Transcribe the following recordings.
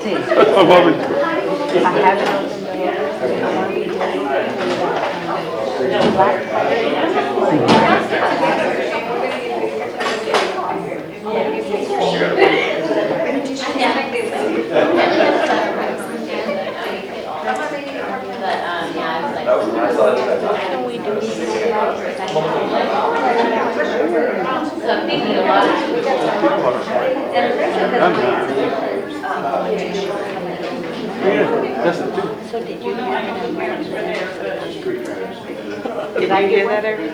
Sí, I love it. I haven't opened the I want to be doing can we do I'm not. Yeah, that's the thing. so did you have did I hear that every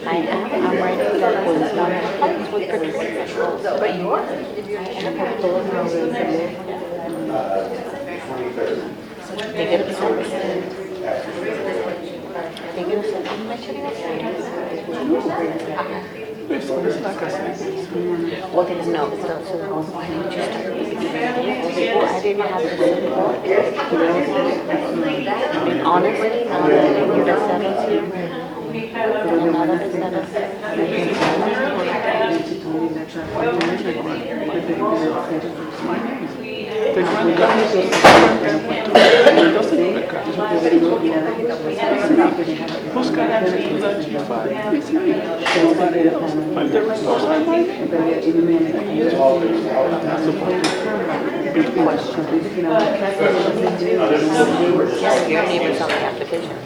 I am. I'm writing that was one of the things with Patricia. But you are. I have a full of roses. They get upset. They get upset. I'm not sure It's like I said. well, there's no, so why didn't you start at the beginning? Well, I didn't have the support. I mean, honestly, now that you're settled here, now that it's The Grand Canyon Who's got access to that G5? It's me. Nobody else. But there is no sign by name. That's supposed to be questioned. yeah, your neighbor's on the application.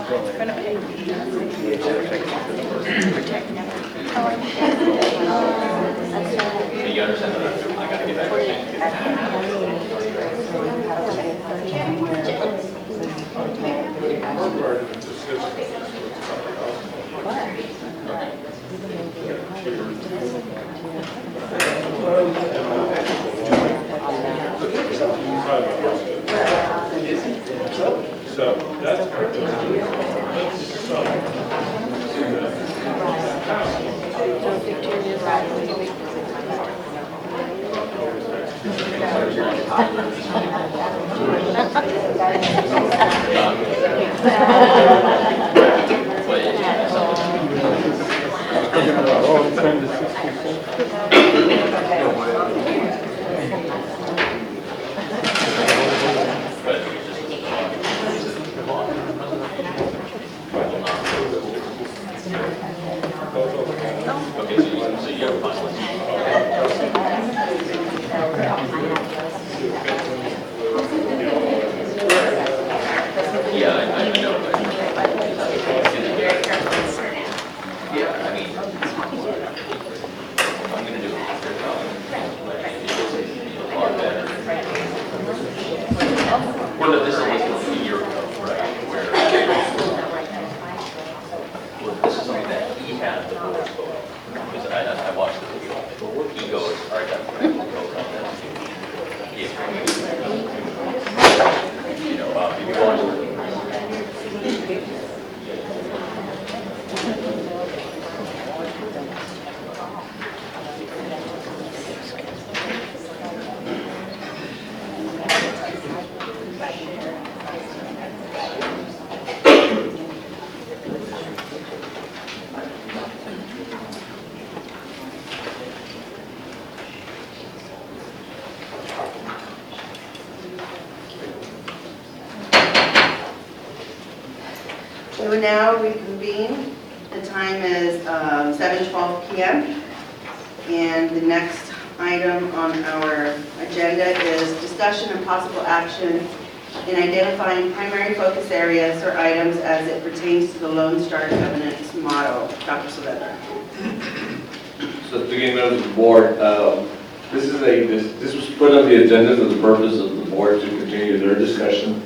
You understand that I gotta get back to So that's well, no, this is a year ago, right? Where well, this is something that he had the board vote. Because I watched the video. He goes, all right, that's right. We'll vote on that. Yeah. You know, if you watch We will now reconvene. The time is 7:12 p.m. And the next item on our agenda is discussion and possible action in identifying primary focus areas or items as it pertains to the Lone Star Covenant's motto. Dr. Saavedra. So to begin members of the board, this was put on the agenda for the purpose of the board to continue their discussion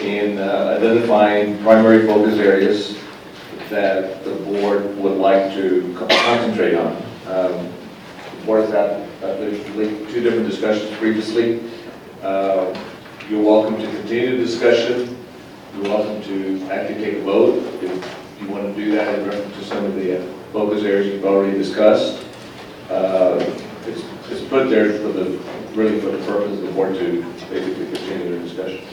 in identifying primary focus areas that the board would like to concentrate on. The board has had, I believe, 2 different discussions previously. You're welcome to continue the discussion. You're welcome to actually take a vote if you want to do that in reference to some of the focus areas you've already discussed. It's put there really for the purpose of the board to basically continue their discussion.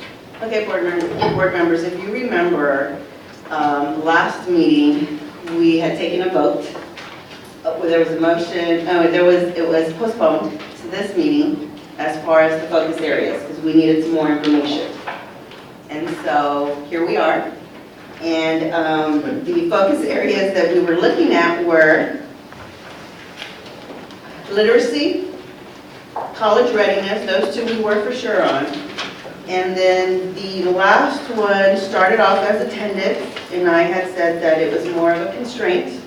Okay, board members, if you remember, last meeting, we had taken a vote. There was a motion, it was postponed to this meeting as far as the focus areas, because we needed some more information. And so here we are. And the focus areas that we were looking at were literacy, college readiness, those 2 we were for sure on. And then the last one started off as attendance, and I had said that it was more of a constraint.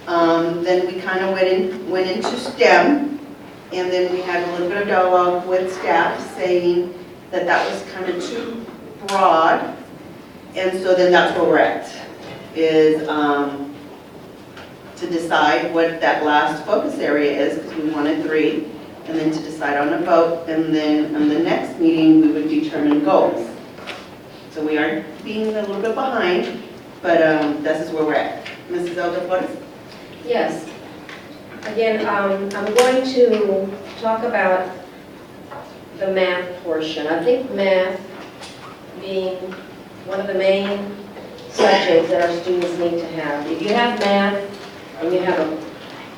Then we kind of went into STEM, and then we had a little bit of dialogue with staff saying that that was kind of too broad. And so then that's where we're at, is to decide what that last focus area is, because we wanted 3. And then to decide on a vote, and then on the next meeting, we would determine goals. So we are being a little bit behind, but this is where we're at. Mrs. Elder Flores? Yes. Again, I'm going to talk about the math portion. I think math being one of the main subjects that our students need to have. If you have math and you have a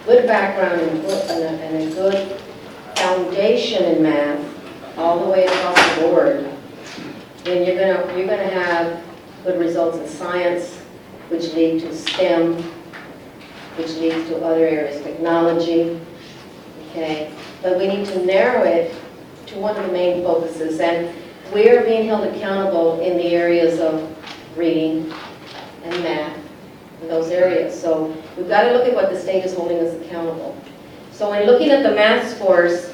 good background and a good foundation in math all the way across the board, then you're gonna have good results in science, which lead to STEM, which leads to other areas, technology, okay? But we need to narrow it to one of the main focuses, and we are being held accountable in the areas of reading, in math in those areas. So we've got to look at what the state is holding us accountable. So in looking at the math scores,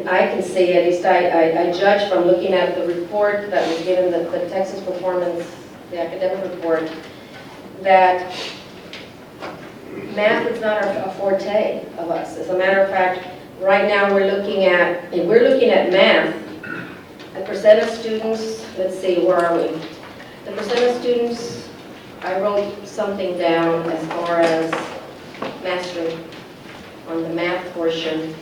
I can see, at least I judge from looking at the report that was given, the Texas Performance, the academic report, that math is not a forte of us. As a matter of fact, right now we're looking at, if we're looking at math, the percent of students, let's see, where are we? The percent of students, I wrote something down as far as mastery on the math portion.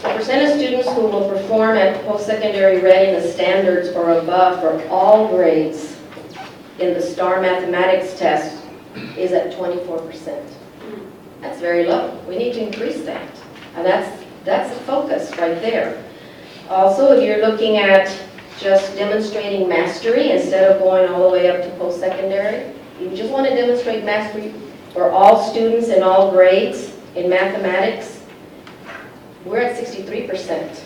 The percent of students who will perform at post-secondary readiness standards or above for all grades in the STAR mathematics test is at 24%. That's very low. We need to increase that. And that's the focus right there. Also, if you're looking at just demonstrating mastery instead of going all the way up to post-secondary, you just want to demonstrate mastery for all students in all grades in mathematics, we're at 63%.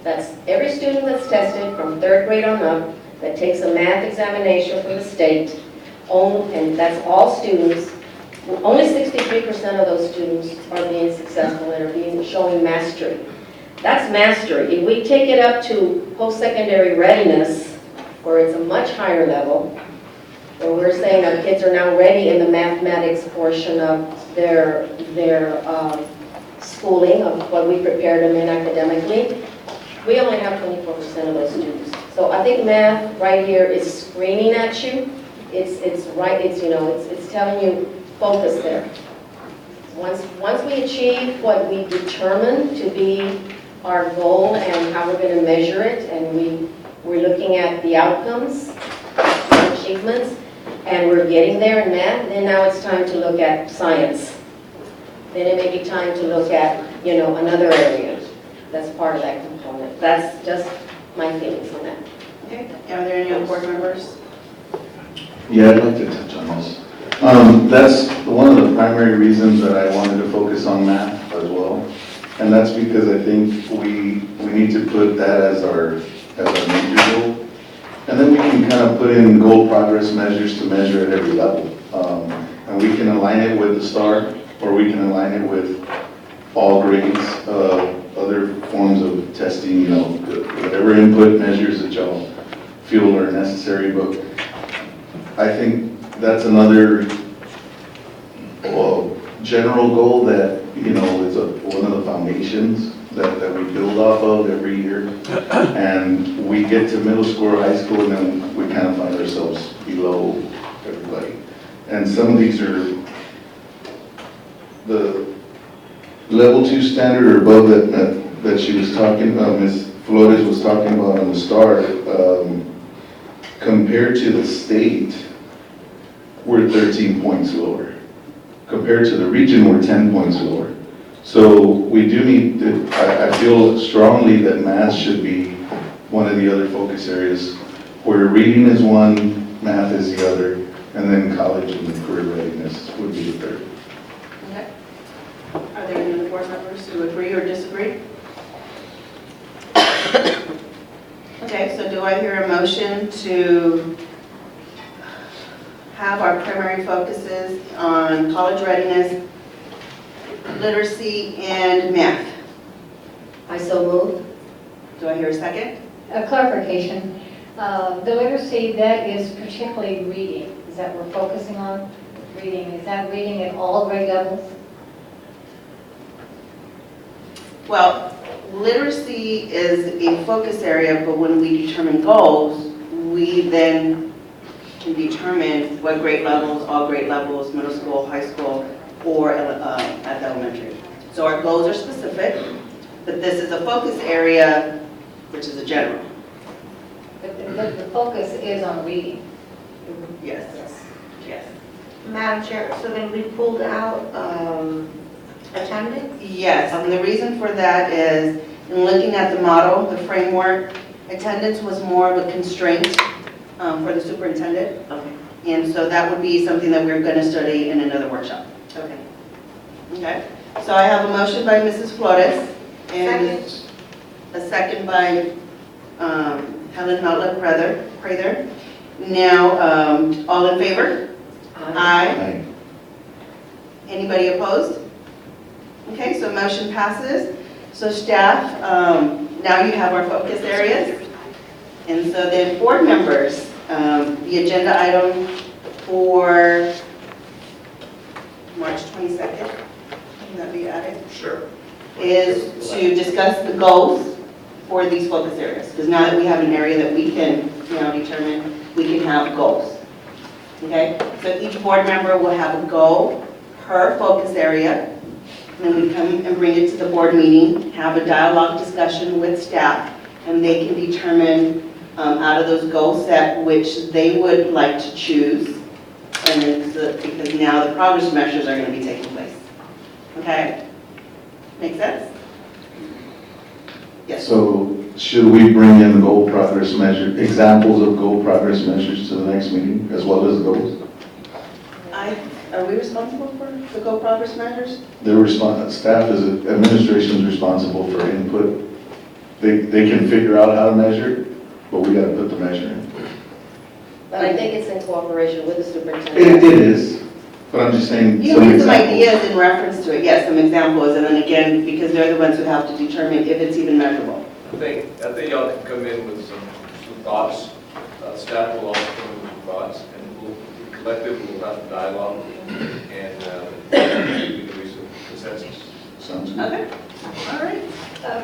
That's every student that's tested from 3rd grade on up that takes a math examination from the state, and that's all students. Only 63% of those students are being successful and are showing mastery. That's mastery. If we take it up to post-secondary readiness, where it's a much higher level, where we're saying our kids are now ready in the mathematics portion of their schooling, of what we prepared them in academically, we only have 24% of those students. So I think math right here is screaming at you. It's right. It's telling you focus there. Once we achieve what we determined to be our goal and how we're going to measure it, and we're looking at the outcomes, the achievements, and we're getting there in math, then now it's time to look at science. Then it may be time to look at, another area that's part of that component. That's just my feelings on that. Okay, are there any other board members? Yeah, I'd like to touch on this. That's one of the primary reasons that I wanted to focus on math as well. And that's because I think we need to put that as our major goal. And then we can kind of put in goal progress measures to measure at every level. And we can align it with the STAR, or we can align it with all grades, other forms of testing, whatever input measures that y'all feel are necessary. But I think that's another general goal that, is one of the foundations that we build off of every year. And we get to middle school or high school, and then we kind of find ourselves below everybody. And some of these are the level 2 standard or above that she was talking about, Ms. Flores was talking about on the STAR. Compared to the state, we're 13 points lower. Compared to the region, we're 10 points lower. So we do need to, I feel strongly that math should be one of the other focus areas, where reading is one, math is the other, and then college and career readiness would be the third. Okay. Are there any other board members who agree or disagree? Okay, so do I hear a motion to have our primary focuses on college readiness, literacy, and math? I so move. Do I hear a second? A clarification, the literacy, that is particularly reading, is that we're focusing on reading, is that reading at all grade levels? Well, literacy is a focus area, but when we determine goals, we then can determine what grade levels, all grade levels, middle school, high school, or at elementary. So our goals are specific, but this is a focus area, which is a general. But the focus is on reading. Yes. Yes. Madam Chair, so then we pulled out attendance? Yes, and the reason for that is, in looking at the model, the framework, attendance was more of a constraint for the superintendent. Okay. And so that would be something that we're going to study in another workshop. Okay. Okay, so I have a motion by Mrs. Flores and a second by Helen Moutlet Prather. Now, all in favor? Aye. Aye. Anybody opposed? Okay, so motion passes. So staff, now you have our focus areas. And so then board members, the agenda item for March 22nd, can that be added? Sure. Is to discuss the goals for these focus areas. Because now that we have an area that we can now determine, we can have goals. Okay, so each board member will have a goal per focus area. And then we come and bring it to the board meeting, have a dialogue discussion with staff, and they can determine out of those goals set which they would like to choose. And then, because now the progress measures are going to be taking place. Okay? Make sense? Yes. So should we bring in goal progress measure, examples of goal progress measures to the next meeting as well as goals? Are we responsible for the goal progress measures? Staff is, administration is responsible for input. They can figure out how to measure, but we gotta put the measure in. But I think it's in cooperation with the It superintendent. is, but I'm just saying. You some can give some examples. ideas in reference to it, yes, some examples, and then again, because they're the ones who have to determine if it's even measurable. I think y'all can come in with some thoughts. Staff will also come in with thoughts, and we'll collectively we'll have a dialogue, and we can reach a consensus. Sounds good. Okay, all right.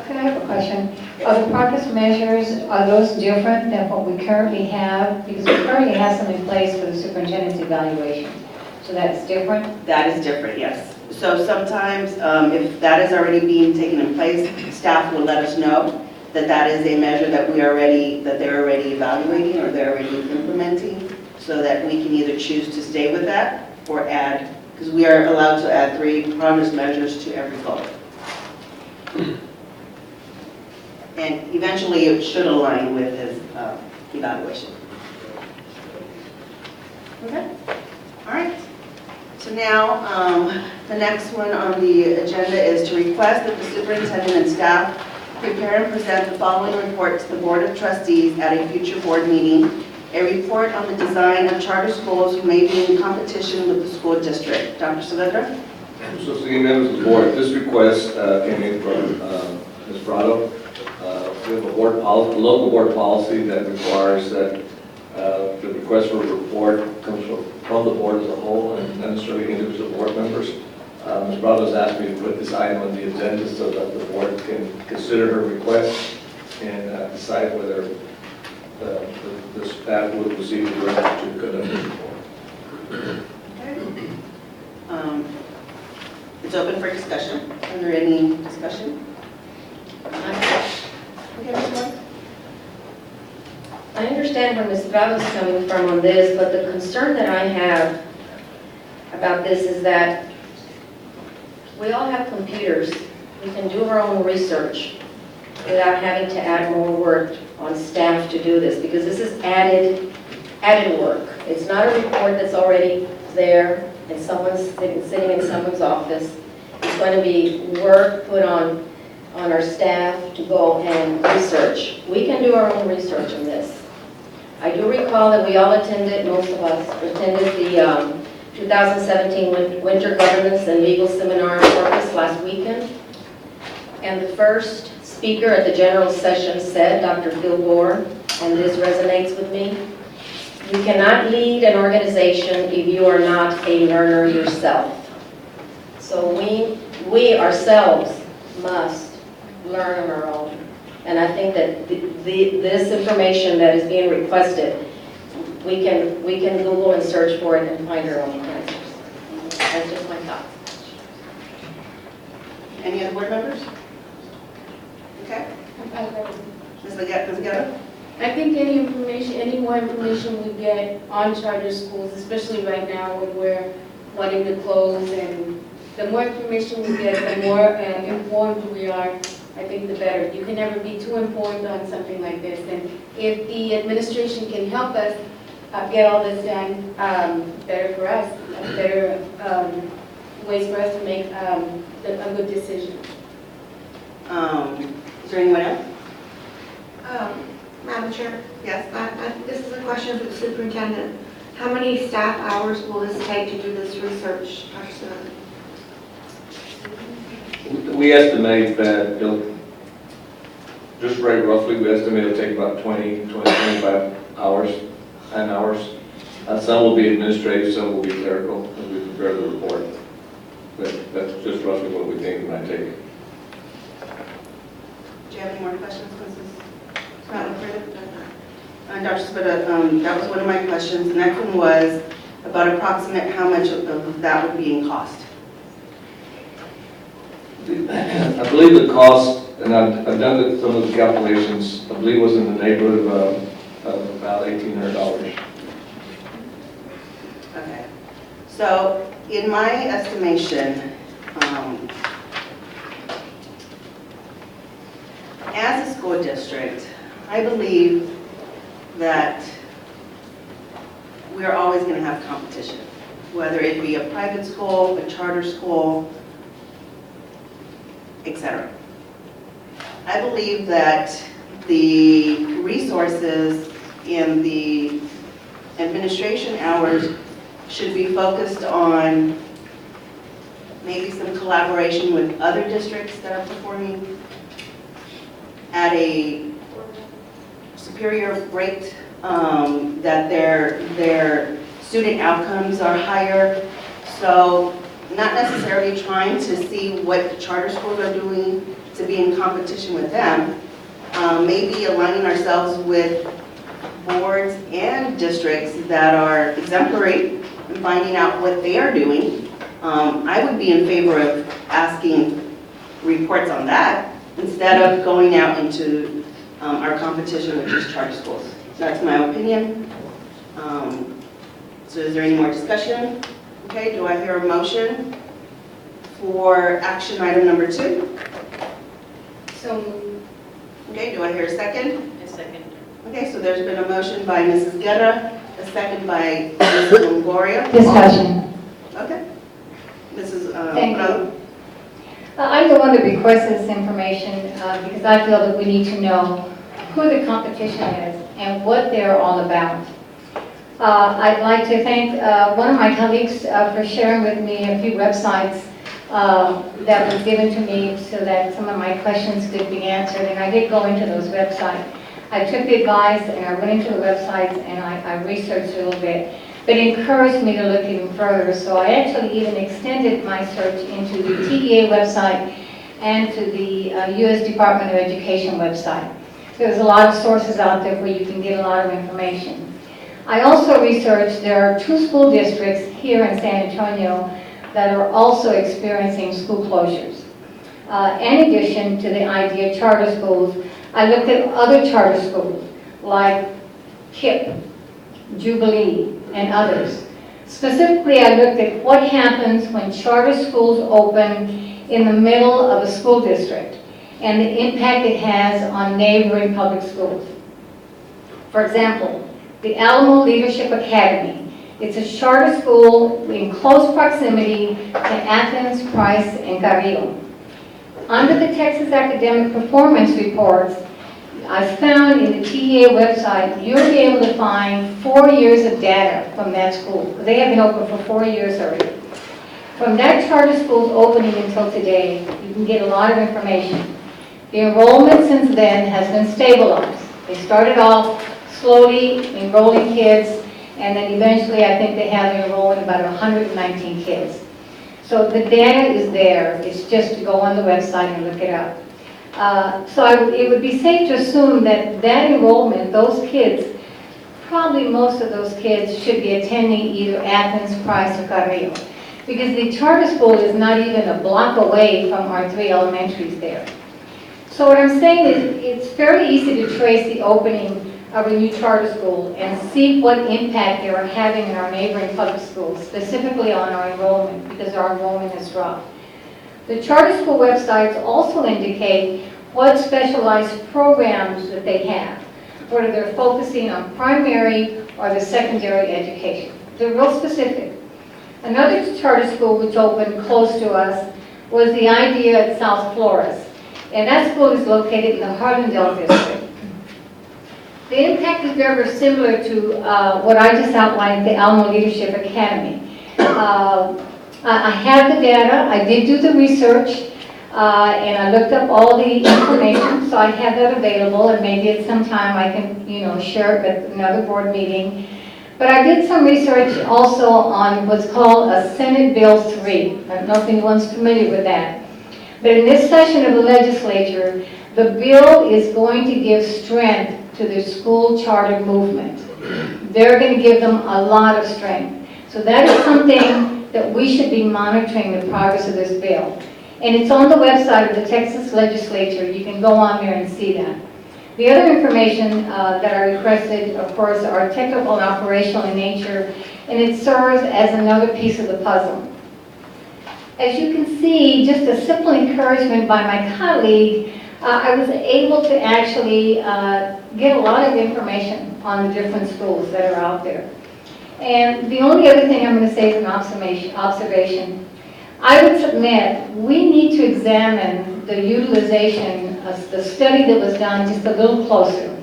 Can I have a question? Are the progress measures, are those different than what we currently have? Because we currently have some in place for the superintendent's evaluation. So that's different? That is different, yes. So sometimes, if that is already being taken in place, staff will let us know that that is a measure that they're already evaluating or they're already implementing, so that we can either choose to stay with that or add, because we are allowed to add 3 progress measures to every goal. And eventually, it should align with his evaluation. Okay, all right. So now, the next one on the agenda is to request that the superintendent and staff prepare and present the following report to the Board of Trustees at a future board meeting. A report on the design of charter schools who may be in competition with the school district. Dr. Saavedra? So, sitting members of the board, this request came in from Ms. Prado. We have a local board policy that requires that the request for a report comes from the board as a whole and not necessarily individual board members. Ms. Prado has asked me to put this item on the agenda so that the board can consider her request and decide whether the staff would receive the direction to conduct the report. It's open for discussion. Are there any discussion? Okay, Ms. White? I understand where Ms. Prado's coming from on this, but the concern that I have about this is that we all have computers. We can do our own research without having to add more work on staff to do this, because this is added work. It's not a report that's already there and someone's sitting in someone's office. It's going to be work put on our staff to go and research. We can do our own research on this. I do recall that we all attended, most of us attended the 2017 Winter Governance and Legal Seminar in Corpus last weekend. And the first speaker at the general session said, Dr. Phil Gore, and this resonates with me, you cannot lead an organization if you are not a learner yourself. So we ourselves must learn on our own. And I think that this information that is being requested, we can Google and search for it and find our own answers. That's just my thought. Any other board members? Okay. Ms. Legato? I think any more information we get on charter schools, especially right now when we're wanting to close, and the more information we get, the more informed we are, I think the better. You can never be too informed on something like this, and if the administration can help us get all this done, better for us, better ways for us to make a good decision. Is there anyone else? Madam Chair, Yes? this is a question for the superintendent. How many staff hours will this take to do this research, Dr. Smith? We estimate that just right roughly, we estimate it'll take about 25 hours, 10 hours. Some will be administrative, some will be clerical, as we prepare the report. But that's just roughly what we think it might take. Do you have any more questions, Mrs. Madam Dr. Spita, that was one of my questions. The next one was about approximate how much of that would be in cost. I believe the cost, and I've done some of the calculations, I believe was in the neighborhood of about $1,800. Okay. So in my estimation, as a school district, I believe that we're always going to have competition, whether it be a private school, a charter school, etc. I believe that the resources in the administration hours should be focused on maybe some collaboration with other districts that are performing at a superior rate, that their student outcomes are higher. So not necessarily trying to see what the charter schools are doing to be in competition with them, maybe aligning ourselves with boards and districts that are exemplary and finding out what they are doing. I would be in favor of asking reports on that instead of going out into our competition, which is charter schools. That's my opinion. So is there any more discussion? Okay, do I hear a motion for action item number 2? So, Okay, do I hear a second? A second. Okay, so there's been a motion by Mrs. Guerra, a second by Mrs. Longoria. Discussion. Okay. Mrs. Thank Brown. you. I'm the one that requested this information because I feel that we need to know who the competition is and what they're all about. I'd like to thank one of my colleagues for sharing with me a few websites that were given to me so that some of my questions could be answered, and I did go into those websites. I took the advice and I went into the websites and I researched a little bit, but it encouraged me to look even further. So I actually even extended my search into the TEA website and to the U.S. Department of Education website. There's a lot of sources out there where you can get a lot of information. I also researched there are 2 school districts here in San Antonio that are also experiencing school closures. In addition to the idea of charter schools, I looked at other charter schools like KIPP, Jubilee, and others. Specifically, I looked at what happens when charter schools open in the middle of a school district and the impact it has on neighboring public schools. For example, the Alamo Leadership Academy. It's a charter school in close proximity to Athens, Price, and Carrillo. Under the Texas Academic Performance Reports, I found in the TEA website, you'll be able to find 4 years of data from that school. They have been open for 4 years already. From that charter school's opening until today, you can get a lot of information. The enrollment since then has been stabilized. They started off slowly enrolling kids, and then eventually I think they have enrolled about 119 kids. So the data is there. It's just to go on the website and look it up. So it would be safe to assume that that enrollment, those kids, probably most of those kids should be attending either Athens, Price, or Carrillo, because the charter school is not even a block away from our 3 elementaries there. So what I'm saying is it's fairly easy to trace the opening of a new charter school and see what impact they are having in our neighboring public schools, specifically on our enrollment, because our enrollment has dropped. The charter school websites also indicate what specialized programs that they have, whether they're focusing on primary or the secondary education. They're real specific. Another charter school which opened close to us was the idea at South Flores, and that school is located in the Hardendale district. The impact is very similar to what I just outlined, the Alamo Leadership Academy. I have the data, I did do the research, and I looked up all the information, so I have that available, and maybe at some time I can, share it at another board meeting. But I did some research also on what's called a Senate Bill 3. I don't know if anyone's familiar with that. But in this session of the legislature, the bill is going to give strength to the school charter movement. They're going to give them a lot of strength. So that is something that we should be monitoring the progress of this bill. And it's on the website of the Texas legislature. You can go on there and see that. The other information that I requested, of course, are technical and operational in nature, and it serves as another piece of the puzzle. As you can see, just a simple encouragement by my colleague, I was able to actually get a lot of information on the different schools that are out there. And the only other thing I'm going to say is an observation. I would submit we need to examine the utilization of the study that was done just a little closer.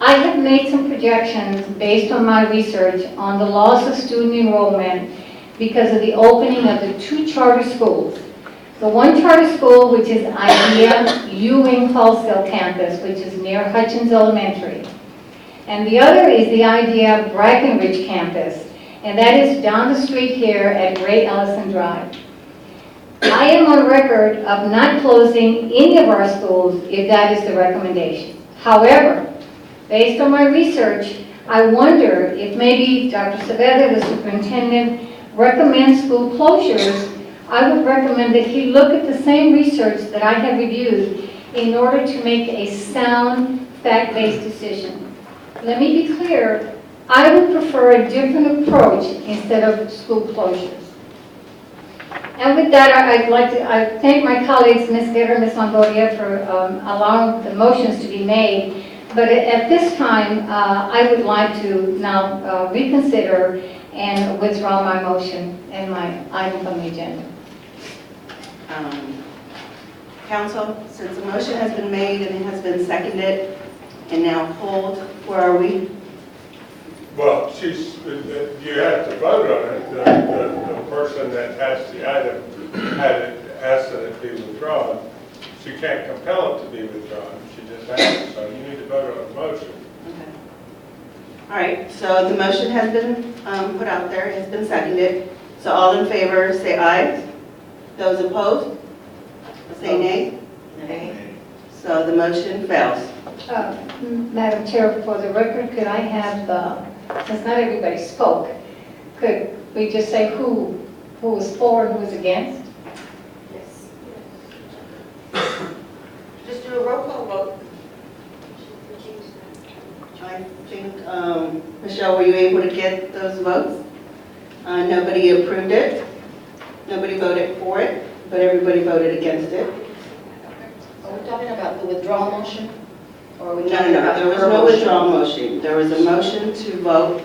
I have made some projections based on my research on the loss of student enrollment because of the opening of the 2 charter schools. The one charter school, which is IDEA Ewing Wholesale Campus, which is near Hutchins Elementary. And the other is the IDEA Brackenridge Campus, and that is down the street here at Ray Ellison Drive. I am on record of not closing any of our schools if that is the recommendation. However, based on my research, I wonder if maybe Dr. Saavedra, the superintendent, recommends school closures. I would recommend that he look at the same research that I have reviewed in order to make a sound, fact-based decision. Let me be clear, I would prefer a different approach instead of school closures. And with that, I thank my colleagues, Ms. Guerra and Ms. Longoria, for allowing the motions to be made. But at this time, I would like to now reconsider and withdraw my motion and my item from the agenda. Council, since the motion has been made and it has been seconded and now pulled, where are we? Well, you have to vote on it. The person that has the item asked that it be withdrawn. She can't compel it to be withdrawn. She just asked it, so you need to vote on the motion. Okay. All right, so the motion has been put out there, it has been seconded. So all in favor, say aye. Those opposed, say nay. Nay. So the motion fails. Madam Chair, for the record, could I have, since not everybody spoke, could we just say who was for and who was against? Yes. Just do a roll call vote. I think, Michelle, were you able to get those votes? Nobody approved it. Nobody voted for it, but everybody voted against it. Are we talking about the withdrawal motion? Or are we No, talking about there was her no motion? withdrawal motion. There was a motion to vote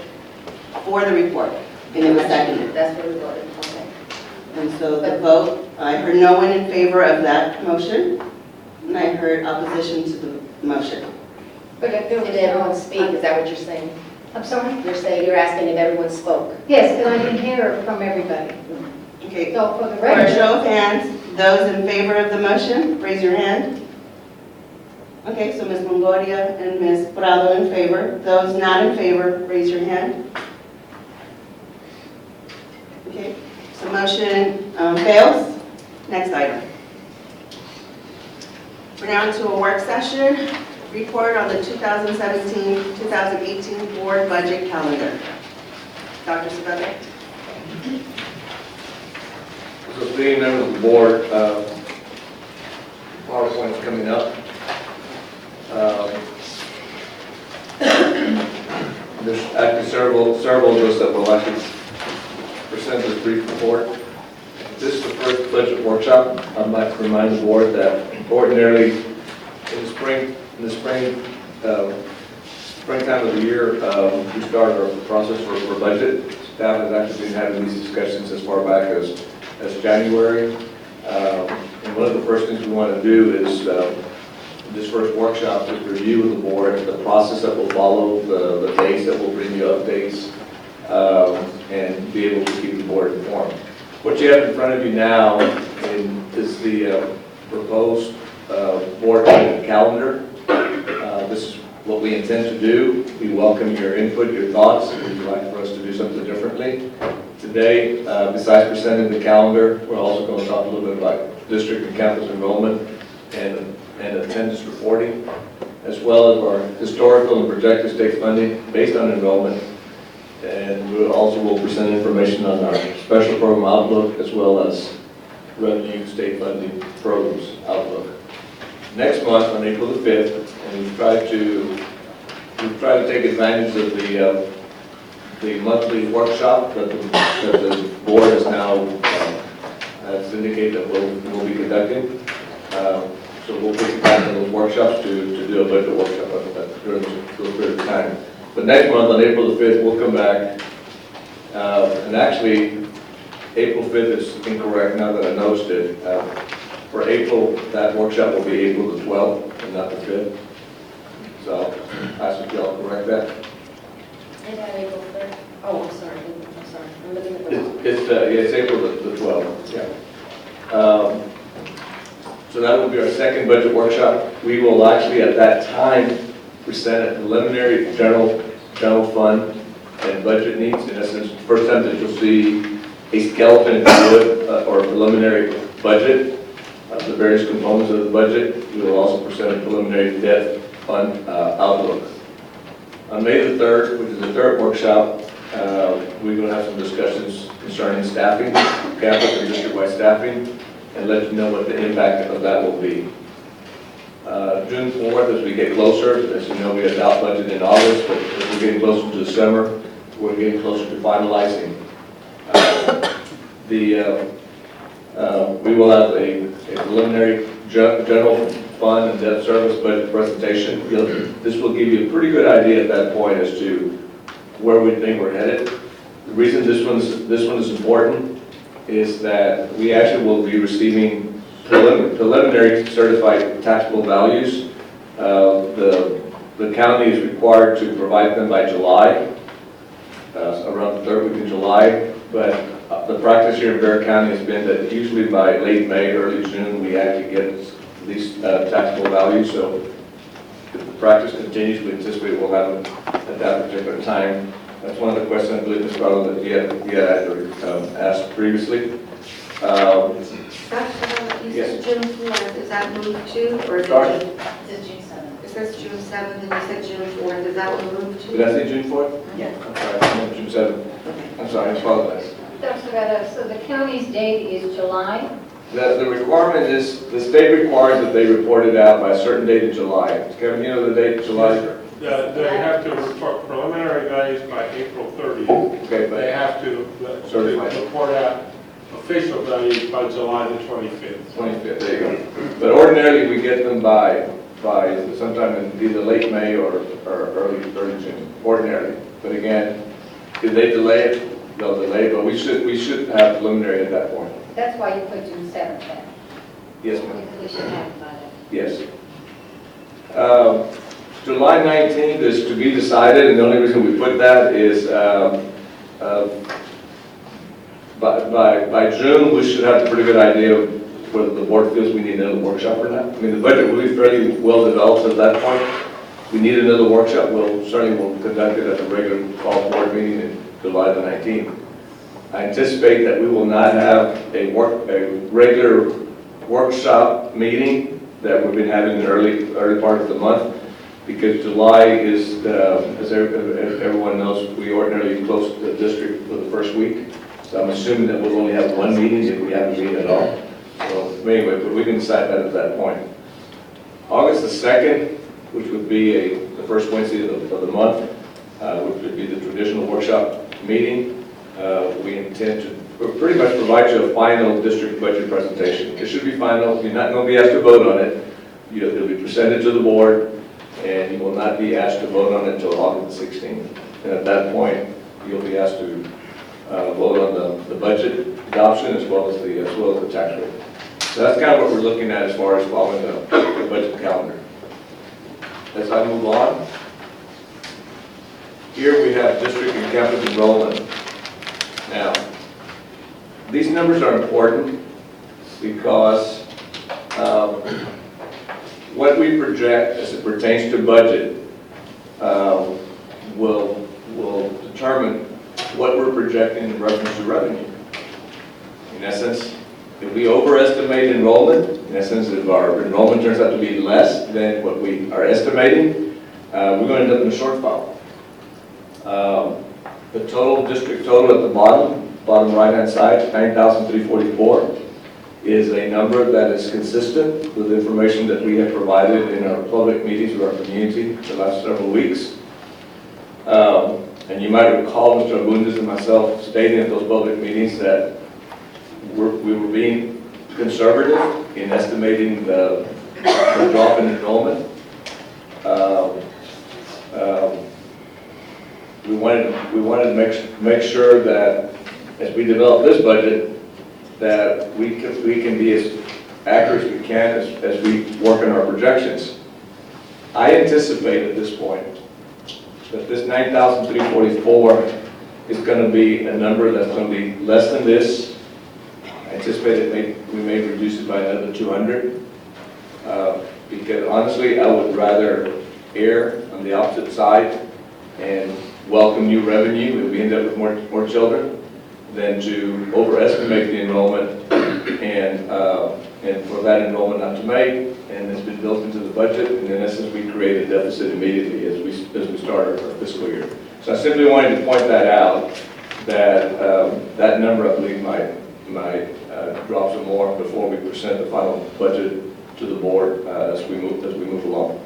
for the report, and it was seconded. That's what we voted, okay. And so the vote, I heard no one in favor of that motion, and I heard opposition to the motion. But if there was Did everyone speak? Is that what you're saying? I'm sorry? You're asking if everyone spoke? Yes, and I didn't hear from everybody. Okay, So for the for a record, show of hands, those in favor of the motion, raise your hand. Okay, so Ms. Longoria and Ms. Prado in favor. Those not in favor, raise your hand. Okay, so motion fails. Next item. We're now into a work session. Report on the 2017-2018 board budget calendar. Dr. Saavedra. So being members of the board, PowerPoint's coming up. There's actually several of us that will actually present this brief report. This is the first budget workshop. I'd like to remind the board that ordinarily in the springtime of the year, we start our process for budget. Staff has actually been having these discussions as far back as January. And one of the first things we want to do is this first workshop is review with the board, the process that will follow, the dates that will bring you updates, and be able to keep the board informed. What you have in front of you now is the proposed board calendar. This is what we intend to do. We welcome your input, your thoughts, if you'd like for us to do something differently. Today, besides presenting the calendar, we're also going to talk a little bit about district and campus enrollment and attendance reporting, as well as our historical and projected state funding based on enrollment. And we also will present information on our special program outlook, as well as revenue state funding programs outlook. Next month, on April the 5th, and we've tried to take advantage of the monthly workshop that the board has now has indicated that we'll be conducting. So we'll put back in those workshops to do a budget workshop during those period of time. But next month, on April the 5th, we'll come back. And actually, April 5th is incorrect now that I noticed it. For April, that workshop will be April the 12th and not the 5th. So I ask if y'all correct that. And April 3rd. Oh, I'm sorry. I'm looking at the. It's April the 12th, yeah. So that will be our second budget workshop. We will actually at that time present a preliminary general fund and budget needs. In essence, first time that you'll see a skeleton, if you would, or a preliminary budget of the various components of the budget. We will also present a preliminary debt fund outlook. On May the 3rd, which is the third workshop, we're going to have some discussions concerning staffing, campus and district-wide staffing, and let you know what the impact of that will be. June 4th, as we get closer, as you know, we adopt budget in August, but as we're getting closer to December, we're getting closer to finalizing. We will have a preliminary general fund and debt service budget presentation. This will give you a pretty good idea at that point as to where we think we're headed. The reason this one is important is that we actually will be receiving preliminary certified taxable values. The county is required to provide them by July, around the third week in July, but the practice here in Bexar County has been that usually by late May, early June, we actually get these taxable values. So if the practice continues, we anticipate we'll have them at that particular time. That's one of the questions I believe, Ms. Carlo, that you had asked previously. You said June 4th, is that moved to, or is it Sorry? June? It says June 7th, and you said June 4th, is that what moved to? Did I say June 4th? Yeah. I'm sorry, I meant June 7th. I'm sorry, I apologize. Dr. Reda, so the county's date is July? The requirement is, the state requires that they report it out by a certain date in July. Kevin, you know the date, July? They have to report preliminary values by April 30th. Okay, They but have to Certified. report out official values by July the 25th. 25th, there you go. But ordinarily, we get them by sometime in either late May or early June, ordinarily. But again, if they delay it, they'll delay it, but we should have preliminary at that point. That's why you put June 7th then. Yes, ma'am. We should have it by then. Yes. July 19th is to be decided, and the only reason we put that is by June, we should have a pretty good idea of whether the board feels we need another workshop or not. I mean, the budget will be fairly well developed at that point. If we need another workshop, we'll certainly conduct it at the regular fall board meeting in July the 19th. I anticipate that we will not have a regular workshop meeting that we've been having in the early part of the month, because July is, as everyone knows, we ordinarily close the district for the first week. So I'm assuming that we'll only have one meeting if we have a meeting at all. So anyway, but we can decide that at that point. August the 2nd, which would be the first Wednesday of the month, which would be the traditional workshop meeting. We intend to pretty much provide you a final district budget presentation. It should be final. You're not going to be asked to vote on it. It'll be presented to the board, and you will not be asked to vote on it until August the 16th. And at that point, you'll be asked to vote on the budget adoption as well as the tax rate. So that's kind of what we're looking at as far as following the budget calendar. as I move on, here we have district and campus enrollment. Now, these numbers are important because what we project as it pertains to budget will determine what we're projecting in reference to revenue. In essence, if we overestimate enrollment, in essence, if our enrollment turns out to be less than what we are estimating, we're going to end up in a shortfall. The total, district total at the bottom right-hand side, 9,344, is a number that is consistent with information that we have provided in our public meetings with our community the last several weeks. And you might recall Mr. Abundis and myself stating at those public meetings that we were being conservative in estimating the drop in enrollment. We wanted to make sure that as we develop this budget, that we can be as accurate as we can as we work on our projections. I anticipate at this point that this 9,344 is going to be a number that's going to be less than this. I anticipate we may reduce it by another 200. Because honestly, I would rather err on the opposite side and welcome new revenue if we end up with more children than to overestimate the enrollment and for that enrollment not to make, and it's been built into the budget, and in essence we create a deficit immediately as we start our fiscal year. So I simply wanted to point that out, that that number I believe might drop some more before we present the final budget to the board as we move along.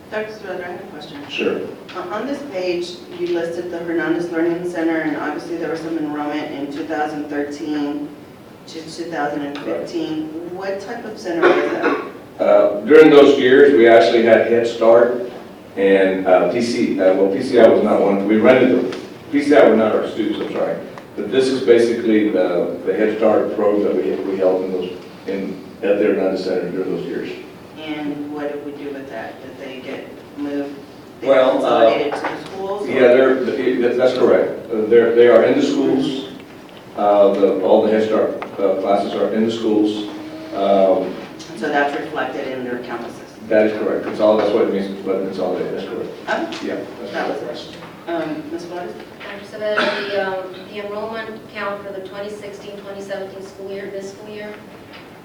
Dr. Stroder, I have a question. Sure. On this page, you listed the Hernandez Learning Center, and obviously there was some enrollment in 2013 to 2015. What type of center was that? During those years, we actually had Head Start and PCI was not one. We rented them. PCI were not our students, I'm sorry. But this is basically the Head Start program that we held at the Hernandez Center during those years. And what did we do with that? Did they get moved? They Well, consolidated to the schools? or- Yeah, that's correct. They are in the schools. All the Head Start classes are in the schools. So that's reflected in their campuses? That is correct. That's what it means by consolidated. That's correct. Oh, Yeah. that was correct. it. Ms. Flores? Dr. Saavedra, the enrollment count for the 2016-2017 school year, this school year,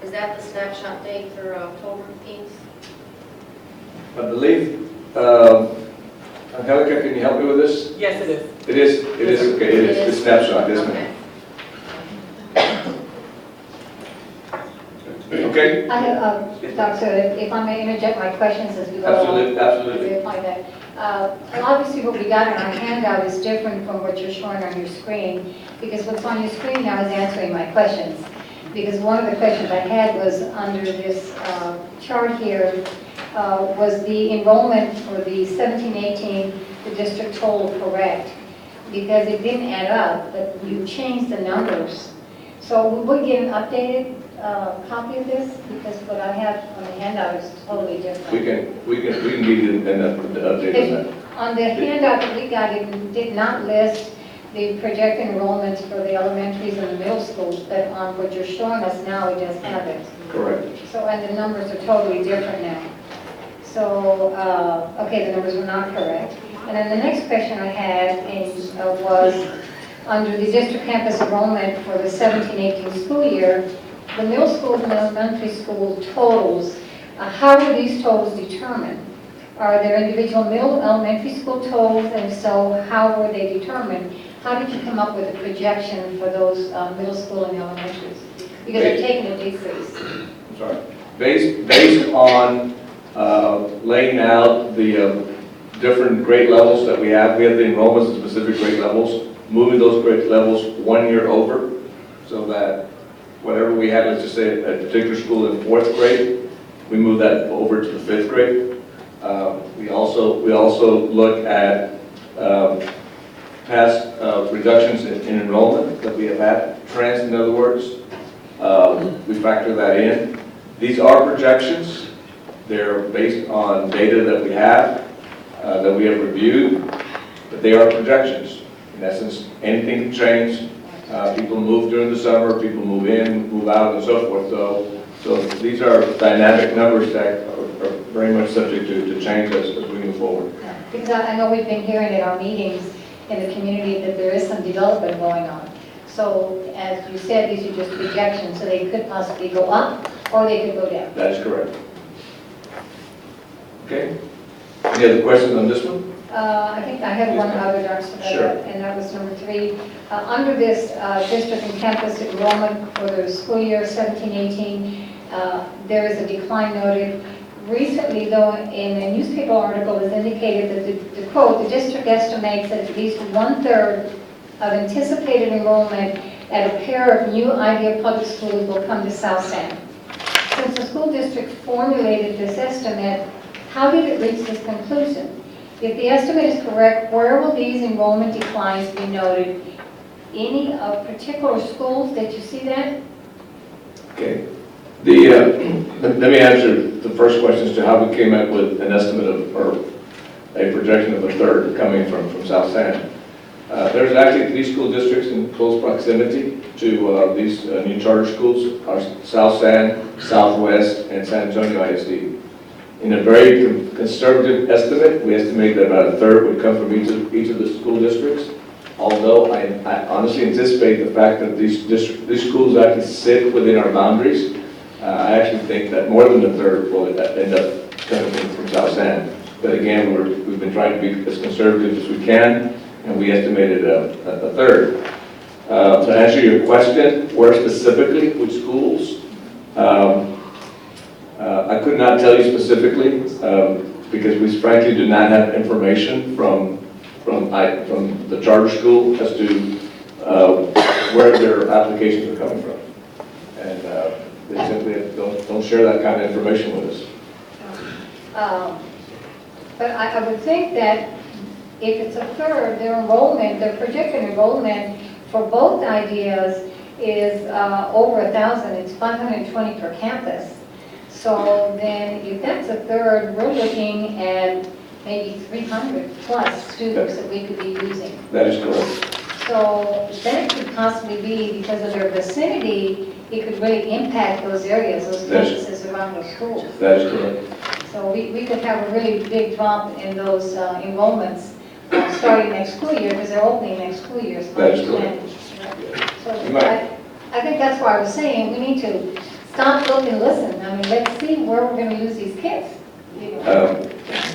is that the snapshot date for October 15th? I believe, Angelica, can you help me with this? Yes, it is. It is, okay, it is, the snapshot, yes, ma'am. Okay? I have, Dr., if I may interject my questions as we go along. Absolutely. Verify that. And obviously what we got in our handout is different from what you're showing on your screen, because what's on your screen now is answering my questions. Because one of the questions I had was under this chart here, was the enrollment for the 17-18, the district total correct? Because it didn't add up, but you changed the numbers. So we get an updated copy of this, because what I have on the handout is totally different. We can give you the update on that. On the handout that we got, it did not list the projected enrollments for the elementaries and the middle schools, but on what you're showing us now, it does have it. Correct. So, and the numbers are totally different now. So, okay, the numbers were not correct. And then the next question I had was, under the district campus enrollment for the 17-18 school year, the middle school and elementary school totals, how were these totals determined? Are there individual middle elementary school totals, and if so, how were they determined? How did you come up with a projection for those middle school and elementaries? Because they're taking a decrease. I'm sorry. Based on laying out the different grade levels that we have the enrollments in specific grade levels, moving those grade levels 1 year over, so that whatever we had, let's just say a particular school in 4th grade, we move that over to the 5th grade. We also look at past reductions in enrollment that we have had, trends in other words. We factor that in. These are projections, They're based on data that we have reviewed, but they are projections. In essence, anything can change. People move during the summer, people move in, move out, and so forth. So these are dynamic numbers that are very much subject to change as we move forward. Because I know we've been hearing in our meetings in the community that there is some development going on. So as you said, these are just projections, so they could possibly go up or they could go down. That is correct. Okay. Any other questions on this one? I think I had one other, Dr. Sure. And that was number 3. Under this district and campus enrollment for the school year 17-18, there is a decline noted. Recently, though, in a newspaper article, it was indicated that the quote, the district estimates that at least 1/3 of anticipated enrollment at a pair of new idea public schools will come to South San. Since the school district formulated this estimate, how did it reach this conclusion? If the estimate is correct, where will these enrollment declines be noted? Any of particular schools that you see that? Okay. Let me answer the first question as to how we came up with an estimate of, or a projection of 1/3 coming from South San. There's actually 3 school districts in close proximity to these new charter schools, are South San, Southwest, and San Antonio ISD. In a very conservative estimate, we estimate that about 1/3 would come from each of the school districts. Although I honestly anticipate the fact that these schools actually sit within our boundaries, I actually think that more than 1/3 will end up coming from South San. But again, we've been trying to be as conservative as we can, and we estimated a 1/3. To answer your question, where specifically, which schools? I could not tell you specifically because we frankly do not have information from the charter school as to where their applications are coming from, and they simply don't share that kind of information with us. But I would think that if it's 1/3, their enrollment, their projected enrollment for both ideas is over 1,000. It's 520 per campus. So then if that's 1/3, we're looking at maybe 300 plus students that we could be using. That is correct. So that could possibly be, because of their vicinity, it could really impact those areas, those campuses around those schools. That is correct. So we could have a really big drop in those enrollments starting next school year, because they're opening next school year. That is correct. So I think that's why I was saying we need to stop, look, and listen. I mean, let's see where we're going to use these kids.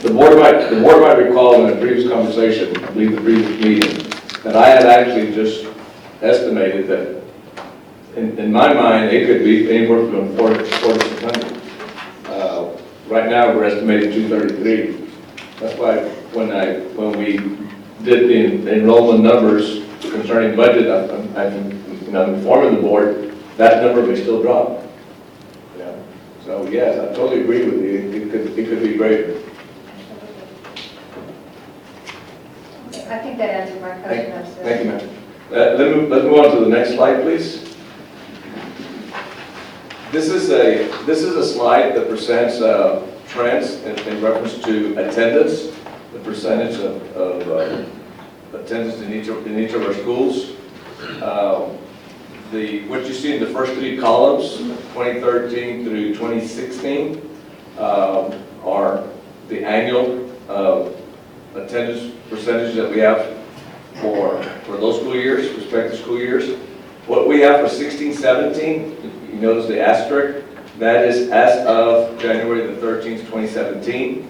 The board might recall in a previous conversation, I believe the previous meeting, that I had actually just estimated that, in my mind, it could be anywhere from 400 to 600. Right now, we're estimating 233. That's why when we did the enrollment numbers concerning budget, I'm informing the board that number may still drop. Yeah. So yes, I totally agree with you. It could be greater. I think that answered my question. Thank you, ma'am. Let's move on to the next slide, please. This is a slide that presents trends in reference to attendance, the percentage of attendance in each of our schools. What you see in the first 3 columns, 2013 through 2016, are the annual attendance percentage that we have for those school years, respective school years. What we have for 16-17, you notice the asterisk, that is as of January the 13th, 2017.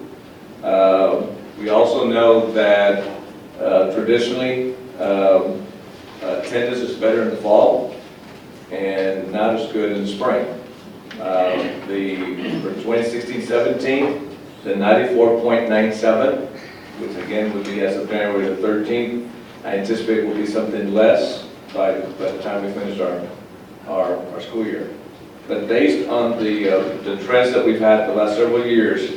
We also know that traditionally attendance is better in the fall and not as good in the spring. For 2016-17, the 94.97, which again would be as of January the 13th, I anticipate will be something less by the time we finish our school year. But based on the trends that we've had the last several years,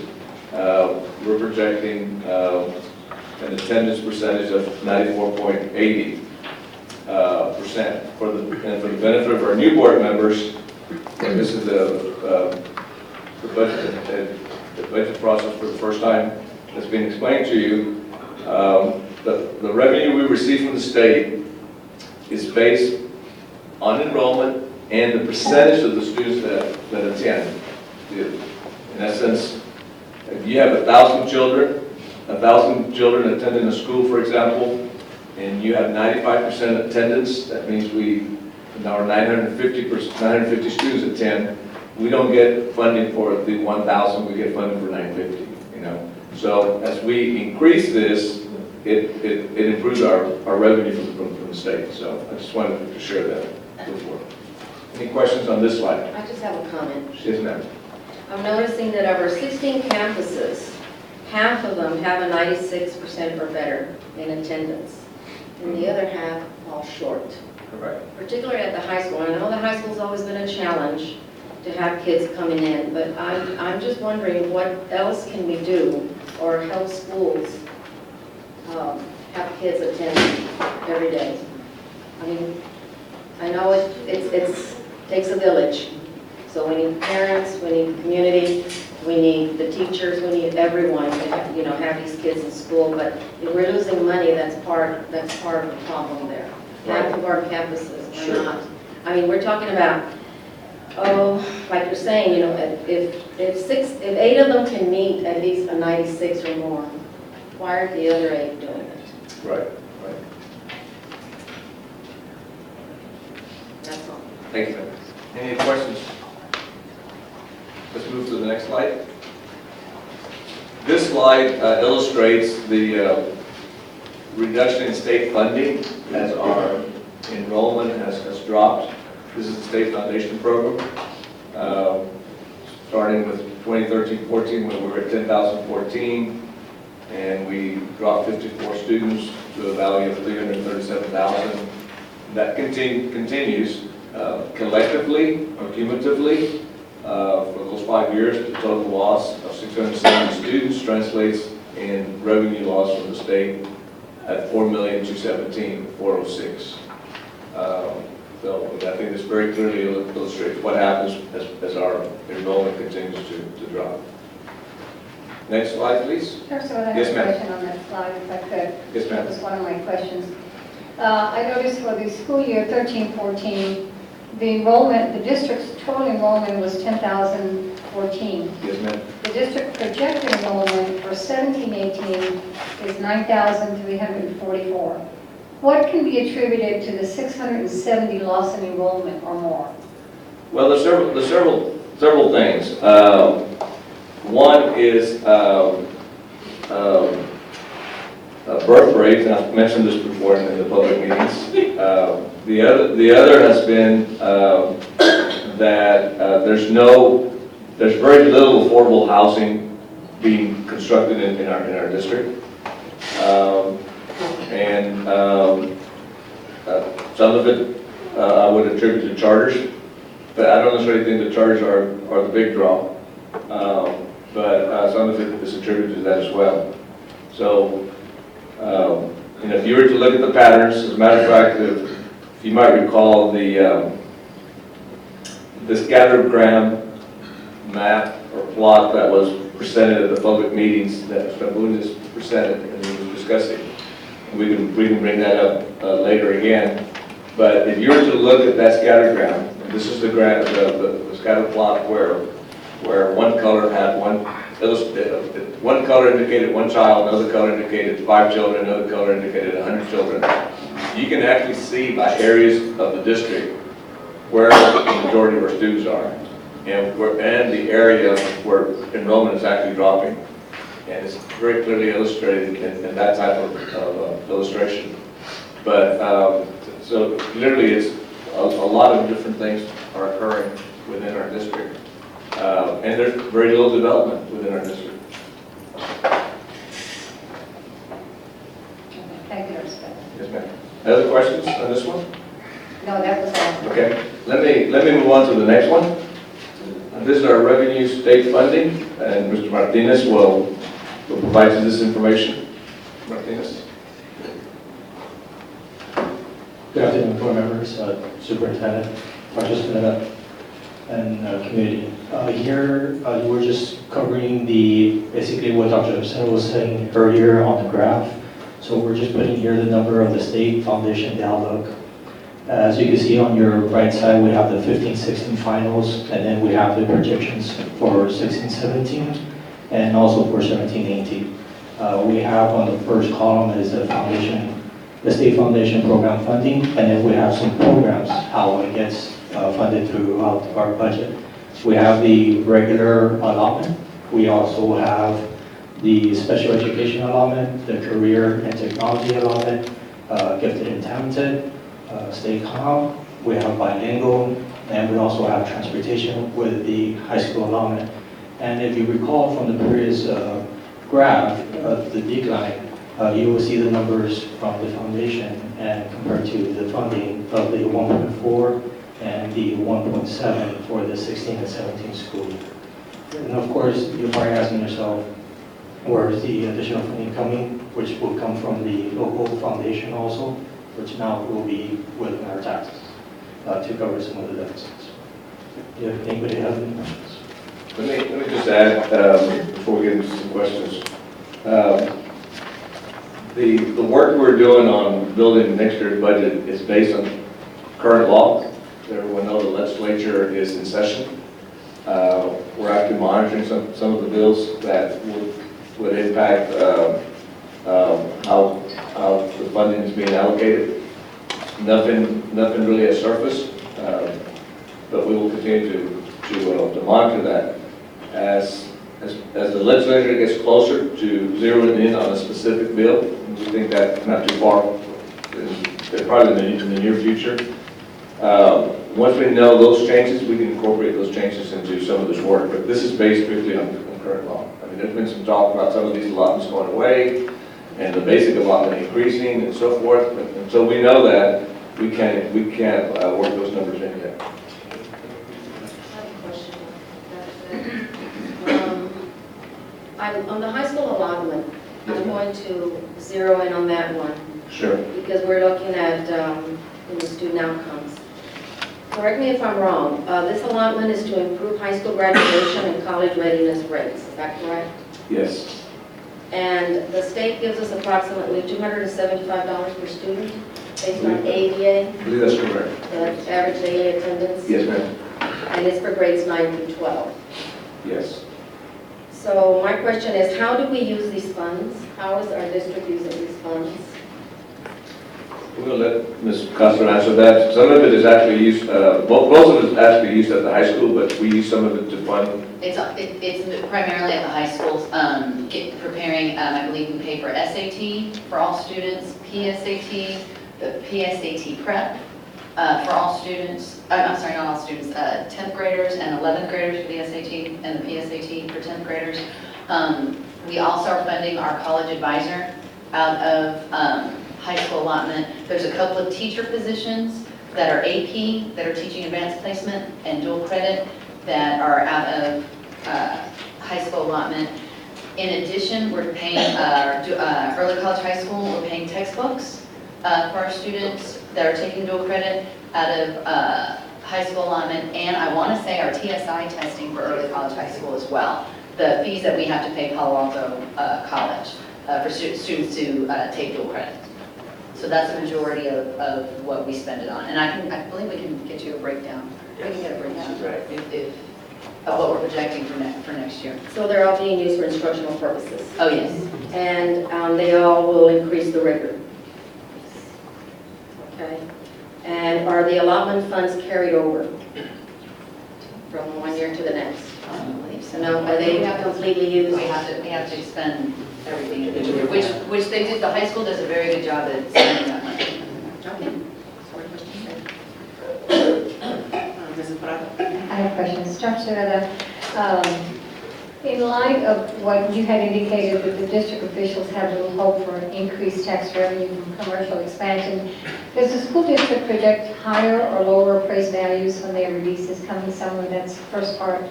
we're projecting an attendance percentage of 94.80%. For the benefit of our new board members, and this is the budget the budget process for the first time, that's been explained to you, the revenue we receive from the state is based on enrollment and the percentage of the students that attend. In essence, if you have 1,000 children attending a school, for example, and you have 95% attendance, that means our 950 students attend, we don't get funding for the 1,000, we get funding for 950, you know. So as we increase this, it improves our revenue from the state. So I just wanted to share that with you. Any questions on this slide? I just have a comment. Yes, ma'am. I'm noticing that of our 16 campuses, half of them have a 96% or better in attendance, and the other half fall short. Correct. Particularly at the high school. And I know the high school's always been a challenge to have kids coming in, but I'm just wondering what else can we do or help schools have kids attend every day. I mean, I know it takes a village. So we need parents, we need the community, we need the teachers, we need everyone to have these kids in school. But if we're losing money, that's part of the problem there. Half of our campuses are not. I mean, we're talking about, like you're saying, if 8 of them can meet at least a 96 or more, why aren't the other 8 doing it? Right. That's all. Thank you, ma'am. Any questions? Let's move to the next slide. This slide illustrates the reduction in state funding as our enrollment has dropped. This is the state foundation program. Starting with 2013-14 when we were at 10,014 and we dropped 54 students to a value of 337,000. That continues collectively or cumulatively for those 5 years. The total loss of 670 students translates in revenue loss from the state at $4,217,406. So I think this very clearly illustrates what happens as our enrollment continues to drop. Next slide, please. First of all, I have Yes, a ma'am. question on that slide, if I could. Yes, ma'am. That was one of my questions. I noticed for the school year 13-14, the enrollment, the district's total enrollment was 10,014. Yes, ma'am. The district projected enrollment for 17-18 is 9,344. What can be attributed to the 670 loss in enrollment or more? Well, there's several things. One is birth rates, and I've mentioned this before in the public meetings. The other has been that there's very little affordable housing being constructed in our district. Some of it I would attribute to charters, but I don't necessarily think the charters are the big draw. But some of it is attributed to that as well. So, if you were to look at the patterns, as a matter of fact, if you might recall the scattergram map or plot that was presented at the public meetings that Mr. Bundes presented and we were discussing. We can bring that up later again. But if you were to look at that scattergram, this is the scatter plot where one color had one color indicated one child, another color indicated 5 children, another color indicated 100 children. You can actually see by areas of the district where the majority of our students are, and the area where enrollment is actually dropping. And it's very clearly illustrated in that type of illustration. But so literally, it's a lot of different things are occurring within our district, and there's very little development within our district. Thank you, Mr. Yes, ma'am. Other questions on this one? No, that was all. Okay. Let me move on to the next one. This is our revenue state funding, and Mr. Martinez will provide you this information. Martinez. Good afternoon, board members, superintendent, participant, and community. Here, we're just covering basically what Dr. Abseno was saying earlier on the graph. So we're just putting here the number of the state foundation, the outlook. As you can see on your right side, we have the 15-16 finals, and then we have the projections for 16-17, and also for 17-18. We have on the first column is the foundation, the state foundation program funding, and then we have some programs, how it gets funded throughout our budget. We have the regular allotment. We also have the special education allotment, the career and technology allotment, gifted and talented, state comp. We have bilingual, and we also have transportation with the high school allotment. And if you recall from the previous graph of the decline, you will see the numbers from the foundation and compared to the funding of the 1.4 and the 1.7 for the 16 and 17 school. And of course, you're probably asking yourself, where is the additional funding coming, which will come from the local foundation also, which now will be within our taxes to cover some of the deficits. If anybody has any questions? Let me just add, before we get into some questions. The work we're doing on building next year's budget is based on current law. Everyone knows the legislature is in session. We're actually monitoring some of the bills that would impact how the funding is being allocated. Nothing really has surfaced, but we will continue to monitor that. As the legislature gets closer to zeroing in on a specific bill, we think that not too far, probably in the near future. Once we know those changes, we can incorporate those changes into some of this work. But this is based strictly on current law. I mean, there's been some talk about some of these allotments going away and the basic allotment increasing and so forth. But until we know that, we can't work those numbers in yet. On the high school allotment, I'm going to zero in on that one. Sure. Because we're looking at the student outcomes. Correct me if I'm wrong, this allotment is to improve high school graduation and college readiness rates, is that correct? Yes. And the state gives us approximately $275 per student based on ADA, I believe that's correct. the average daily attendance, Yes, ma'am. and it's for grades 9 through 12. Yes. So my question is, how do we use these funds? How is our district using these funds? We're going to let Ms. Costa answer that. Some of it is actually used, most of it is actually used at the high school, but we use some of it to fund. It's primarily at the high schools, preparing, I believe we pay for SAT for all students, PSAT, the PSAT prep for all students, I'm sorry, not all students, 10th graders and 11th graders for the SAT and the PSAT for 10th graders. We also are funding our college advisor out of high school allotment. There's a couple of teacher positions that are AP, that are teaching advanced placement and dual credit that are out of high school allotment. In addition, we're paying early college high school, we're paying textbooks for our students that are taking dual credit out of high school allotment, and I want to say our TSI testing for early college high school as well. The fees that we have to pay Palo Alto College for students to take dual credit. So that's the majority of what we spend it on. And I believe we can get you a breakdown. We can get a breakdown of what we're projecting for next year. So they're all being used for instructional purposes? Oh, yes. And they all will increase the rigor? Okay. And are the allotment funds carried over from one year to the next? I don't believe so. No, are they completely used? We have to expend everything individually, which they did, the high school does a very good job at spending that money. Okay. Mrs. Prado. I have questions. Dr. Serrata, in light of what you had indicated that the district officials have little hope for increased tax revenue from commercial expansion, does the school district project higher or lower appraised values when they release this coming summer? That's the first part.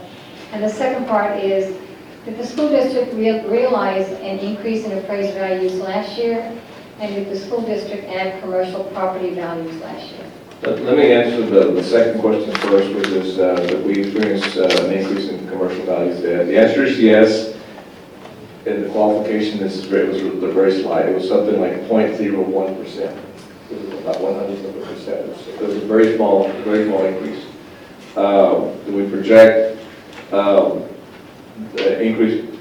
And the second part is, did the school district realize an increase in appraised values last year? And did the school district add commercial property values last year? Let me answer the second question first, which is that we experienced an increase in commercial values there. The answer is yes, and the qualification was very slight. It was something like 0.01%. It was about 0.01%. It was a very small increase. Do we project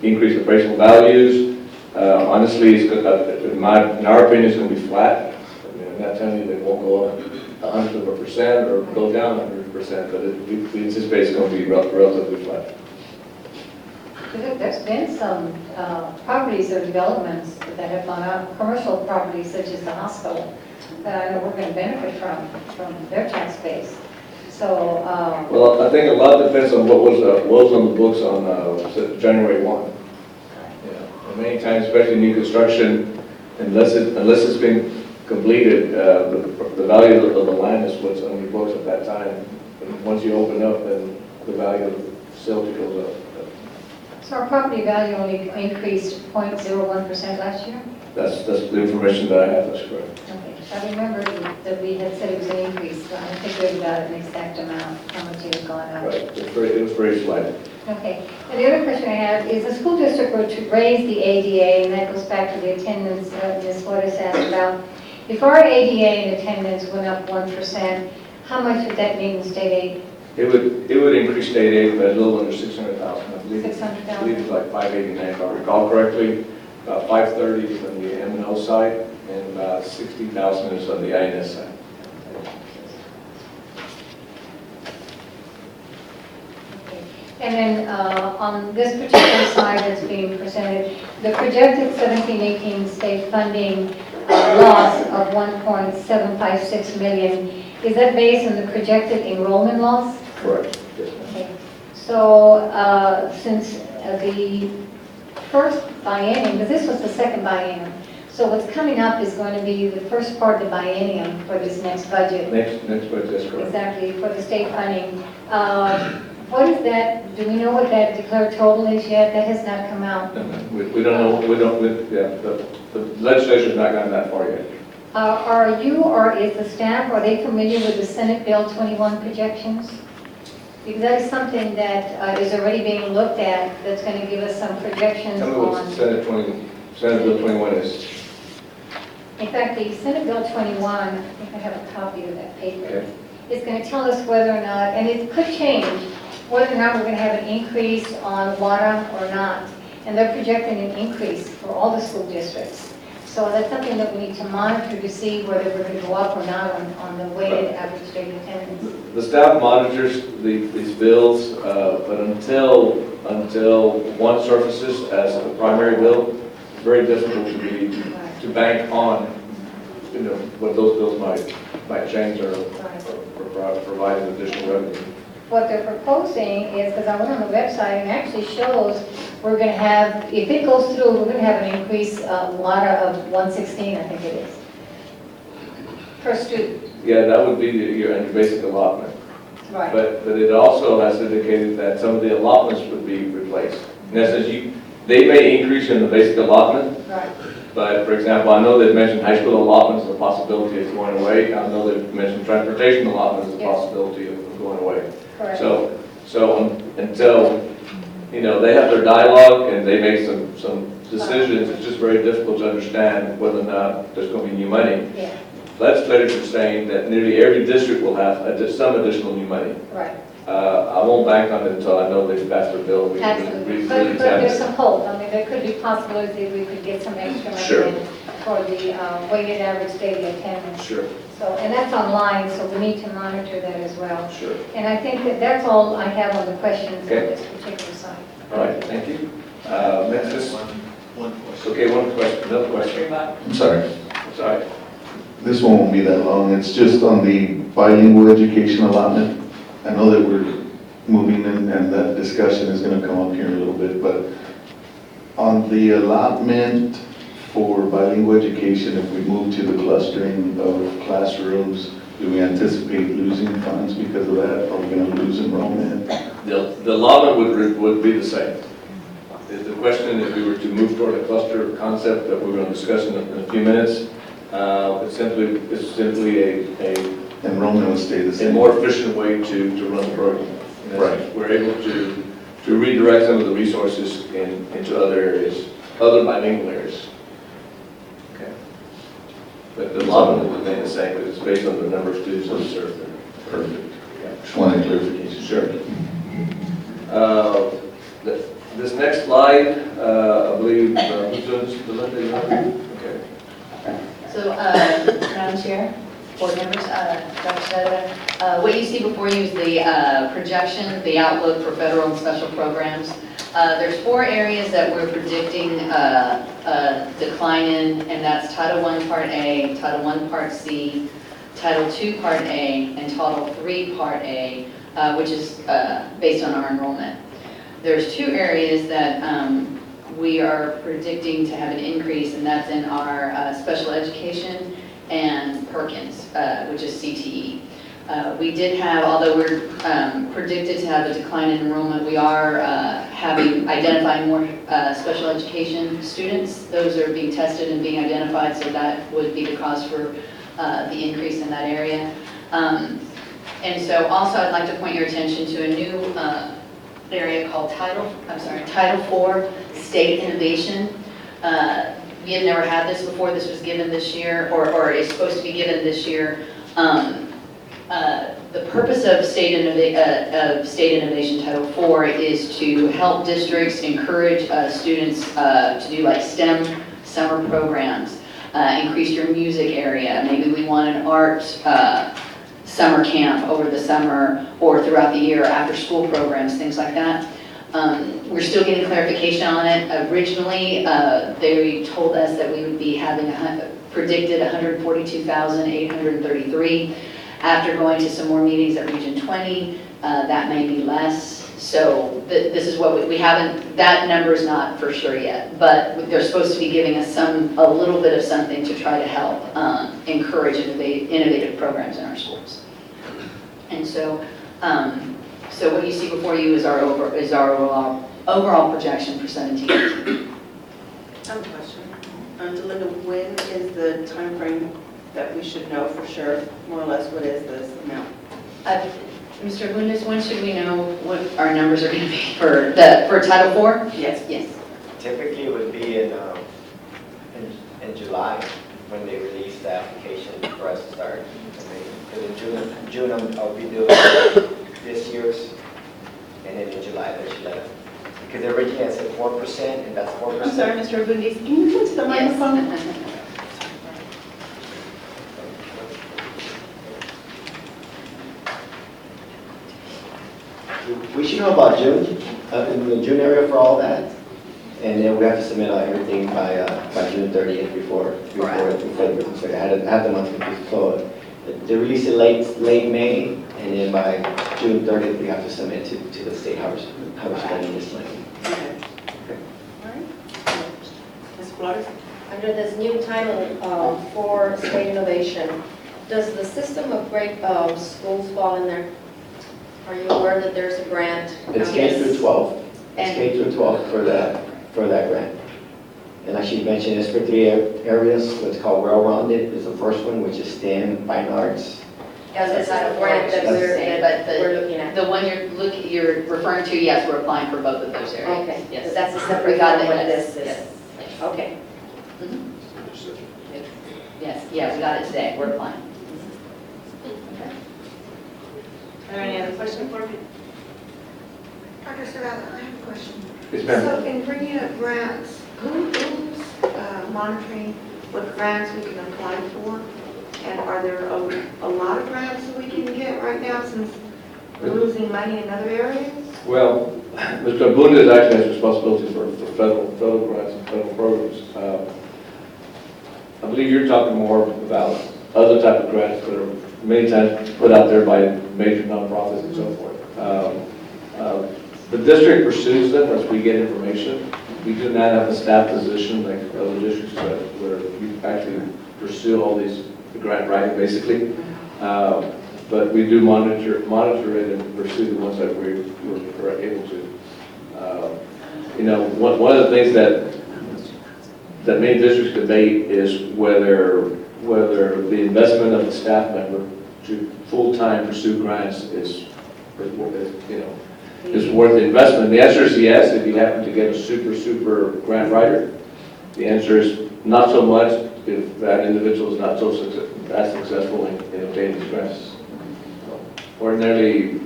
increase appraisal values? Honestly, in our opinion, it's going to be flat. I mean, I'm not telling you they won't go up 100% or go down 100%, but we anticipate it's going to be relatively flat. There's been some properties or developments that have gone up, commercial properties such as the hospital, that I know we're going to benefit from their tax base. So, Well, I think a lot depends on what was on the books on January 1. Yeah, and many times, especially new construction, unless it's been completed, the value of the land is what's on your books at that time. And once you open up, then the value of the facility goes up. so our property value only increased 0.01% last year? That's the information that I have, that's correct. Okay, I remember that we had said it was an increase, but I don't think we got an exact amount, how much it had gone up. Right, it was very slight. Okay, and the other question I have is the school district were to raise the ADA, and that goes back to the attendance Ms. Waters asked about. If our ADA in attendance went up 1%, how much would that mean in state aid? It would increase state aid by a little under 600,000. I believe. 600,000? I believe it's like 589 if I recall correctly. About 530 is on the M&O side, and about 60,000 is on the INS side. Okay. And then on this particular slide that's being presented, the projected 17-18 state funding loss of 1.756 million, is that based on the projected enrollment loss? Correct. Yes, ma'am. Okay. So since the first biennium, because this was the second biennium, so what's coming up is going to be the first part of the biennium for this next budget. Next budget, that's correct. Exactly, for the state funding. What is that, do we know what that declared total is yet? That has not come out. No, we don't know, the legislature's not gotten that far yet. Are you or is the staff, are they familiar with the Senate Bill 21 projections? Because that is something that is already being looked at, that's going to give us some projections Tell me what on. Senate Bill 21 is. In fact, the Senate Bill 21, I think I have a copy of that paper. Okay. It's going to tell us whether or not, and it could change, whether or not we're going to have an increase on WADA or not. And they're projecting an increase for all the school districts. So that's something that we need to monitor to see whether we're going to go up or not on the weighted average daily attendance. The staff monitors these bills, but until one surfaces as a primary bill, it's very difficult to bank on, what those bills might change or provide an additional revenue. What they're proposing is, because I went on the website and it actually shows we're going to have, if it goes through, we're going to have an increase WADA of 116, I think it is, per student. Yeah, that would be your basic allotment. Right. But it also has indicated that some of the allotments would be replaced. In essence, they may increase in the basic allotment, Right. but for example, I know they've mentioned high school allotments as a possibility of going away. I know they've mentioned transportation allotments as a Yes. possibility of going away. Correct. So until, they have their dialogue and they make some decisions, it's just very difficult to understand whether or not there's going to be new money. Yeah, Legislators are saying that nearly every district will have some additional new money. right. I won't bank on it until I know they've passed their bill. We Absolutely. But examine there's it. some hope. I mean, there could be possibility we could get some extra money Sure. in for the weighted average daily attendance. Sure, So, and that's online, so we need to monitor that as well. sure. And I think that that's all I have on the questions on Okay. this particular side. All right, thank you. Next is, okay, another question. I'm sorry. Sorry. This one won't be that long. It's just on the bilingual education allotment. I know that we're moving and that discussion is going to come up here in a little bit, but on the allotment for bilingual education, if we move to the clustering of classrooms, do we anticipate losing funds because of that? Are we going to lose enrollment? The allotment would be the same. The question, if we were to move toward a cluster concept that we're going to discuss in a few minutes, it's simply enrollment would stay the a same. more efficient way to run the program. And Right. we're able to redirect some of the resources into other areas, other bilingual areas. Okay. But the model will remain the same, because it's based on the number of students that we serve there. Perfect. Just wanted clarification. Sure. This next slide, I believe, who's doing this, Belinda, you have it? Okay. So, Madam Chair, board members, Dr. Seta, what you see before you is the projection, the outlook for federal and special programs. There's 4 areas that we're predicting a decline in, and that's Title I Part A, Title I Part C, Title II Part A, and Title III Part A, which is based on our enrollment. There's 2 areas that we are predicting to have an increase, and that's in our special education and Perkins, which is CTE. We did have, although we're predicted to have a decline in enrollment, we are identifying more special education students. Those are being tested and being identified, so that would be the cause for the increase in that area. And so also I'd like to point your attention to a new area called Title IV State Innovation. We had never had this before. This was given this year, or is supposed to be given this year. The purpose of State Innovation Title IV is to help districts encourage students to do like STEM summer programs, increase your music area. Maybe we want an art summer camp over the summer or throughout the year, after school programs, things like that. We're still getting clarification on it. Originally, they told us that we would be having predicted 142,833. After going to some more meetings at Region 20, that may be less. So this is what we haven't, that number is not for sure yet, but they're supposed to be giving us a little bit of something to try to help encourage innovative programs in our schools. And so, so what you see before you is our overall projection for 17. I have a question. Delinda, when is the time frame that we should know for sure, more or less, what is this amount? Mr. Bundes, when should we know what our numbers are going to be for Title IV? Yes. Yes. Typically, it would be in July when they release the application for us to start. Because in June I'll be doing this year's, and then in July they should let us. Because originally I said 4%, and that's 4%. I'm sorry, Mr. Bundes, can you come to the microphone? Yes. We should know about June, in the June area for all that. And then we have to submit everything by June 30th before we have the month complete. So they release it late May, and then by June 30th we have to submit to the state how we're spending this money. Okay. All right. Ms. Flores? Under this new title for state innovation, does the system of grade schools fall in there? Are you aware that there's a grant? It's K through 12. It's K through 12 for that grant. And like she mentioned, it's for 3 areas. What's called Well-Rounded is the first one, which is STEM, Fine Arts. Yeah, that's the grant that we're looking at. The one you're referring to, yes, we're applying for both of those areas. Okay, Yes. so that's a We separate got from it, what yes, this is. yes. Okay. Yes, yeah, we got it today, we're applying. Are there any other questions for me? Dr. Serrata, I have a question. Yes, ma'am. So in bringing up grants, who's monitoring what grants we can apply for? And are there a lot of grants that we can get right now since we're losing money in other areas? Well, Mr. Bundes actually has responsibility for federal grants and federal programs. I believe you're talking more about other type of grants that are many times put out there by major nonprofits and so forth. The district pursues them as we get information. We do not have a staff position like other districts where you actually pursue all these grant writing basically. But we do monitor it and pursue the ones that we're able to. One of the things that many districts debate is whether the investment of the staff member to full-time pursue grants is worth the investment. The answer is yes, if you happen to get a super grant writer. The answer is not so much if that individual is not that successful in obtaining these grants. Ordinarily,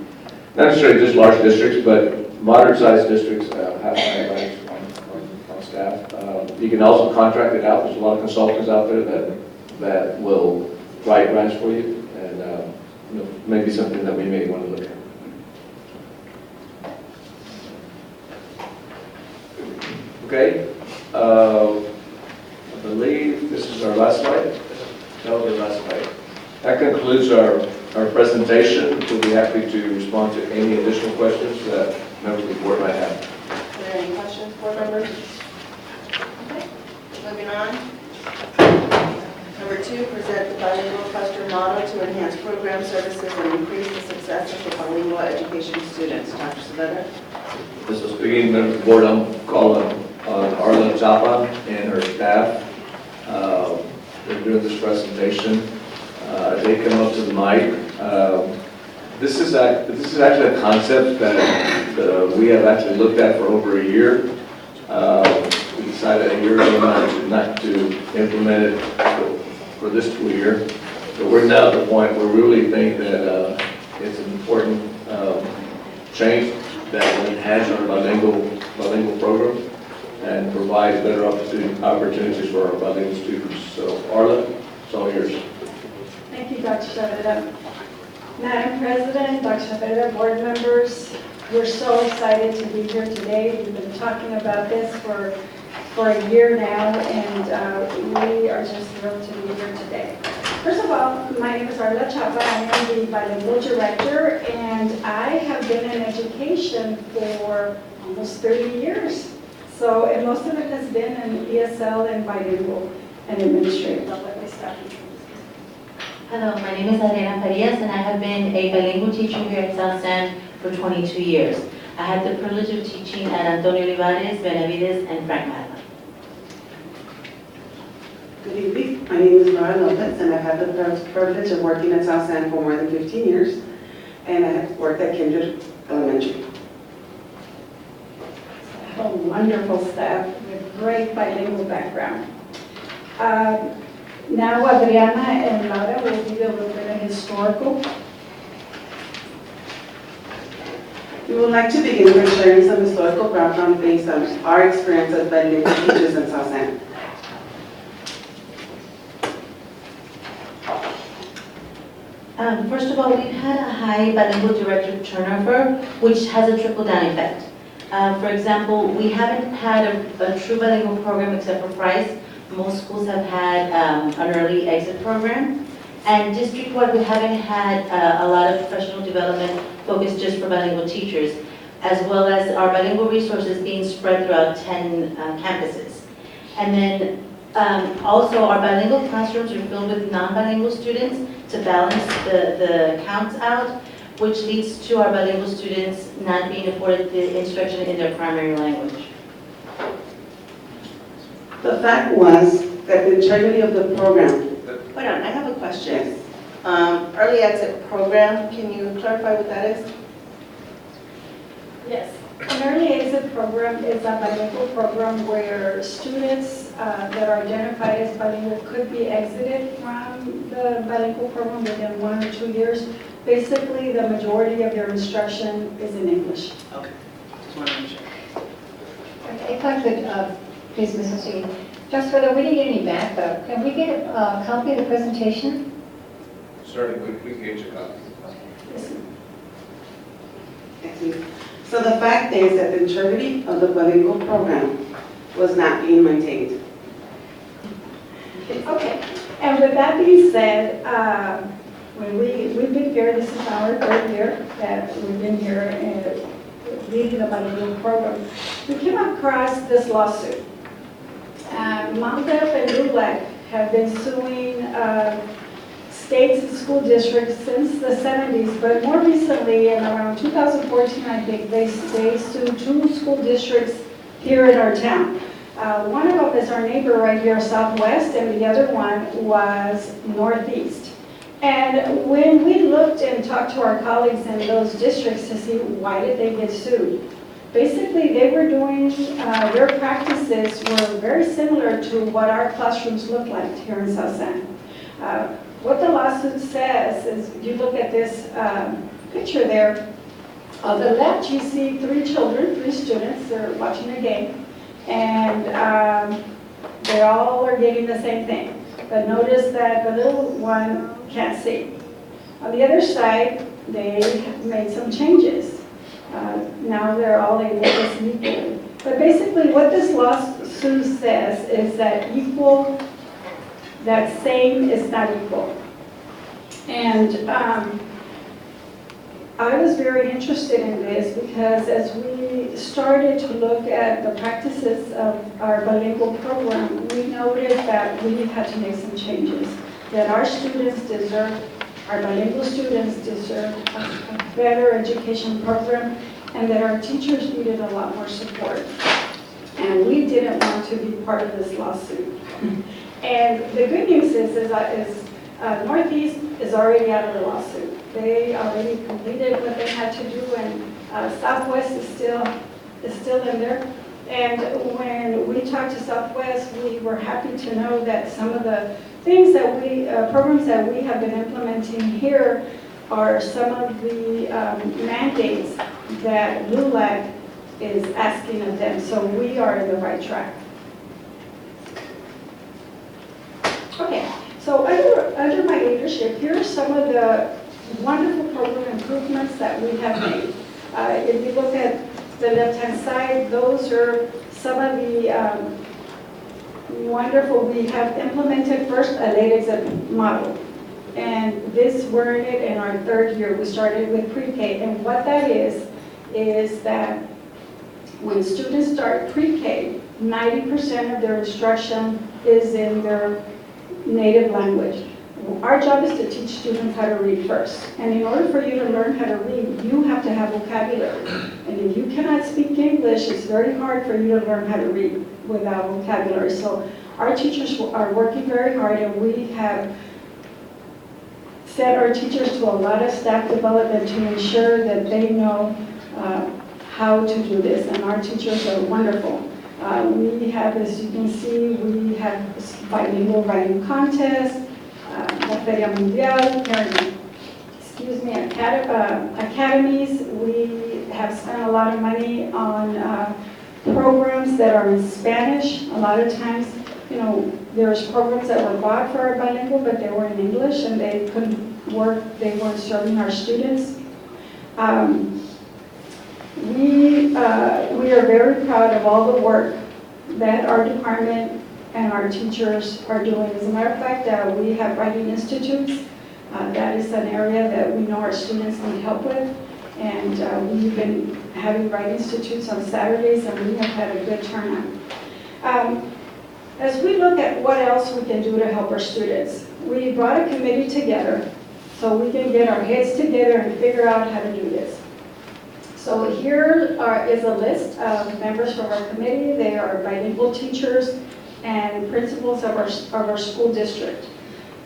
not necessarily just large districts, but moderate-sized districts have high writers on staff. You can also contract it out. There's a lot of consultants out there that will write grants for you, and maybe something that we may want to look at. Okay, I believe this is our last slide. That was our last slide. That concludes our presentation. We'll be happy to respond to any additional questions that members of the board might have. Are there any questions, board members? Okay, moving on. Number 2, present the bilingual cluster model to enhance program services and increase the success of the bilingual education students. Dr. Saavedra? This is speaking members of the board. I'm calling on Arla Chapa and her staff. They're doing this presentation. They come up to the mic. This is actually a concept that we have actually looked at for over a year. We decided a year ago not to implement it for this school year. So we're now at the point where we really think that it's an important change that will enhance our bilingual program and provide better opportunities for our bilingual students. So Arla, it's all yours. Thank you, Dr. Saavedra. Madam President, Dr. Saavedra, board members, we're so excited to be here today. We've been talking about this for a year now, and we are just thrilled to be here today. First of all, my name is Arla Chapa. I am the bilingual director, and I have been in education for almost 30 years. So, and most of it has been in ESL and bilingual and administrative. I'll let my staff introduce. Hello, my name is Adriana Farias, and I have been a bilingual teacher here at South San for 22 years. I had the privilege of teaching at Antonio Olivares, Benavides, and Frank Madela. Good evening. My name is Laura Lopez, and I've had the privilege of working at South San for more than 15 years, and I have worked at Kindred Elementary. A wonderful staff with great bilingual background. Now Adriana and Laura will give you a little bit of historical. We would like to begin by sharing some historical background based on our experience as bilingual teachers in South San. First of all, we've had a high bilingual director turnover, which has a trickle-down effect. For example, we haven't had a true bilingual program except for Price. Most schools have had an early exit program. And district-wide, we haven't had a lot of professional development focused just for bilingual teachers, as well as our bilingual resources being spread throughout 10 campuses. And then also our bilingual classrooms are filled with non-bilingual students to balance the counts out, which leads to our bilingual students not being afforded the instruction in their primary language. The fact was that the integrity of the program. Hold on, I have a question. Early exit program, can you clarify what that is? Yes. An early exit program is a bilingual program where students that are identified as bilingual could be exited from the bilingual program within 1 or 2 years. Basically, the majority of their instruction is in English. Okay, just want to make sure. If I could, please, Mrs. Singh, just whether we didn't get any backup, can we get a copy of the presentation? Certainly, we can get you a copy. Excellent. So the fact is that the integrity of the bilingual program was not being maintained. Okay. And with that being said, when we've been here, this is our 3rd year that we've been here and leading the bilingual program, we came across this lawsuit. MOMDEP and LULAC have been suing states and school districts since the 70s, but more recently, in around 2014, I think, they sued 2 school districts here in our town. One of them is our neighbor right here, Southwest, and the other one was Northeast. And And when we looked and talked to our colleagues in those districts to see why did they get sued, basically they were doing, their practices were very similar to what our classrooms look like here in South San. What the lawsuit says is, you look at this picture there, on the left you see three students, they're watching a game, and they all are getting the same thing. But notice that the little one can't see. On the other side, they made some changes. Now they're all able to see equally. But basically what this lawsuit says is that equal, that same is not equal. And I was very interested in this because as we started to look at the practices of our bilingual program, we noted that we had to make some changes, that our students deserve, our bilingual students deserve a better education program, and that our teachers needed a lot more support. And we didn't want to be part of this lawsuit. And the good news is Northeast is already out of the lawsuit. They already completed what they had to do, and Southwest is still in there. And when we talked to Southwest, we were happy to know that some of the things that programs that we have been implementing here are some of the mandates that LULAC is asking of them. So we are in the right track. Okay, so under my leadership, here are some of the wonderful program improvements that we have made. If you look at the left-hand side, those are some of the wonderful, we have implemented first a late exit model. And we're in it in our third year. We started with pre-K, and what that is that when students start pre-K, 90% of their instruction is in their native language. Our job is to teach students how to read first. And in order for you to learn how to read, you have to have vocabulary. And if you cannot speak English, it's very hard for you to learn how to read without vocabulary. So our teachers are working very hard, and we have set our teachers to a lot of staff development to ensure that they know how to do this. And our teachers are wonderful. We have, as you can see, we have bilingual writing contests, La Feria Mundial, academies. We have spent a lot of money on programs that are in Spanish. A lot of times, you know, there's programs that were bought for our bilingual, but they were in English and they couldn't work, they weren't serving our students. We are very proud of all the work that our department and our teachers are doing. As a matter of fact, we have writing institutes. That is an area that we know our students need help with. And we've been having writing institutes on Saturdays, and we have had a good turnout. As we look at what else we can do to help our students, we brought a committee together so we can get our heads together and figure out how to do this. So here is a list of members from our committee. They are bilingual teachers and principals of our school district.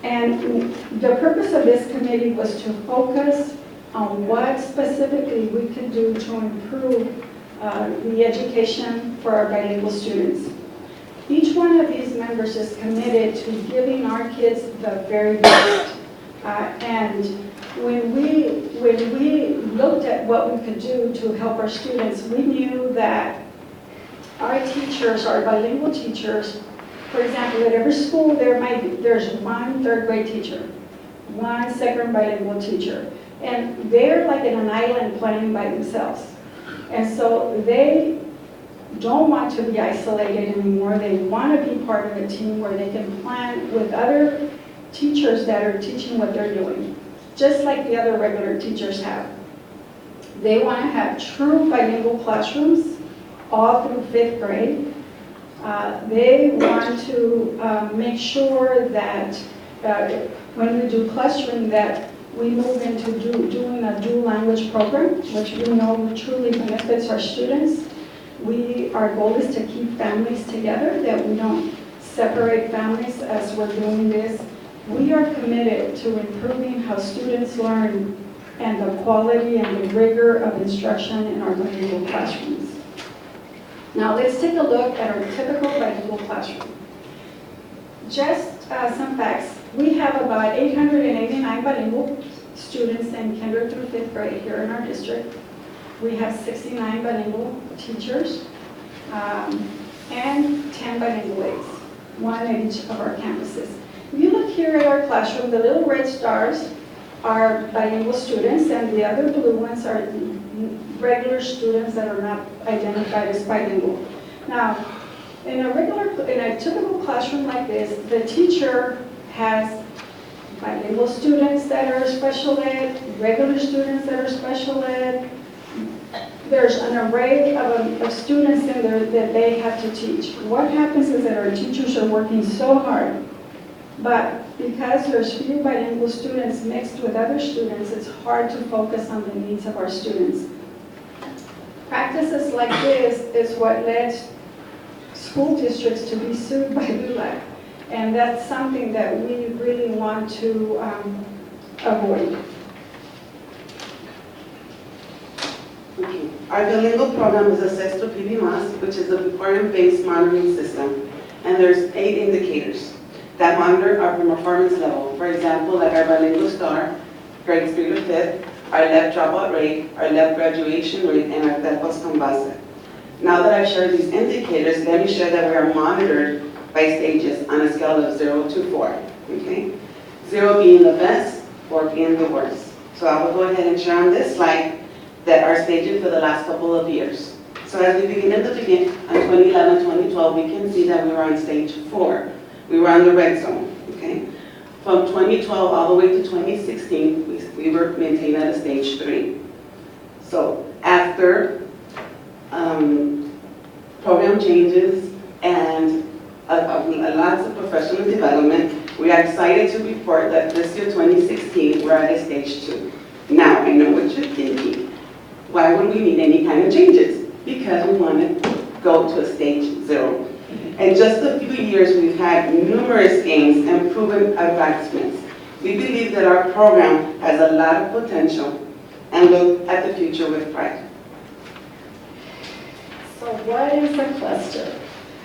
And the purpose of this committee was to focus on what specifically we can do to improve the education for our bilingual students. Each one of these members is committed to giving our kids the very best. And when we looked at what we could do to help our students, we knew that our teachers, our bilingual teachers, for example, at every school there's one third grade teacher, one second bilingual teacher, and they're like in an island playing by themselves. And so they don't want to be isolated anymore. They want to be part of a team where they can plan with other teachers that are teaching what they're doing, just like the other regular teachers have. They want to have true bilingual classrooms all through 5th grade. They want to make sure that when we do clustering, that we move into doing a dual language program, which we know truly benefits our students. Our goal is to keep families together, that we don't separate families as we're doing this We are committed to improving how students learn and the quality and the rigor of instruction in our bilingual classrooms. Now let's take a look at our typical bilingual classroom. Just some facts. We have about 889 bilingual students in kinder through 5th grade here in our district. We have 69 bilingual teachers and 10 bilingual aides, one at each of our campuses. If you look here at our classroom, the little red stars are bilingual students, and the other blue ones are regular students that are not identified as bilingual. Now, in a typical classroom like this, the teacher has bilingual students that are special ed, regular students that are special ed. There's an array of students in there that they have to teach. What happens is that our teachers are working so hard, but because there's few bilingual students mixed with other students, it's hard to focus on the needs of our students. Practices like this is what led school districts to be sued by LULAC, and that's something that we really want to avoid. Okay. Our bilingual program is assessed through PBMAS, which is a performance-based monitoring system, and there's 8 indicators that monitor our performance level. For example, like our bilingual star, grades 3 to 5th, our left dropout rate, our left graduation rate, and our TEPOS con base. Now that I've shared these indicators, let me share that we are monitored by stages on a scale of 0 to 4, okay? 0 being the best, 4 being the worst. So I will go ahead and share on this slide that are staging for the last couple of years. So as we begin on 2011, 2012, we can see that we were on stage 4. We were on the red zone, okay? From 2012 all the way to 2016, we were maintained at a stage 3. So after program changes and lots of professional development, we are excited to report that this year, 2016, we're at a stage 2. Now, I know what you're thinking. Why would we need any kind of changes? Because we want to go to a stage 0. In just a few years, we've had numerous gains and proven advancements. We believe that our program has a lot of potential and look at the future with pride. So what is a cluster?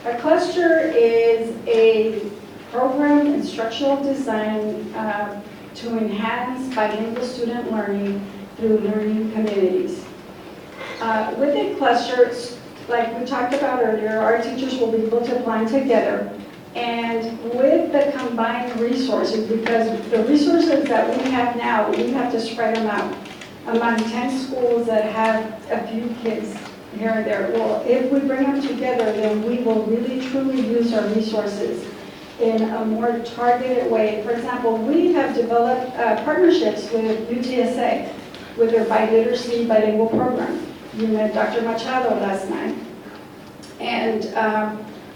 A cluster is a program instructional design to enhance bilingual student learning through learning communities. With a cluster, like we talked about earlier, our teachers will be able to plan together. And with the combined resources, because the resources that we have now, we have to spread them out among 10 schools that have a few kids here and there. Well, if we bring them together, then we will really truly use our resources in a more targeted way. For example, we have developed partnerships with UTSA with their biliteracy bilingual program. You met Dr. Machado last night. And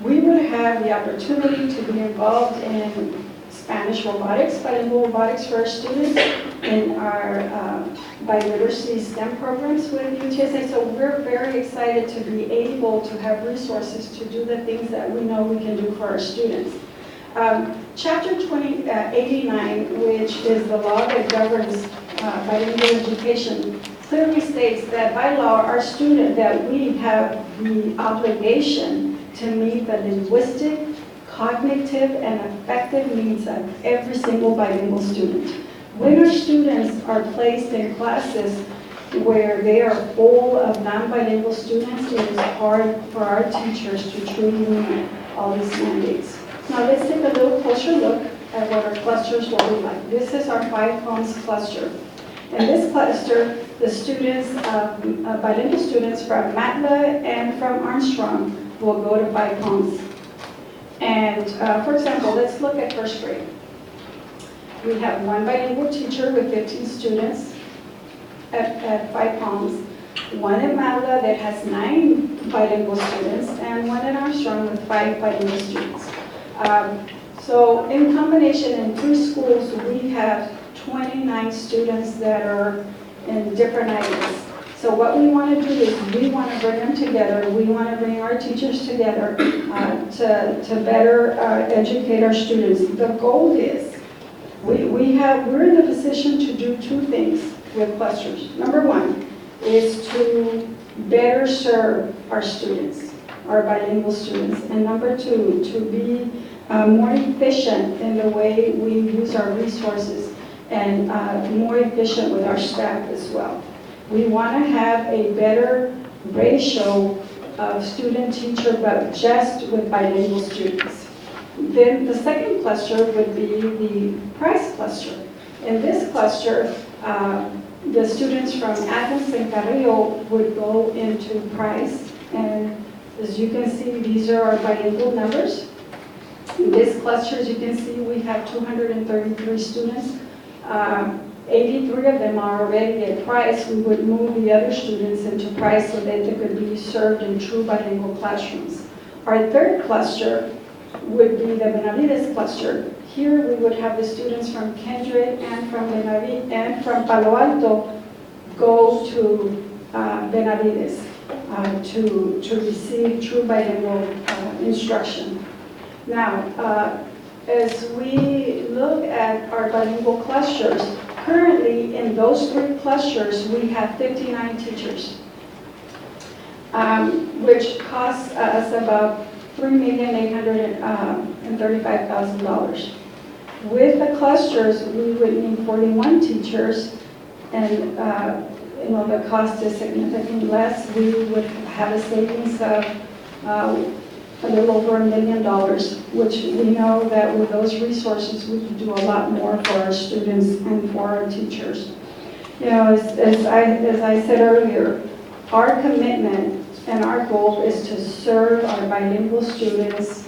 we would have the opportunity to be involved in Spanish robotics, bilingual robotics for our students, in our biliteracy STEM programs with UTSA. So we're very excited to be able to have resources to do the things that we know we can do for our students. Chapter 89, which is the law that governs bilingual education, clearly states that by law, our student, that we have the obligation to meet the linguistic, cognitive, and affective needs of every single bilingual student. When our students are placed in classes where they are full of non-bilingual students, it is hard for our teachers to truly meet all these mandates. Now let's take a little closer look at what our clusters will be like. This is our 5 homes cluster. In this cluster, the students, bilingual students from Matla and from Armstrong will go to 5 homes. And for example, let's look at first grade. We have one bilingual teacher with 15 students at 5 homes, one at Matla that has 9 bilingual students, and one at Armstrong with 5 bilingual students. So in combination in 3 schools, we have 29 students that are in different areas. So what we want to do is we want to bring them together. We want to bring our teachers together to better educate our students. The goal is we're in the position to do two things with clusters. Number one is to better serve our students, our bilingual students. And number two, to be more efficient in the way we use our resources and more efficient with our staff as well. We want to have a better ratio of student-teacher, but just with bilingual students. Then the second cluster would be the price cluster. In this cluster, the students from Athens and Carrillo would go into price. And as you can see, these are our bilingual numbers. In this cluster, as you can see, we have 233 students. 83 of them are already at price. We would move the other students into price so that they could be served in true bilingual classrooms. Our third cluster would be the Benavides cluster. Here we would have the students from Kindred and from Benavides and from Palo Alto go to Benavides to receive true bilingual instruction. Now, as we look at our bilingual clusters, currently in those three clusters we have 59 teachers, which costs us about $3,835,000. With the clusters, we would need 41 teachers, and the cost is significantly less. We would have a savings of a little over $1 million, which we know that with those resources, we can do a lot more for our students and for our teachers. You know, as I said earlier, our commitment and our goal is to serve our bilingual students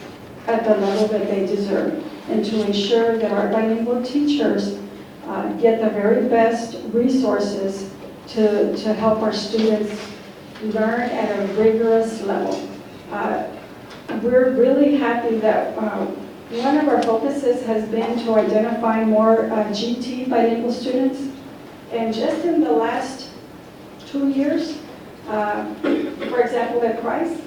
at the level that they deserve, and to ensure that our bilingual teachers get the very best resources to help our students learn at a rigorous level. We're really happy that one of our focuses has been to identify more GT bilingual students. And just in the last 2 years, for example, at Price,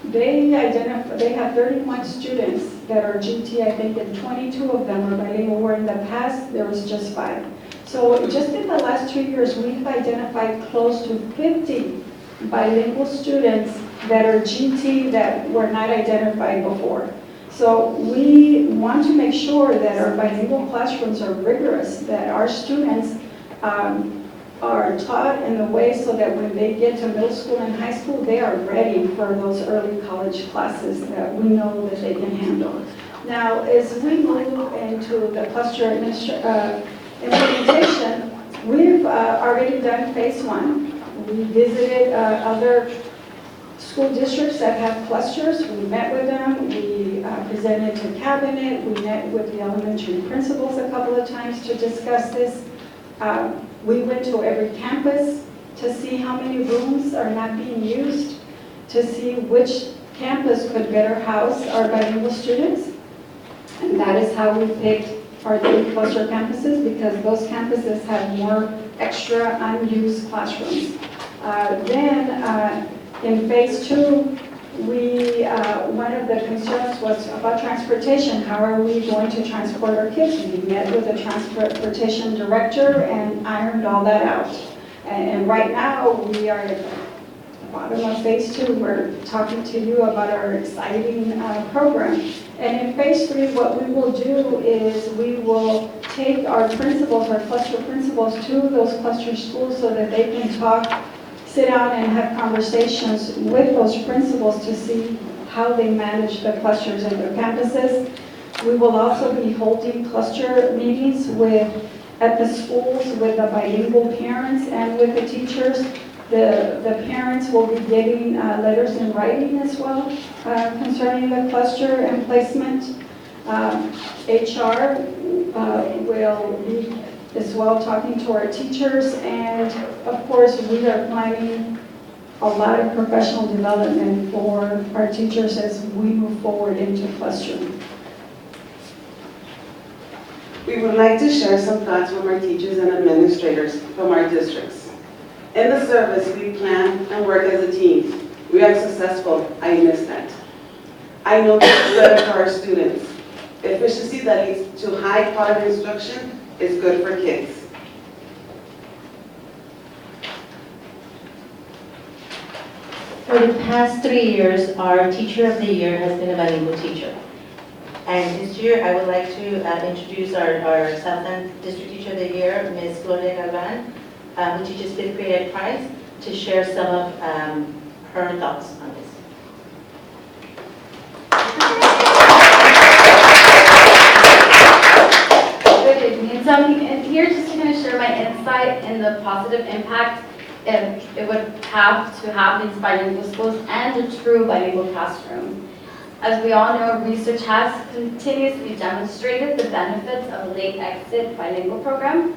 they have 31 students that are GT, I think, and 22 of them are bilingual, where in the past there was just 5. So just in the last 2 years, we've identified close to 50 bilingual students that are GT that were not identified before. So we want to make sure that our bilingual classrooms are rigorous, that our students are taught in the way so that when they get to middle school and high school, they are ready for those early college classes that we know that they can handle. Now, as we move into the cluster implementation, we've already done phase 1. We visited other school districts that have clusters. We met with them. We presented to cabinet. We met with the elementary principals a couple of times to discuss this. We went to every campus to see how many rooms are not being used, to see which campus could better house our bilingual students. And that is how we picked our 3 cluster campuses, because those campuses have more extra unused classrooms. Then in phase 2, one of the concerns was about transportation. How are we going to transport our kids? We met with the transportation director and ironed all that out. And right now, we are at the bottom of phase 2. We're talking to you about our exciting program. And in phase 3, what we will do is we will take our principals, our cluster principals, to those cluster schools so that they can sit down and have conversations with those principals to see how they manage the clusters in their campuses. We will also be holding cluster meetings at the schools with the bilingual parents and with the teachers. The parents will be getting letters in writing as well concerning the cluster and placement. HR will be as well talking to our teachers, and of course we are planning a lot of professional development for our teachers as we move forward into clustering. We would like to share some thoughts from our teachers and administrators from our districts. In the service, we plan and work as a team. We are successful. I miss that. I know this is better for our students. efficiency that leads to high quality instruction is good for kids. For the past 3 years, our Teacher of the Year has been a bilingual teacher. And this year, I would like to introduce our Southland District Teacher of the Year, Ms. Gloria Galvan, who teaches 5th grade at Price, to share some of her thoughts on this. Good evening. So I'm here just to kind of share my insight in the positive impact it would have to have these bilingual schools and a true bilingual classroom. As we all know, research has continuously demonstrated the benefits of a late exit bilingual program.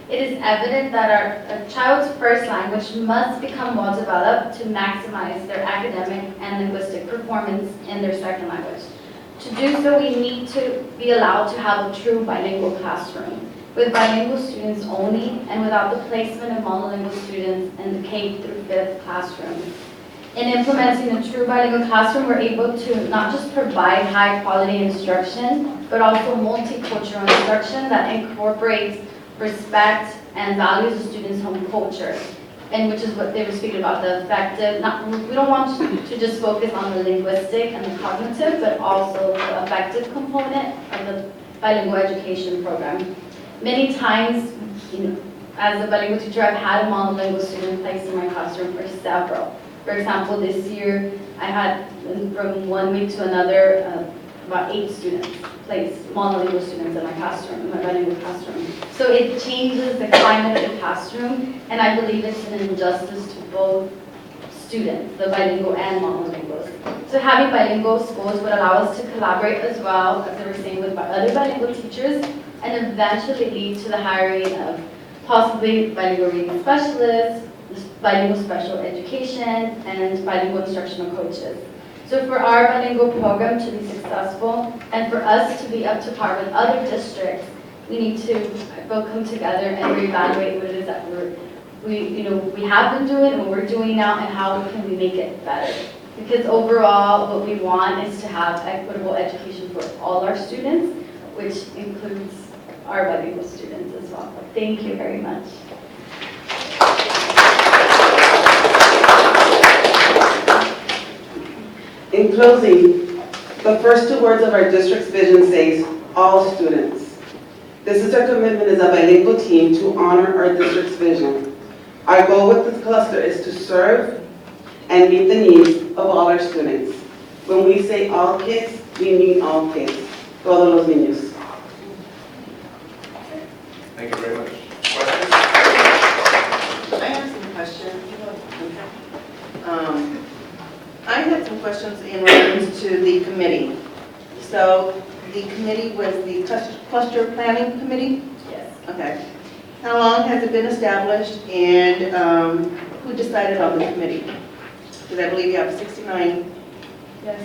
It is evident that a child's first language must become well developed to maximize their academic and linguistic performance in their second language. To do so, we need to be allowed to have a true bilingual classroom, with bilingual students only and without the placement of monolingual students in the K through 5th classroom. In implementing a true bilingual classroom, we're able to not just provide high quality instruction, but also multicultural instruction that incorporates respect and values the students' home culture, and which is what they were speaking about, the effective, we don't want to just focus on the linguistic and the cognitive, but also the effective component of the bilingual education program. Many times, as a bilingual teacher, I've had a monolingual student placed in my classroom for several. For example, this year, I had from 1 week to another, about 8 students placed, monolingual students in my classroom, in my bilingual classroom. So it changes the climate of the classroom, and I believe it's an injustice to both students, the bilingual and monolinguals. So having bilingual schools would allow us to collaborate as well, as they were saying, with other bilingual teachers, and eventually lead to the hiring of possibly bilingual reading specialists, bilingual special education, and bilingual instructional coaches. So for our bilingual program to be successful, and for us to be up to par with other districts, we need to both come together and reevaluate what it is that we have been doing and what we're doing now, and how can we make it better. Because overall, what we want is to have equitable education for all our students, which includes our bilingual students as well. Thank you very much. In closing, the first 2 words of our district's vision says, all students. This is our commitment as a bilingual team to honor our district's vision. Our goal with this cluster is to serve and meet the needs of all our students. When we say all kids, we mean all kids. Todos los niños. Thank you very much. I have some questions. I had some questions in reference to the committee. So the committee was the cluster planning committee? Yes. Okay. How long has it been established, and who decided on the committee? Because I believe you have 69. Yes.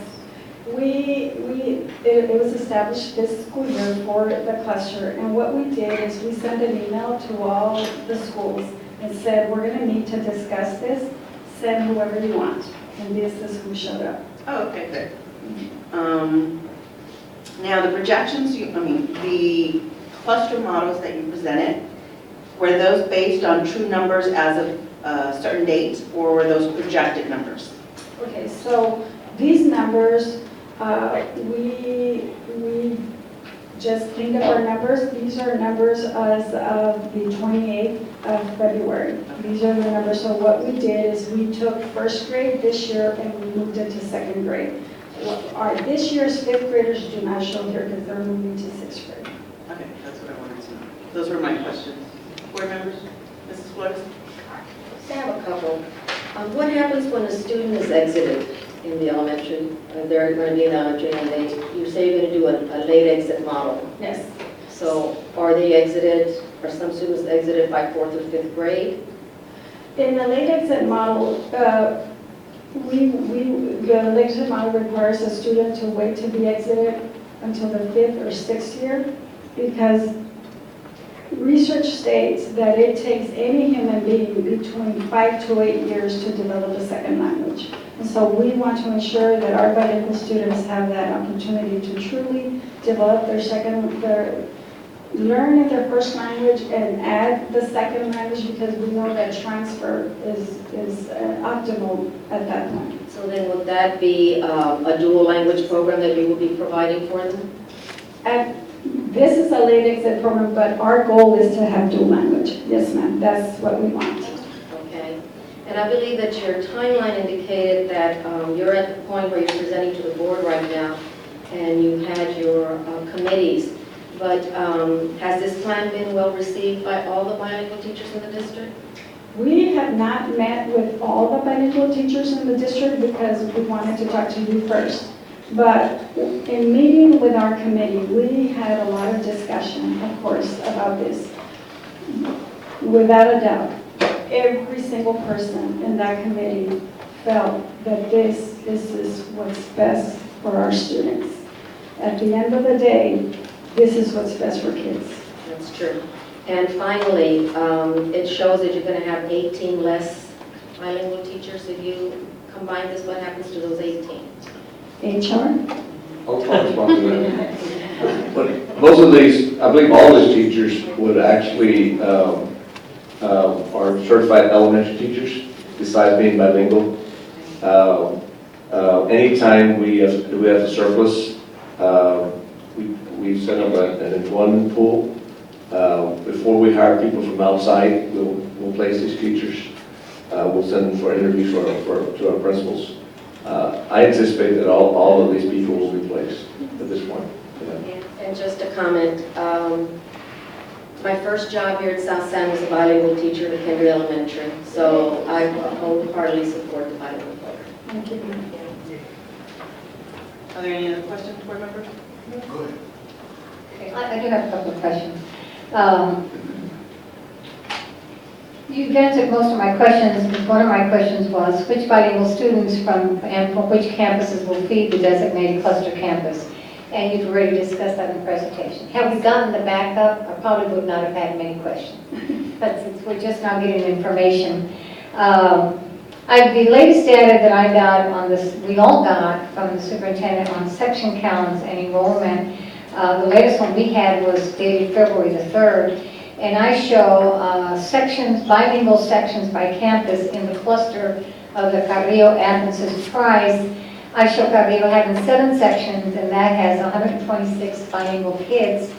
It was established this school year for the cluster, and what we did is we sent an email to all the schools and said, we're going to need to discuss this, send whoever you want, and this is who showed up. Oh, okay, good. Now, the projections, the cluster models that you presented, were those based on true numbers as of a certain date, or were those projected numbers? Okay, so these numbers, we just cleaned up our numbers. These are numbers as of the 28th of February. These are the numbers. So what we did is we took first grade this year and we moved it to second grade. This year's 5th graders do not show here because they're moving to 6th grade. Okay, that's what I wanted to know. Those were my questions. Board members, Mrs. Flores? I have a couple. What happens when a student is exited in the elementary? They're going to be in elementary and you say you're going to do a late exit model. Yes. So are some students exited by 4th or 5th grade? In the late exit model, the late exit model requires a student to wait to be exited until the 5th or 6th year, because research states that it takes any human being between 5 to 8 years to develop a second language. And so we want to ensure that our bilingual students have that opportunity to truly develop learn their first language and add the second language, because we know that transfer is optimal at that point. So then would that be a dual language program that you will be providing for them? And this is a late exit program, but our goal is to have dual language. Yes, ma'am, that's what we want. Okay. And I believe that your timeline indicated that you're at the point where you're presenting to the board right now, and you had your committees. But has this plan been well received by all the bilingual teachers in the district? We have not met with all the bilingual teachers in the district because we wanted to talk to you first. But in meeting with our committee, we had a lot of discussion, of course, about this. Without a doubt, every single person in that committee felt that this is what's best for our students. At the end of the day, this is what's best for kids. That's true. And finally, it shows that you're going to have 18 less bilingual teachers. If you combine this, what happens to those 18? HR? I'll respond to that. But most of these, I believe all these teachers would actually, are certified elementary teachers, besides being bilingual. Anytime we have a surplus, we set up an employment pool. Before we hire people from outside, we'll place these teachers. We'll send them for interviews to our principals. I anticipate that all of these people will be placed at this point. Yeah. And just a comment, my first job here at South San was a bilingual teacher at Henry Elementary, so I wholeheartedly support the bilingual program. Thank you. Are there any other questions, board members? Okay, I do have a couple of questions. You've answered most of my questions, because one of my questions was, which bilingual students from which campuses will feed the designated cluster campus? And you've already discussed that in the presentation. Had we gotten the backup, I probably would not have had many questions. But since we're just now getting information, the latest data that I got on this, we all got from the superintendent on section counts and enrollment. The latest one we had was dated February the 3rd. And I show sections, bilingual sections by campus in the cluster of the Carrillo, Athens, and Price. I show Carrillo having 7 sections, and that has 126 bilingual kids.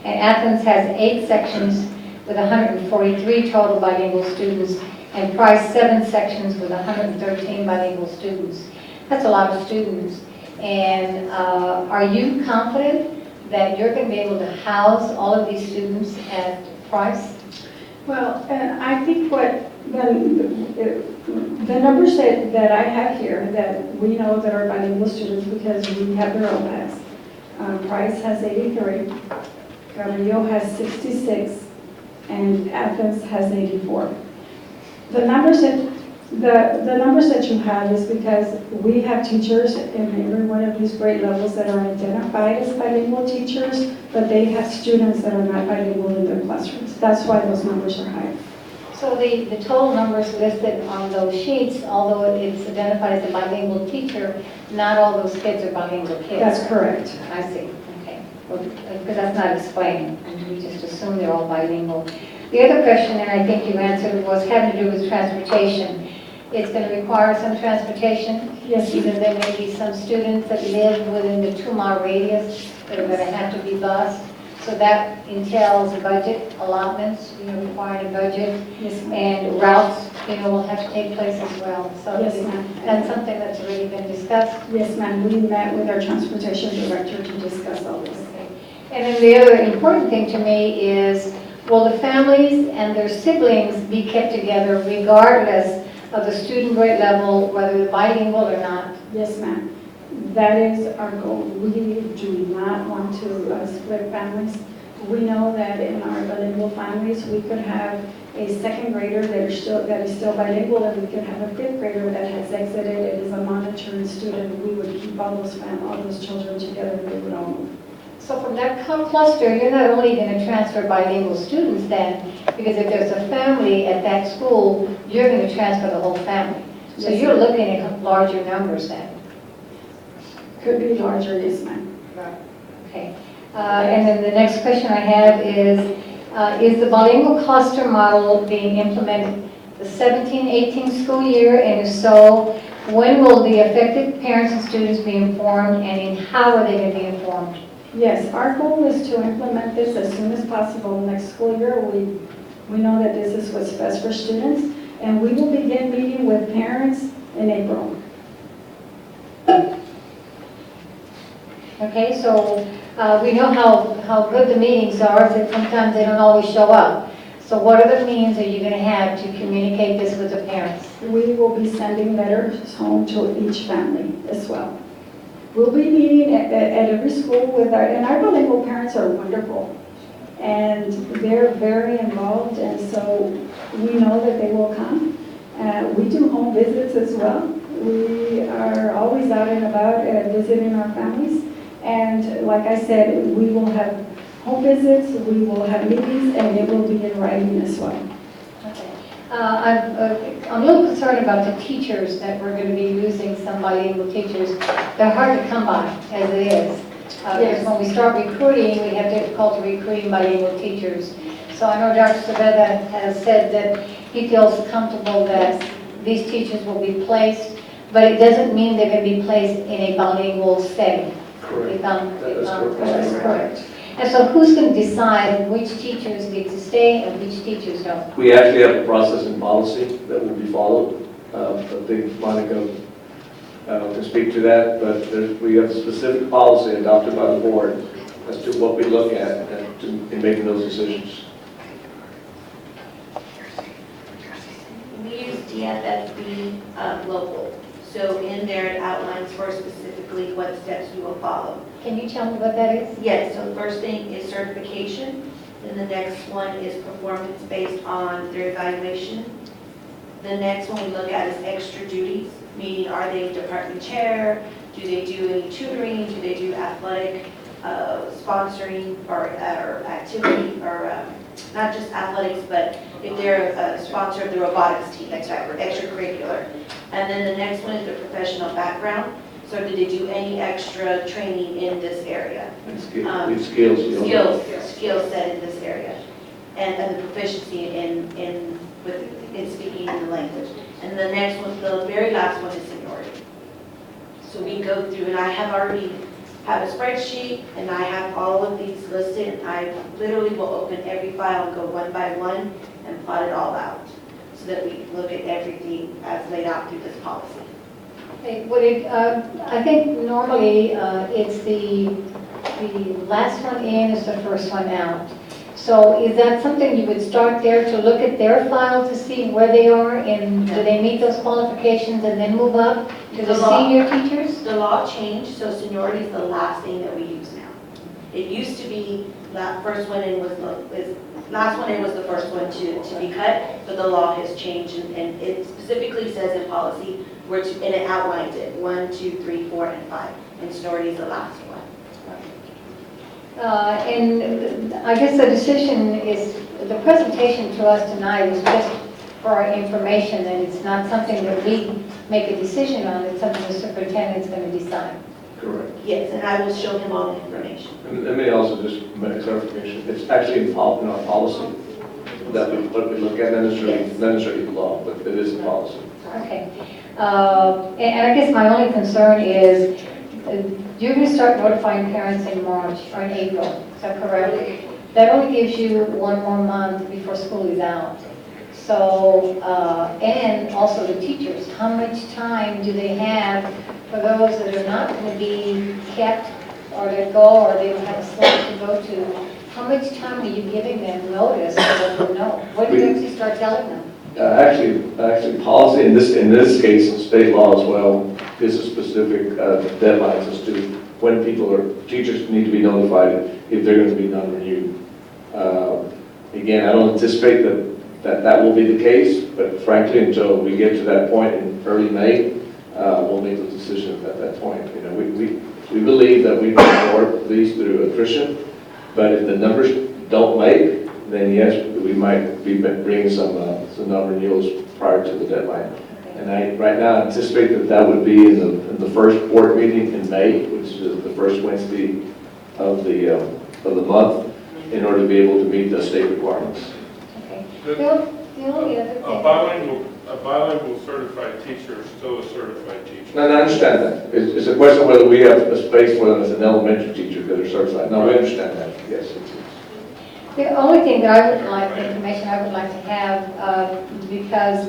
And Athens has 8 sections with 143 total bilingual students, and Price 7 sections with 113 bilingual students. That's a lot of students. And are you confident that you're going to be able to house all of these students at Price? Well, and I think what the numbers that I have here, that we know that are bilingual students because we have their OPAS. Price has 83, Carrillo has 66, and Athens has 84. The numbers that you have is because we have teachers in every one of these grade levels that are identified as bilingual teachers, but they have students that are not bilingual in their classrooms. That's why those numbers are high. So the total numbers listed on those sheets, although it's identified as a bilingual teacher, not all those kids are bilingual kids. That's correct. I see, okay. Well, because that's not explained, and we just assume they're all bilingual. The other question, and I think you answered, was having to do with transportation. It's going to require some transportation. Yes. Even there may be some students that live within the 2-mile radius that are going to have to be bused. So that entails budget allotments, requiring a budget. Yes, And routes, will have to take place as well. So Yes, ma'am. that's something that's already been discussed. Yes, ma'am. We met with our transportation director to discuss all this. Okay. And then the other important thing to me is, will the families and their siblings be kept together regardless of the student grade level, whether they're bilingual or not? Yes, ma'am. That is our goal. We do not want to split families. We know that in our bilingual families, we could have a second grader that is still bilingual, and we could have a 5th grader that has exited and is a monitoring student. We would keep all those children together, and they would all move. So from that cluster, you're not only going to transfer bilingual students then, because if there's a family at that school, you're going to transfer the whole family. So Yes, you're ma'am. looking at larger numbers then. Could be larger, yes, ma'am. Right. Okay. And then the next question I have is the bilingual cluster model being implemented the 17-18 school year? And if so, when will the affected parents and students be informed, and in how are they going to be informed? Yes, our goal is to implement this as soon as possible next school year. We know that this is what's best for students, and we will begin meeting with parents in April. Okay, so we know how good the meetings are, but sometimes they don't always show up. So what other means are you going to have to communicate this with the parents? We will be sending letters home to each family as well. We'll be meeting at every school with and our bilingual parents are wonderful. And they're very involved, and so we know that they will come. We do home visits as well. We are always out and about visiting our families. And like I said, we will have home visits, we will have meetings, and it will be in writing as well. Okay. I'm a little concerned about the teachers that we're going to be using, some bilingual teachers. They're hard to come by, as it is. Because when we start recruiting, we have difficulty recruiting bilingual teachers. So I know Dr. Saavedra has said that he feels comfortable that these teachers will be placed, but it doesn't mean they're going to be placed in a bilingual setting. Correct. That's correct. And so who's going to decide which teachers get to stay and which teachers don't? We actually have a process and policy that will be followed. I think Monica can speak to that, but we have a specific policy adopted by the board as to what we look at in making those decisions. We use DFFB local. So in there it outlines for specifically what steps you will follow. Can you tell me what that is? Yes, so the first thing is certification. Then the next one is performance based on their evaluation. The next one we look at is extra duties, meaning are they department chair? Do they do any tutoring? Do they do athletic sponsoring or activity or not just athletics, but if they're a sponsor of the robotics team, extracurricular. And then the next one is the professional background. So did they do any extra training in this area? Skills set in this area. And the proficiency in speaking in the language. And the next one, the very last one is seniority. So we go through, and I have already have a spreadsheet, and I have all of these listed, and I literally will open every file and go one by one and plot it all out, so that we look at everything as laid out through this policy. Okay, would it, I think normally it's the last one in is the first one out. So is that something you would start there to look at their file to see where they are and do they meet those qualifications and then move up to the senior teachers? The law changed, so seniority is the last thing that we use now. It used to be first one in was last one in was the first one to be cut, but the law has changed and it specifically says in policy and it outlines it 1, 2, 3, 4, and 5, and seniority is the last one. And I guess the decision is, the presentation to us tonight is just for our information, and it's not something that we make a decision on, it's something the superintendent's going to decide. Correct. Yes, and I will show him all the information. And let me also just make a clarification. It's actually in our policy that what we look at, not necessarily the law, but it is a policy. Okay. And I guess my only concern is you're going to start notifying parents in March or in April, is that correct? That only gives you one more month before school is out. So, and also the teachers, how much time do they have for those that are not going to be kept or that go or they don't have a slot to go to? How much time are you giving them notice so that they know? When do you actually start telling them? Actually, policy in this case, in state law as well, gives a specific deadlines as to when teachers need to be notified if they're going to be non-renewed. Again, I don't anticipate that will be the case, but frankly, until we get to that point in early May, we'll make the decision at that point. You know, we believe that we can afford these through attrition, but if the numbers don't make, then yes, we might be bringing some non-renewals prior to the deadline. And I right now anticipate that would be in the first board meeting in May, which is the first Wednesday of the of the month in order to be able to meet the state requirements. Okay. Phil, the only other A thing. bilingual certified teacher is still a certified teacher. No, I understand that. It's a question of whether we have a space for them as an elementary teacher because they're certified. No, we understand that, yes. The only thing that I would like, the information I would like to have, because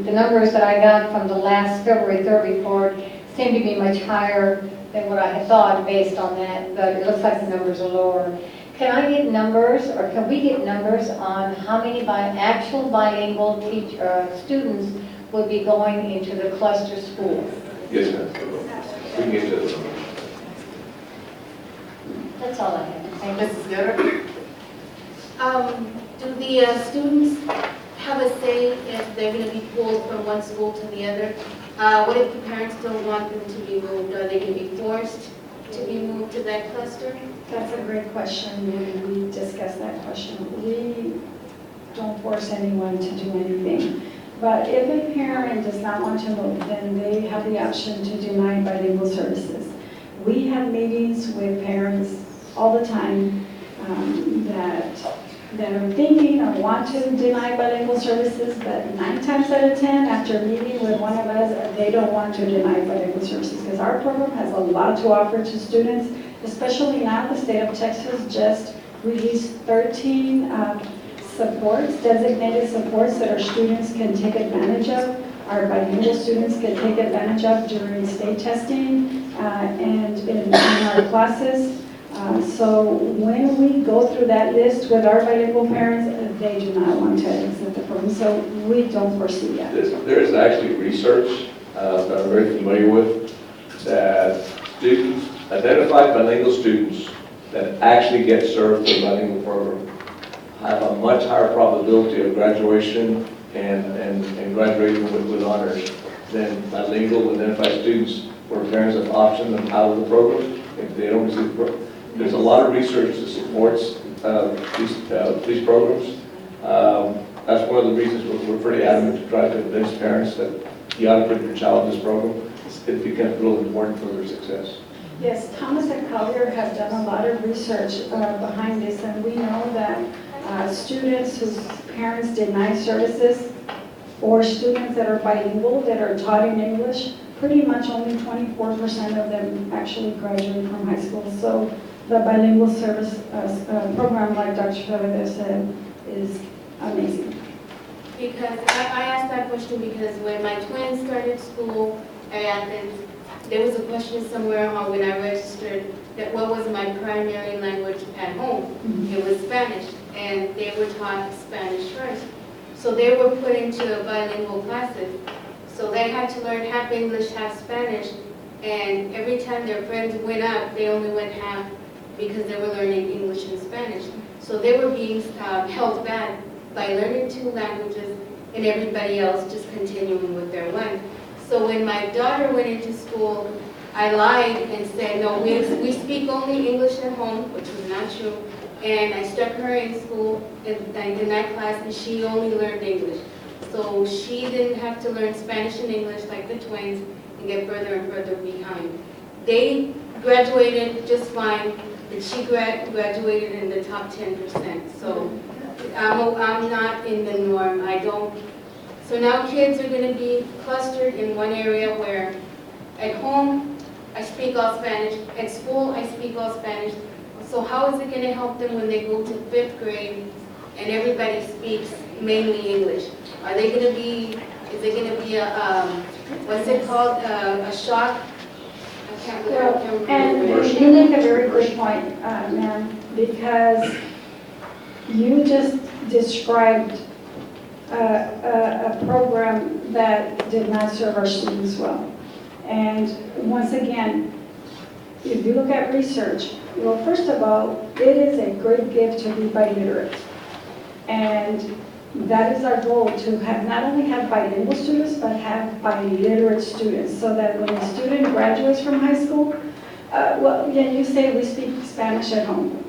the numbers that I got from the last February 3rd report seem to be much higher than what I had thought based on that, but it looks like the numbers are lower. Can I get numbers, or can we get numbers on how many actual bilingual students would be going into the cluster schools? Yes, ma'am. We can get to this. That's all I have. Thank you. Mrs. Guerra? Do the students have a say if they're going to be pulled from one school to the other? What if the parents don't want them to be moved? Are they going to be forced to be moved to that cluster? That's a great question, and we discussed that question. We don't force anyone to do anything. But if a parent does not want to move, then they have the option to deny bilingual services. We have meetings with parents all the time that are thinking or want to deny bilingual services, but 9 times out of 10, after meeting with one of us, they don't want to deny bilingual services because our program has a lot to offer to students, especially now the state of Texas just released 13 supports, designated supports that our students can take advantage of, our bilingual students can take advantage of during state testing and in our classes. So when we go through that list with our bilingual parents, they do not want to exit the program, so we don't foresee that. There is actually research that I'm very familiar with that students, identified bilingual students that actually get served through the bilingual program have a much higher probability of graduation and graduating with honors than bilingual identified students where parents have optioned them out of the program if they don't receive the program. There's a lot of research that supports these programs. That's one of the reasons we're pretty adamant to try to convince parents that you ought to put your child in this program. It becomes really important for their success. Yes, Thomas and Collier have done a lot of research behind this, and we know that students whose parents deny services or students that are bilingual, that are taught in English, pretty much only 24% of them actually graduate from high school. So the bilingual service program, like Dr. Chavez said, is amazing. Because I asked that question because when my twins started school at Athens, there was a question somewhere on when I registered that what was my primary language at home. It was Spanish, and they were taught Spanish first. So they were put into bilingual classes. So they had to learn half English, half Spanish, and every time their friends went out, they only went half because they were learning English and Spanish. So they were being held back by learning 2 languages and everybody else just continuing with their one. So when my daughter went into school, I lied and said, no, we speak only English at home, which was not true. And I stuck her in school in that class, and she only learned English. So she didn't have to learn Spanish and English like the twins and get further and further behind. They graduated just fine, but she graduated in the top 10%. So I'm not in the norm. I don't. So now kids are going to be clustered in one area where at home I speak all Spanish, at school I speak all Spanish. So how is it going to help them when they go to 5th grade and everybody speaks mainly English? Are they going to be, is it going to be a, what's it called, a shock? I can't remember. And you make a very good point, ma'am, because you just described a program that did not serve our students well. And once again, if you look at research, well, first of all, it is a great gift to be biliterate. And that is our goal, to have not only have bilingual students, but have biliterate students, so that when a student graduates from high school, well, yeah, you say we speak Spanish at home.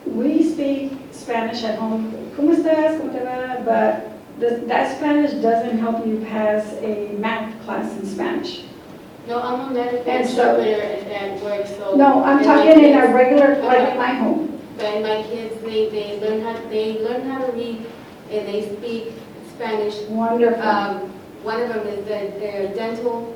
We speak Spanish at home, ¿cómo estás? ¿Cómo te va? But that Spanish doesn't help you pass a math class in Spanish. No, I'm a medical And so- interpreter at work, so. No, I'm and my talking in a kids- regular, like in my home. And my kids, they learn how to read and they speak Spanish. Wonderful. One of them is the dental,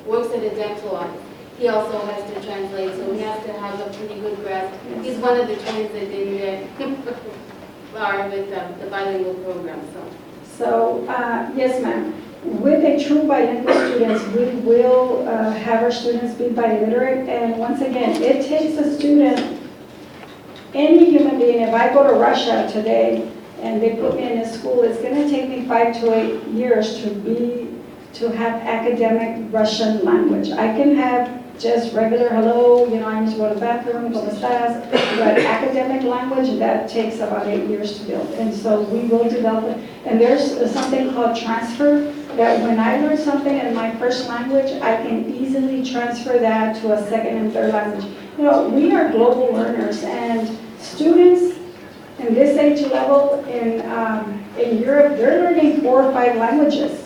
works at a dental office. He also has to translate, so he has to have a pretty good grasp. He's one of the twins that didn't are with the bilingual program, so. So, yes, ma'am. With a true bilingual students, we will have our students be biliterate. And once again, it takes a student, any human being, if I go to Russia today and they put me in a school, it's going to take me 5 to 8 years to have academic Russian language. I can have just regular hello, I need to go to the bathroom, ¿cómo estás? But academic language, that takes about 8 years to build. And so we will develop it. And there's something called transfer, that when I learn something in my first language, I can easily transfer that to a second and third language. We are global learners, and students in this age level in Europe, they're learning 4 or 5 languages.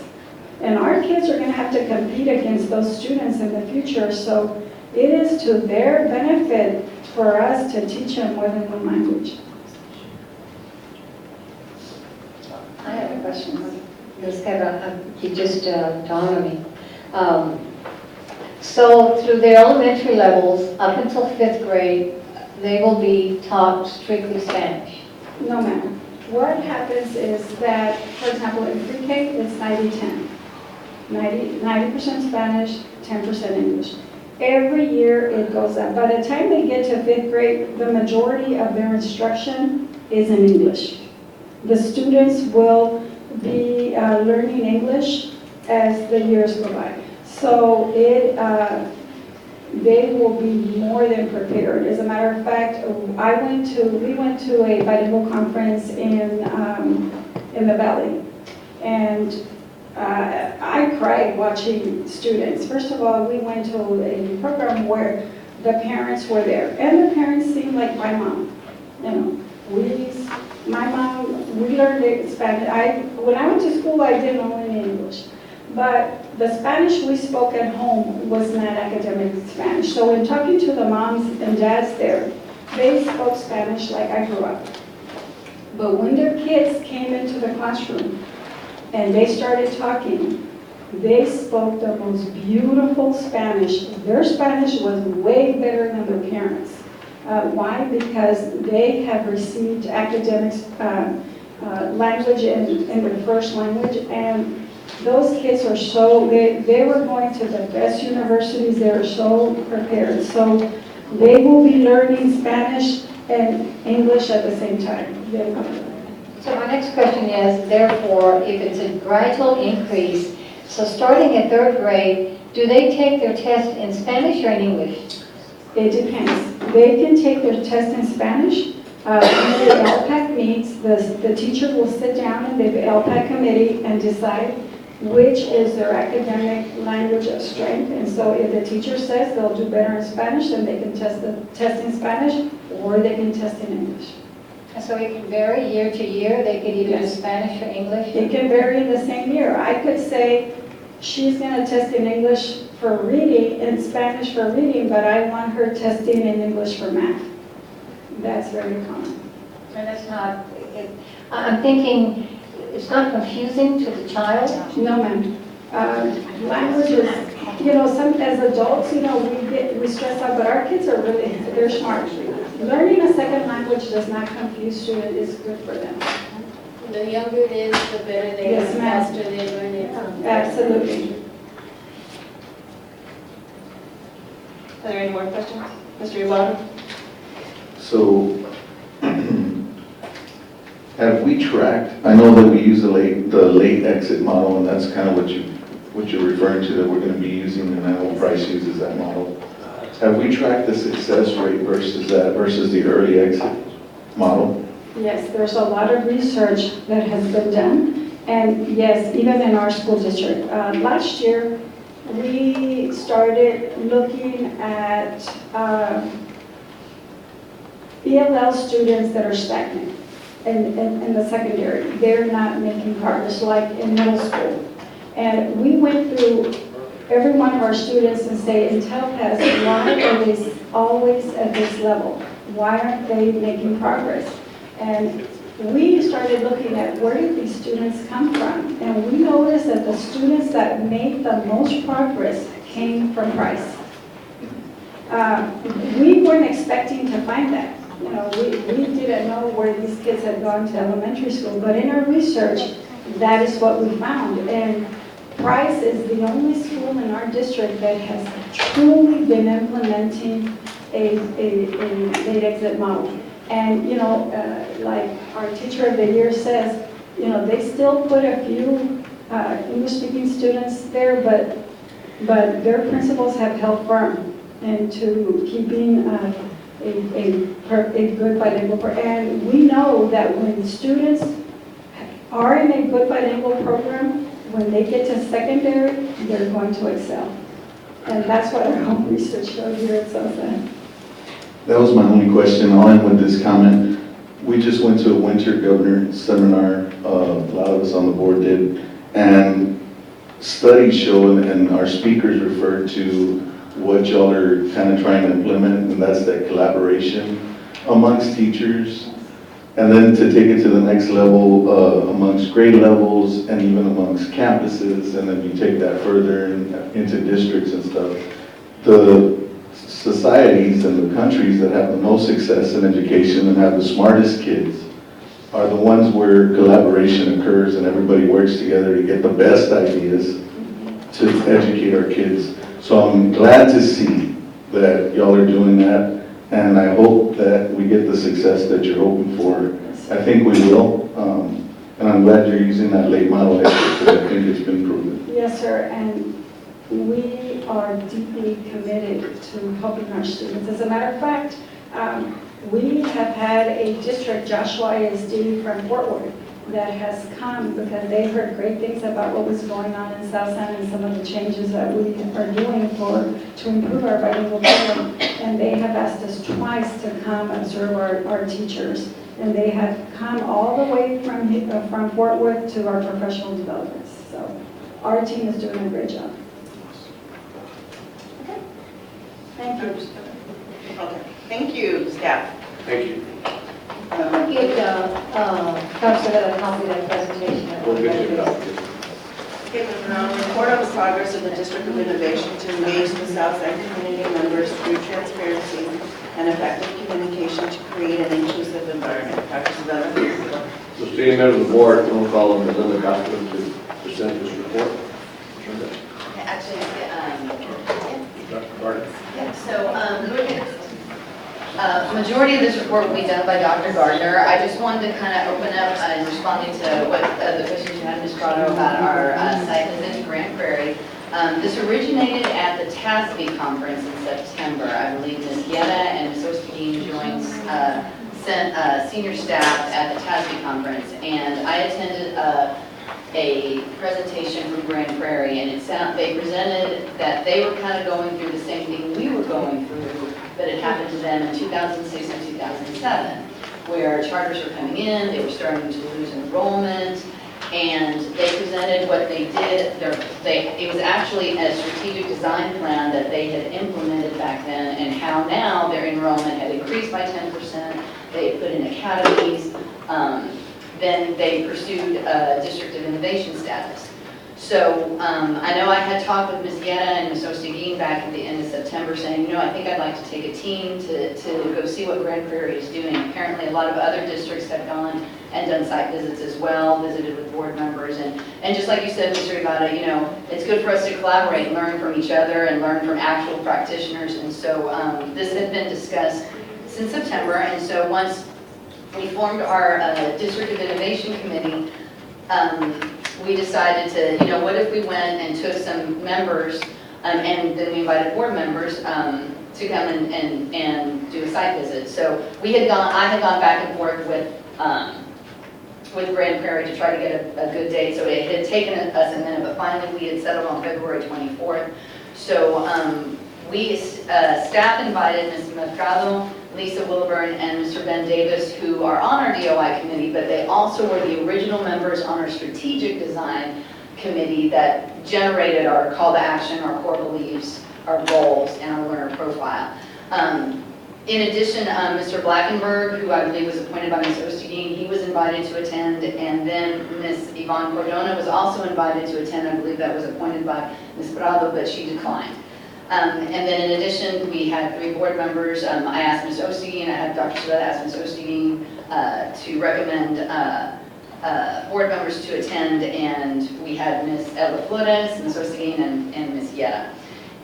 And our kids are going to have to compete against those students in the future. So it is to their benefit for us to teach them more than one language. I have a question. Ms. Guerra, you just dawned on me. So through their elementary levels, up until 5th grade, they will be taught strictly Spanish? No, ma'am. What happens is that, for example, in pre-K, it's 90-10. 90% Spanish, 10% English. Every year it goes up. By the time they get to 5th grade, the majority of their instruction is in English. The students will be learning English as the years go by. So they will be more than prepared. As a matter of fact, we went to a bilingual conference in the Valley, and I cried watching students. First of all, we went to a program where the parents were there, and the parents seemed like my mom. My mom, we learned Spanish. When I went to school, I didn't know any English. But the Spanish we spoke at home was not academic Spanish. So in talking to the moms and dads there, they spoke Spanish like I grew up. But when their kids came into the classroom and they started talking, they spoke the most beautiful Spanish. Their Spanish was way better than their parents. Why? Because they have received academic language in their first language, and those kids are they were going to the best universities. They are so prepared. So they will be learning Spanish and English at the same time. So my next question is, therefore, if it's a gradual increase, so starting at 3rd grade, do they take their test in Spanish or in English? It depends. They can take their test in Spanish. When the LPAC meets, the teacher will sit down in the LPAC committee and decide which is their academic language of strength. And so if the teacher says they'll do better in Spanish, then they can test in Spanish, or they can test in English. So it can vary year to year? They could either do Spanish or English? It can vary in the same year. I could say she's going to test in English for reading and Spanish for reading, but I want her testing in English for math. That's very common. And that's not, I'm thinking, it's not confusing to the child? No, ma'am. Languages, as adults, we stress out, but our kids are they're smart. Learning a second language does not confuse students, it's good for them. The younger it is, the better they Yes, the ma'am. faster they learn it. Absolutely. Are there any more questions? Mr. Ibarra? So, have we tracked, I know that we use the late exit model, and that's kind of what you're referring to, that we're going to be using, and I know Price uses that model. Have we tracked the success rate versus the early exit model? Yes, there's a lot of research that has been done, and yes, even in our school district. Last year, we started looking at ELL students that are stagnant in the secondary. They're not making progress like in middle school. And we went through every one of our students and say, and tell us, why are they always at this level? Why aren't they making progress? And we started looking at where did these students come from? And we noticed that the students that made the most progress came from Price. We weren't expecting to find that. You know, we didn't know where these kids had gone to elementary school, but in our research, that is what we found. And Price is the only school in our district that has truly been implementing a late exit model. And, you know, like our teacher of the year says, you know, they still put a few English-speaking students there, but their principals have held firm into keeping a good bilingual program. And we know that when students are in a good bilingual program, when they get to secondary, they're going to excel. And that's what our own research showed here at Southside. That was my only question. I'll end with this comment. We just went to a winter governor seminar, a lot of us on the board did, and studies show, and our speakers referred to what y'all are kind of trying to implement, and that's that collaboration amongst teachers, and then to take it to the next level amongst grade levels and even amongst campuses, and then you take that further into districts and stuff. The societies and the countries that have the most success in education and have the smartest kids are the ones where collaboration occurs and everybody works together to get the best ideas to educate our kids. So I'm glad to see that y'all are doing that, and I hope that we get the success that you're hoping for. I think we will, and I'm glad you're using that late model because I think it's been proven. Yes, sir, and we are deeply committed to helping our students. As a matter of fact, we have had a district, Joshua ISD from Fort Worth, that has come because they heard great things about what was going on in South San and some of the changes that we are doing to improve our bilingual program. And they have asked us twice to come observe our teachers. And they have come all the way from Fort Worth to our professional developments. So our team is doing a great job. Okay. Thank you. Okay, thank you, staff. Thank you. I'll give Councilor a copy of that presentation. We'll get you a copy. Okay, moving on, report on the progress of the District of Innovation to engage the Southside community members through transparency and effective communication to create an inclusive environment. Dr. Savella. So sitting members of the board, we'll call on Ms. Castro to present this report. Okay, actually, Dr. Gardner. yeah, so, majority of this report will be done by Dr. Gardner. I just wanted to kind of open up and responding to what the questions you had, Ms. Prado, about our site visit to Grand Prairie. This originated at the TASB conference in September. I believe Ms. Guetta and Ms. Ostadine joined senior staff at the TASB conference, and I attended a presentation from Grand Prairie, and they presented that they were kind of going through the same thing we were going through, but it happened to them in 2006 and 2007, where charters were coming in, they were starting to lose enrollment, and they presented what they did. It was actually a strategic design plan that they had implemented back then, and how now their enrollment had increased by 10%. They had put in academies. Then they pursued District of Innovation status. So I know I had talked with Ms. Guetta and Ms. Ostadine back at the end of September saying, you know, I think I'd like to take a team to go see what Grand Prairie is doing. Apparently a lot of other districts have gone and done site visits as well, visited with board members. And just like you said, Mr. Rivada, you know, it's good for us to collaborate and learn from each other and learn from actual practitioners. And so this had been discussed since September. And so once we formed our District of Innovation Committee, we decided to, you know, what if we went and took some members and then we invited board members to come and do a site visit. So I had gone back and forth with Grand Prairie to try to get a good date. So it had taken us a minute, but finally we had settled on February 24th. So staff invited Ms. Mercado, Lisa Wilburn, and Mr. Ben Davis, who are on our DOI committee, but they also were the original members on our strategic design committee that generated our call to action, our core beliefs, our goals, and our learner profile. In addition, Mr. Blackenberg, who I believe was appointed by Ms. Osterdean, he was invited to attend, and then Ms. Yvonne Cordona was also invited to attend. I believe that was appointed by Ms. Prado, but she declined. And then in addition, we had 3 board members. I asked Ms. Osterdean, I had Dr. Savetta ask Ms. Osterdean to recommend board members to attend, and we had Ms. Ella Flores, Ms. Osterdean, and Ms. Yetta.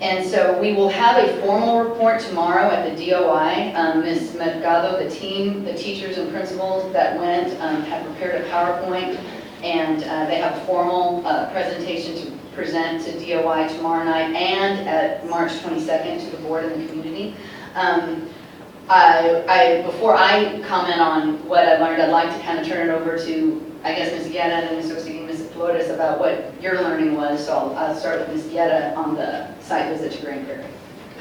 And so we will have a formal report tomorrow at the DOI. Ms. Mercado, the team, the teachers and principals that went have prepared a PowerPoint, and they have a formal presentation to present to DOI tomorrow night and at March 22nd to the board and the community. Before I comment on what I learned, I'd like to kind of turn it over to, I guess, Ms. Yetta and Ms. Osterdean, Ms. Flores about what your learning was. So I'll start with Ms. Yetta on the site visit to Grand Prairie.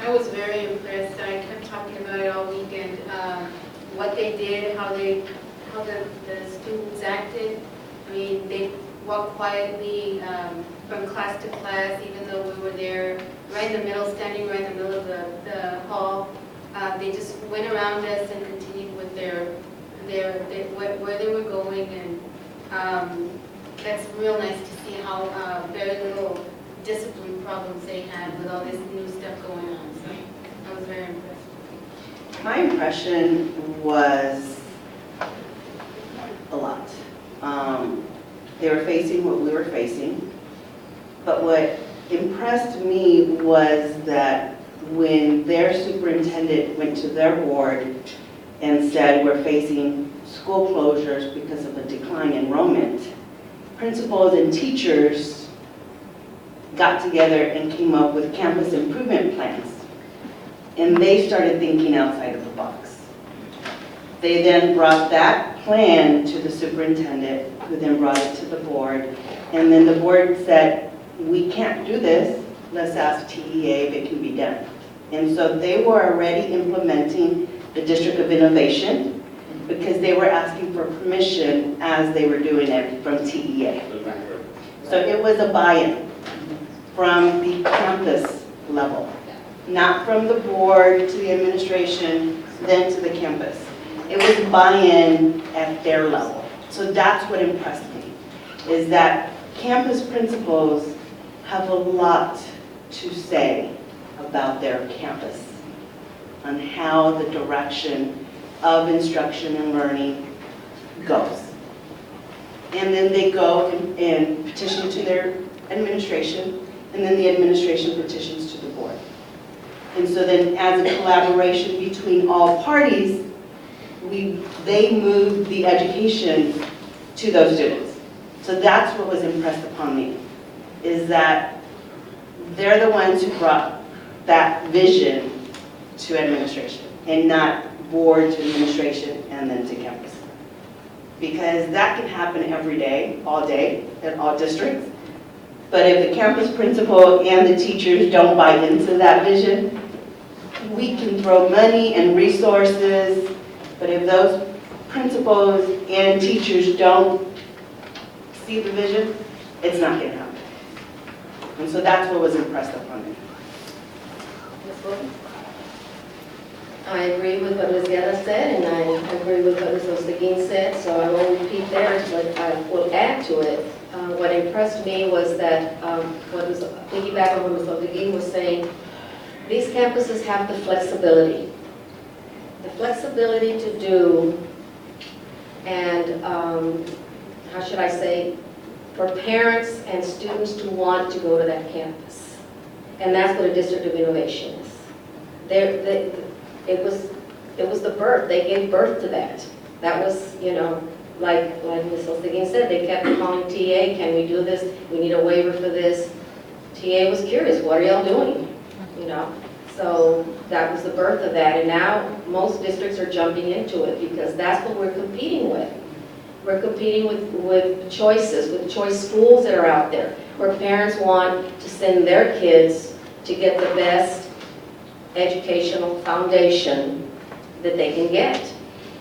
I was very impressed. I kept talking about it all weekend. What they did, how the students acted. I mean, they walked quietly from class to class, even though we were there right in the middle, standing right in the middle of the hall. They just went around us and continued with where they were going, and that's real nice to see how very little discipline problems they had with all this new stuff going on. So I was very impressed. My impression was a lot. They were facing what we were facing, but what impressed me was that when their superintendent went to their board and said we're facing school closures because of a decline in enrollment, principals and teachers got together and came up with campus improvement plans. And they started thinking outside of the box. They then brought that plan to the superintendent, who then brought it to the board. And then the board said, we can't do this, let's ask TEA if it can be done. And so they were already implementing the District of Innovation because they were asking for permission as they were doing it from TEA. So it was a buy-in from the campus level, not from the board to the administration, then to the campus. It was buy-in at their level. So that's what impressed me, is that campus principals have a lot to say about their campus, on how the direction of instruction and learning goes. And then they go and petition to their administration, and then the administration petitions to the board. And so then as a collaboration between all parties, they move the education to those students. So that's what was impressed upon me, is that they're the ones who brought that vision to administration and not board to administration and then to campus. Because that can happen every day, in all districts. But if the campus principal and the teachers don't buy into that vision, we can throw money and resources, but if those principals and teachers don't see the vision, it's not going to happen. And so that's what was impressed upon me. I agree with what Ms. Guerra said, and I agree with what Ms. Osterdean said, so I won't repeat theirs, but I will add to it. What impressed me was that, what was piggyback on what Ms. Osterdean was saying, these campuses have the flexibility. The flexibility to do, and how should I say, for parents and students to want to go to that campus. And that's what a District of Innovation is. It was the birth, they gave birth to that. That was, like Ms. Osterdean said, they kept calling TA, can we do this? We need a waiver for this. TA was curious, what are y'all doing? So that was the birth of that, and now most districts are jumping into it because that's what we're competing with. We're competing with choices, with choice schools that are out there, where parents want to send their kids to get the best educational foundation that they can get.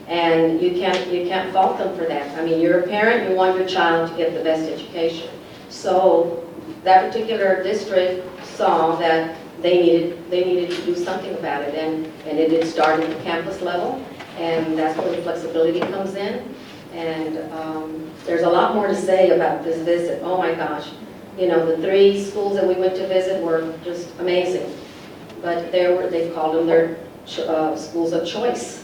And you can't fault them for that. I mean, you're a parent, you want your child to get the best education. So that particular district saw that they needed to do something about it, and it did start at the campus level, and that's where the flexibility comes in. And there's a lot more to say about this visit. Oh my gosh. You know, the 3 schools that we went to visit were just amazing. But they called them their schools of choice.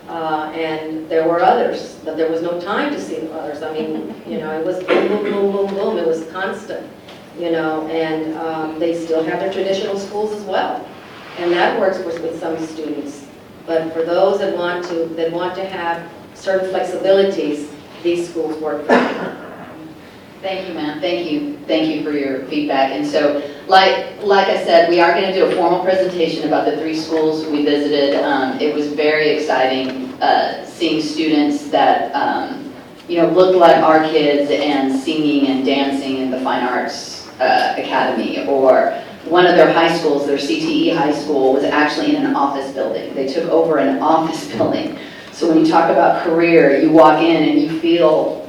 And there were others, but there was no time to see the others. I mean, you know, it was boom, boom, boom, boom, boom. It was constant, you know, and they still have their traditional schools as well. And that works with some students. But for those that want to have certain flexibilities, these schools work for them. Thank you, ma'am. Thank you for your feedback. And so, like I said, we are going to do a formal presentation about the 3 schools we visited. It was very exciting seeing students that you know, looked like our kids and singing and dancing in the Fine Arts Academy. Or one of their high schools, their CTE high school, was actually in an office building. They took over an office building. So when you talk about career, you walk in and you feel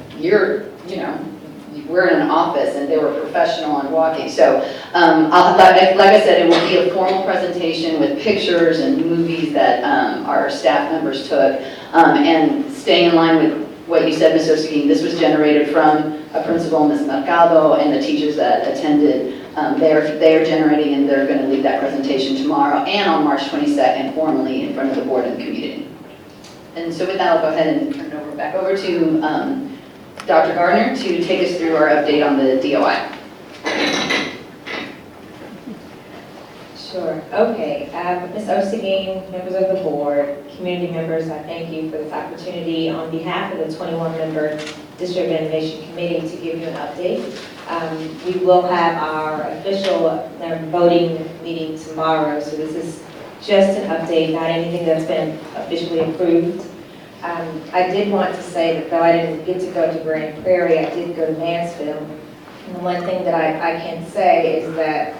we're in an office, and they were professional and walking. So like I said, it will be a formal presentation with pictures and movies that our staff members took. And staying in line with what you said, Ms. Oseguin, this was generated from a principal, Ms. Mercado, and the teachers that attended. They are generating, and they're going to lead that presentation tomorrow and on March 22nd formally in front of the board and the community. And so with that, I'll go ahead and turn it back over to Dr. Gardner to take us through our update on the DOI. Sure. Okay. Ms. Oseguin, members of the board, community members, I thank you for this opportunity on behalf of the 21-member District Innovation Committee to give you an update. We will have our official voting meeting tomorrow, so this is just an update, not anything that's been officially approved. I did want to say that though I didn't get to go to Grand Prairie, I did go to Mansfield. And the one thing that I can say is that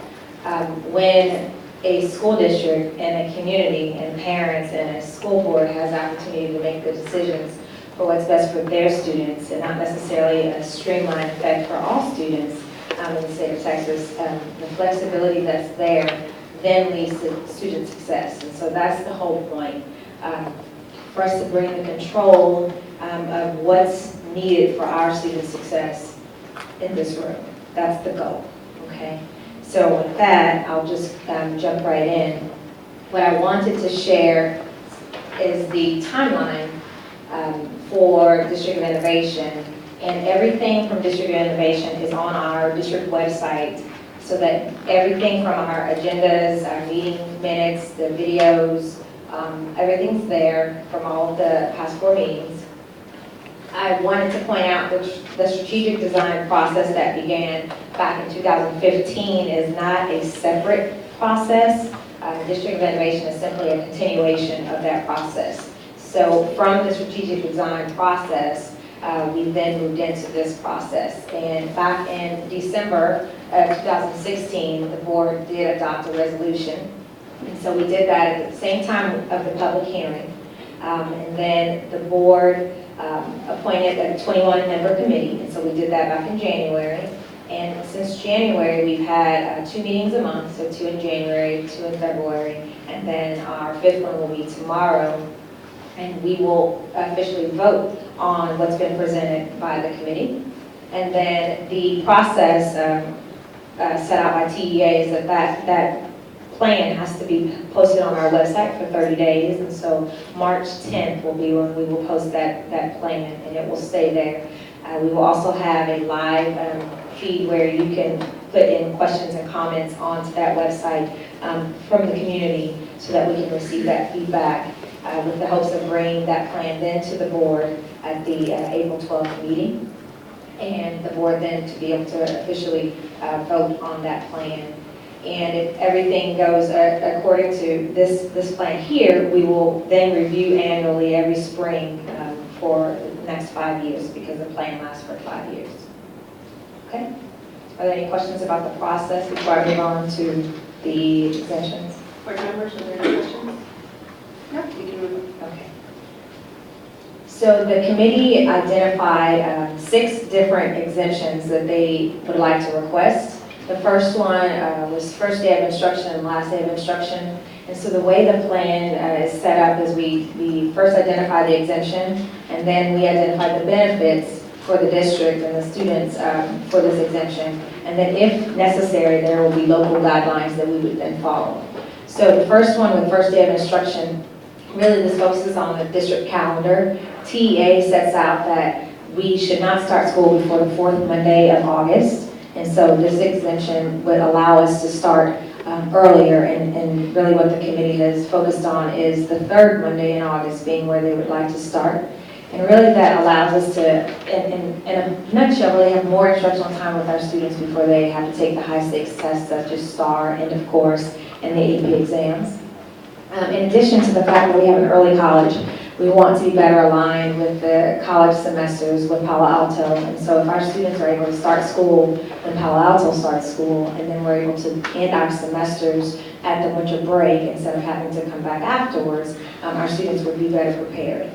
when a school district and a community and parents and a school board has the opportunity to make the decisions for what's best for their students and not necessarily a streamlined effect for all students in the state of Texas, the flexibility that's there then leads to student success. And so that's the whole point. For us to bring the control of what's needed for our student success in this room. That's the goal, okay? So with that, I'll just jump right in. What I wanted to share is the timeline for District of Innovation, and everything from District of Innovation is on our district website, so that everything from our agendas, our meeting minutes, the videos, everything's there from all of the past 4 meetings. I wanted to point out that the strategic design process that began back in 2015 is not a separate process. The District of Innovation is simply a continuation of that process. So from the strategic design process, we then moved into this process. And back in December of 2016, the board did adopt a resolution. And so we did that at the same time of the public hearing. And then the board appointed a 21-member committee, and so we did that back in January. And since January, we've had 2 meetings a month, so 2 in January, 2 in February, and then our 5th one will be tomorrow. And we will officially vote on what's been presented by the committee. And then the process set out by TEA is that plan has to be posted on our website for 30 days. And so March 10th will be when we will post that plan, and it will stay there. We will also have a live feed where you can put in questions and comments onto that website from the community so that we can receive that feedback with the hopes of bringing that plan then to the board at the April 12th meeting. And the board then to be able to officially vote on that plan. And if everything goes according to this plan here, we will then review annually every spring for the next 5 years, because the plan lasts for 5 years. Okay? Are there any questions about the process before I move on to the exemptions? Board members, are there any questions? No, we can move on. Okay. So the committee identified 6 different exemptions that they would like to request. The first one was first day of instruction and last day of instruction. And so the way the plan is set up is we first identify the exemption, and then we identify the benefits for the district and the students for this exemption. And then if necessary, there will be local guidelines that we would then follow. So the first one with first day of instruction, really this focuses on the district calendar. TEA sets out that we should not start school before the 4th Monday of August. And so this exemption would allow us to start earlier, and really what the committee has focused on is the 3rd Monday in August being where they would like to start. And really that allows us to, in a nutshell, really have more instructional time with our students before they have to take the high stakes tests such as STAR, end of course, and the AP exams. In addition to the fact that we have an early college, we want to be better aligned with the college semesters with Palo Alto. And so if our students are able to start school when Palo Alto starts school, and then we're able to end our semesters at the winter break instead of having to come back afterwards, our students would be better prepared.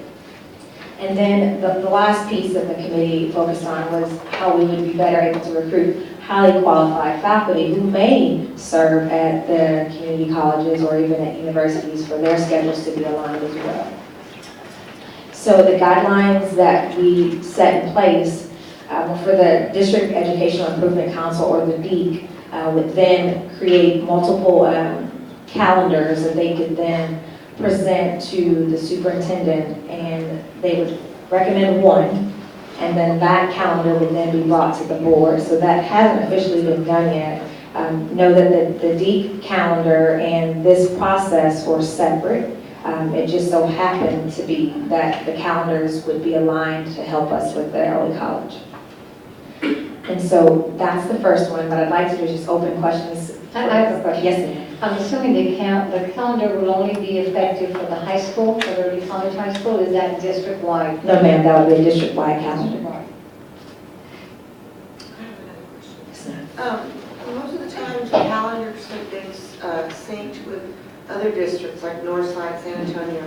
And then the last piece that the committee focused on was how we would be better able to recruit highly qualified faculty who may serve at the community colleges or even at universities for their schedules to be aligned as well. So the guidelines that we set in place for the District Educational Improvement Council, or the DEEC, would then create multiple calendars that they could then present to the superintendent, and they would recommend one, and then that calendar would then be brought to the board. So that hasn't officially been done yet. Know that the DEEC calendar and this process were separate. It just so happened to be that the calendars would be aligned to help us with the early college. And so that's the first one, but I'd like to do is just open questions. I have a question. Yes, ma'am. I'm assuming the calendar will only be effective for the high school, for the early college high school, is that district-wide? No, ma'am, that would be a district-wide calendar. Most of the times, the calendars have been synced with other districts like Northside, San Antonio.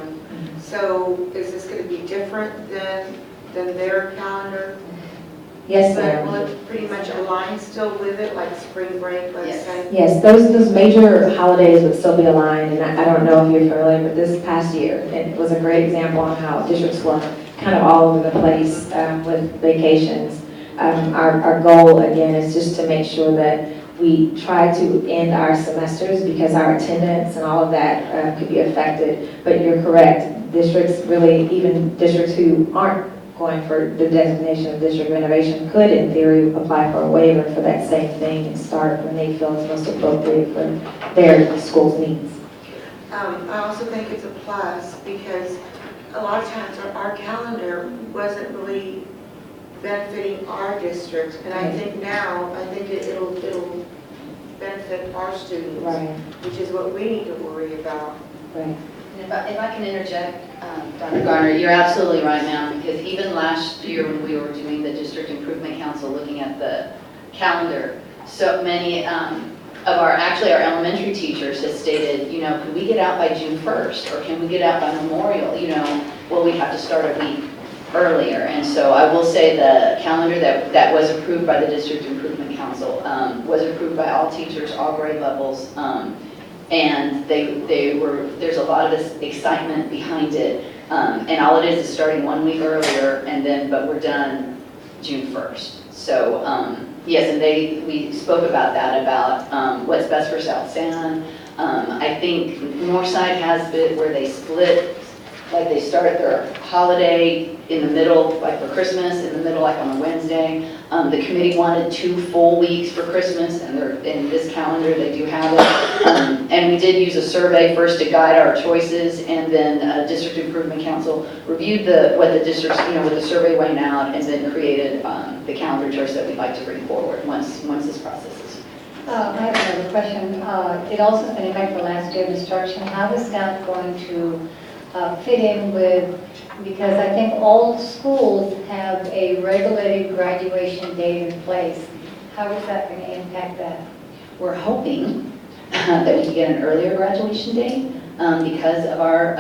So is this going to be different than their calendar? Yes, But ma'am. will it pretty much align still with it, like spring break, let's say? Yes, those major holidays would still be aligned, and I don't know if you're familiar with this past year. It was a great example on how districts were kind of all over the place with vacations. Our goal, again, is just to make sure that we try to end our semesters because our attendance and all of that could be affected. But you're correct, districts really, even districts who aren't going for the designation of district renovation could, in theory, apply for a waiver for that same thing and start when they feel it's most appropriate for their school's needs. I also think it's a plus because a lot of times our calendar wasn't really benefiting our district, and I think now, it'll benefit our students, Right. which is what we need to worry about. Right. And if I can interject, Dr. Garner, you're absolutely right, ma'am, because even last year when we were doing the District Improvement Council, looking at the calendar, so many of our elementary teachers have stated, could we get out by June 1st, or can we get out by Memorial? Well, we'd have to start a week earlier. And so I will say the calendar that was approved by the District Improvement Council was approved by all teachers, all grade levels. And there's a lot of this excitement behind it. And all it is starting 1 week earlier, but we're done June 1st. So yes, and we spoke about that, about what's best for South San. I think Northside has it where they split, like they start their holiday in the middle, like for Christmas, in the middle, like on a Wednesday. The committee wanted 2 full weeks for Christmas, and in this calendar they do have it. And we did use a survey first to guide our choices, and then District Improvement Council reviewed what the districts, with the survey went out, and then created the calendar choice that we'd like to bring forward once this process is. I have another question. It also has been effect the last day of instruction. How is that going to fit in with, because I think all schools have a regulated graduation date in place. How is that going to impact that? We're hoping that we can get an earlier graduation date because of our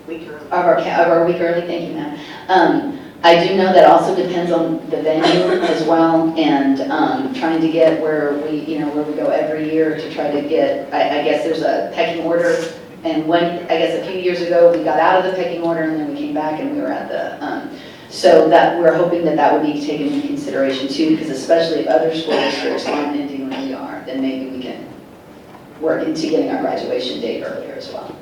week early. Over a week early, thank you, ma'am. I do know that also depends on the venue as well, and trying to get where we go every year to try to get, I guess there's a pecking order, and I guess a few years ago, we got out of the pecking order, and then we came back and we were at the, so that we're hoping that would be taken into consideration too, because especially if other school districts aren't ending when we are, then maybe we can work into getting our graduation date earlier as well.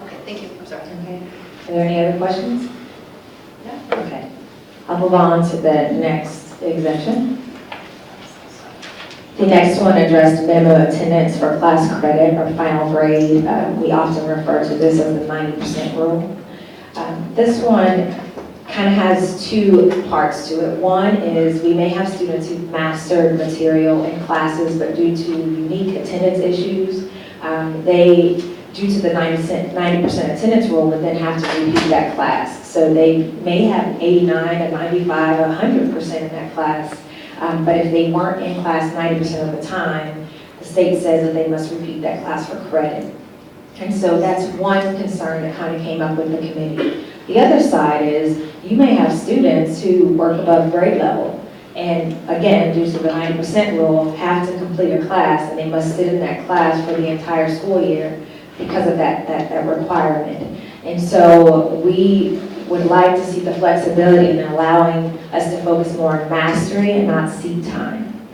Okay, thank you, I'm sorry. Okay. Are there any other questions? No? Okay. I'll move on to the next exemption. The next one addressed minimum attendance for class credit or final grade. We often refer to this as the 90% rule. This one kind of has two parts to it. One is we may have students who've mastered material in classes, but due to unique attendance issues, due to the 90% attendance rule, would then have to repeat that class. So they may have 89, a 95, 100% in that class, but if they weren't in class 90% of the time, the state says that they must repeat that class for credit. And so that's one concern that kind of came up with the committee. The other side is you may have students who work above grade level, and again, due to the 90% rule, have to complete a class, and they must sit in that class for the entire school year because of that requirement. And so we would like to see the flexibility in allowing us to focus more on mastery and not seat time,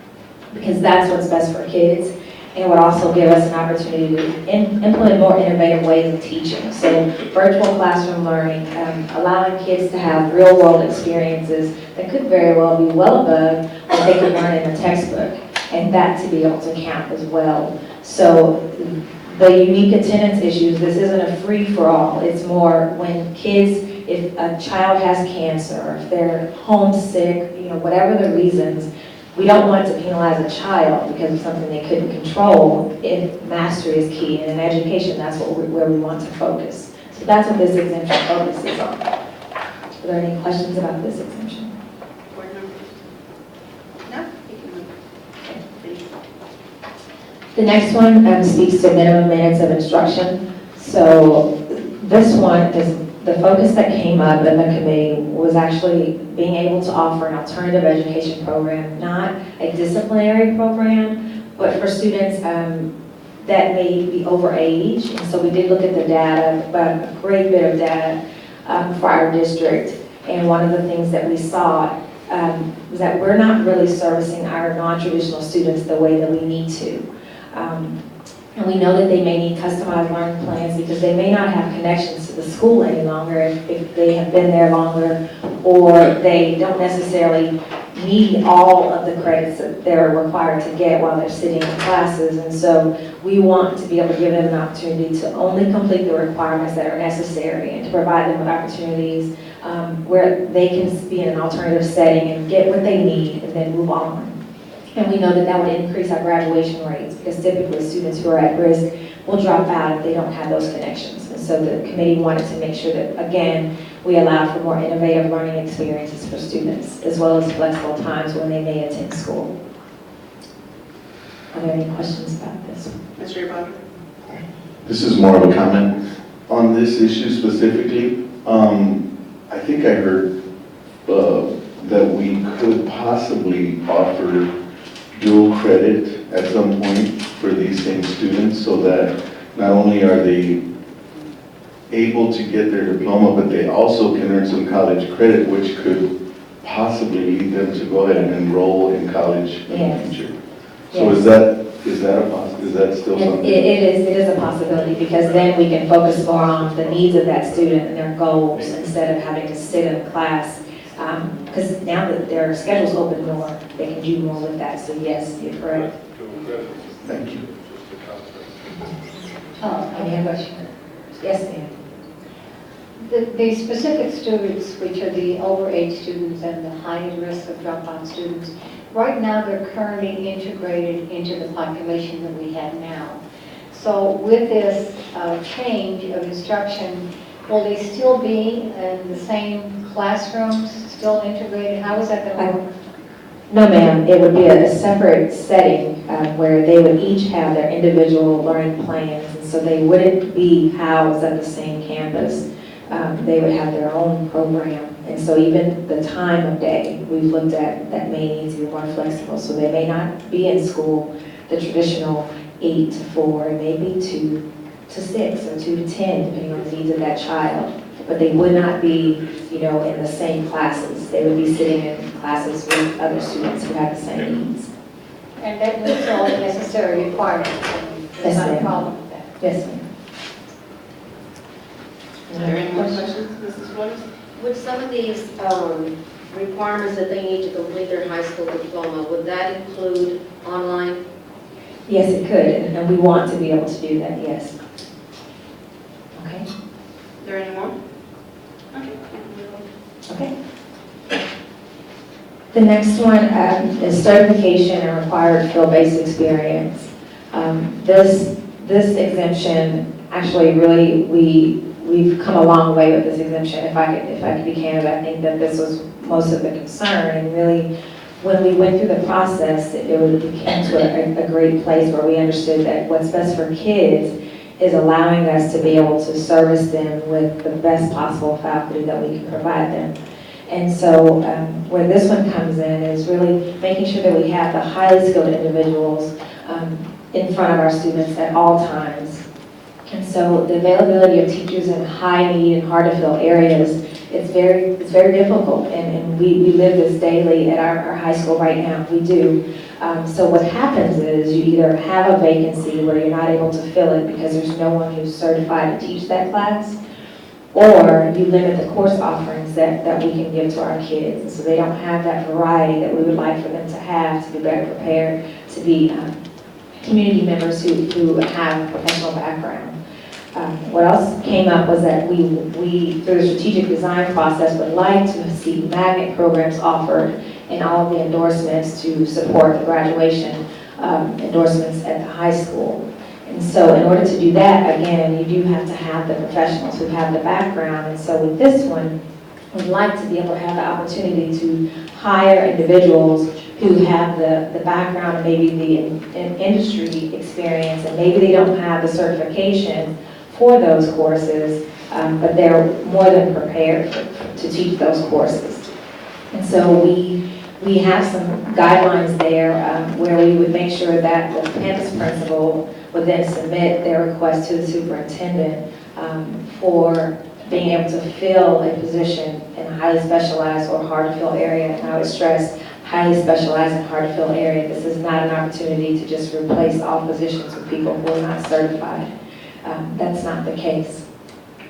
because that's what's best for kids. And it would also give us an opportunity to implement more innovative ways of teaching. So virtual classroom learning, allowing kids to have real world experiences that could very well be well above what they could learn in a textbook, and that to be able to count as well. So the unique attendance issues, this isn't a free-for-all. It's more when kids, if a child has cancer, or if they're homesick, whatever the reasons, we don't want to penalize a child because of something they couldn't control. If mastery is key, and in education, that's where we want to focus. So that's what this exemption focuses on. Are there any questions about this exemption? Board members? No? You can move. Okay. The next one speaks to minimum minutes of instruction. So this one is the focus that came up in the committee was actually being able to offer an alternative education program, not a disciplinary program, but for students that may be over age. And so we did look at the data, but a great bit of data for our district. And one of the things that we saw was that we're not really servicing our non-traditional students the way that we need to. And we know that they may need customized learning plans because they may not have connections to the school any longer if they have been there longer, or they don't necessarily need all of the credits that they're required to get while they're sitting in classes. And so we want to be able to give them an opportunity to only complete the requirements that are necessary and to provide them with opportunities where they can be in an alternative setting and get what they need and then move on. And we know that that would increase our graduation rates because typically students who are at risk will drop out if they don't have those connections. And so the committee wanted to make sure that, again, we allow for more innovative learning experiences for students, as well as flexible times when they may attend school. Are there any questions about this? Mr. Ibarra? This is more of a comment on this issue specifically. I think I heard that we could possibly offer dual credit at some point for these same students so that not only are they able to get their diploma, but they also can earn some college credit, which could possibly lead them to go ahead and enroll in college in the future. So is that still something? It is a possibility because then we can focus more on the needs of that student and their goals instead of having to sit in a class. Because now that their schedule's open more, they can do more with that. So yes, you're correct. Thank you. Any other question? Yes, ma'am. The specific students, which are the overage students and the highest risk of dropout students, right now they're currently integrated into the population that we have now. So with this change of instruction, will they still be in the same classrooms, still integrated? How is that going to work? No, ma'am. It would be a separate setting where they would each have their individual learning plans and so they wouldn't be housed at the same campus. They would have their own program. And so even the time of day, we've looked at, that may need to be more flexible. So they may not be in school the traditional 8 to 4, maybe 2 to 6 or 2 to 10, depending on the needs of that child. But they would not be, you know, in the same classes. They would be sitting in classes with other students who have the same needs. And that meets all the necessary requirements. There's Yes, not a ma'am. problem with that. Yes, ma'am. Are there any more questions, Mrs. Flores? Would some of these requirements that they need to complete their high school diploma, would that include online? Yes, it could, and we want to be able to do that, yes. Okay, Is there any more? okay. The next one is certification and required field-based experience. This exemption, actually really, we've come a long way with this exemption. If I could be candid, I think that this was most of the concern, and really, when we went through the process, it came to a great place where we understood that what's best for kids is allowing us to be able to service them with the best possible faculty that we can provide them. And so where this one comes in is really making sure that we have the highly skilled individuals in front of our students at all times. And so the availability of teachers in high need and hard to fill areas, it's very difficult, and we live this daily at our high school right now, we do. So what happens is you either have a vacancy where you're not able to fill it because there's no one who's certified to teach that class, or you limit the course offerings that we can give to our kids. And so they don't have that variety that we would like for them to have, to be better prepared, to be community members who have professional background. What else came up was that we, through the strategic design process, would like to see magnet programs offered in all of the endorsements to support the graduation endorsements at the high school. And so in order to do that, again, you do have to have the professionals who have the background. And so with this one, we'd like to be able to have the opportunity to hire individuals who have the background and maybe the industry experience, and maybe they don't have the certification for those courses, but they're more than prepared to teach those courses. And so we have some guidelines there where we would make sure that the campus principal would then submit their request to the superintendent for being able to fill a position in a highly specialized or hard to fill area. And I would stress highly specialized and hard to fill area. This is not an opportunity to just replace all positions with people who are not certified. That's not the case.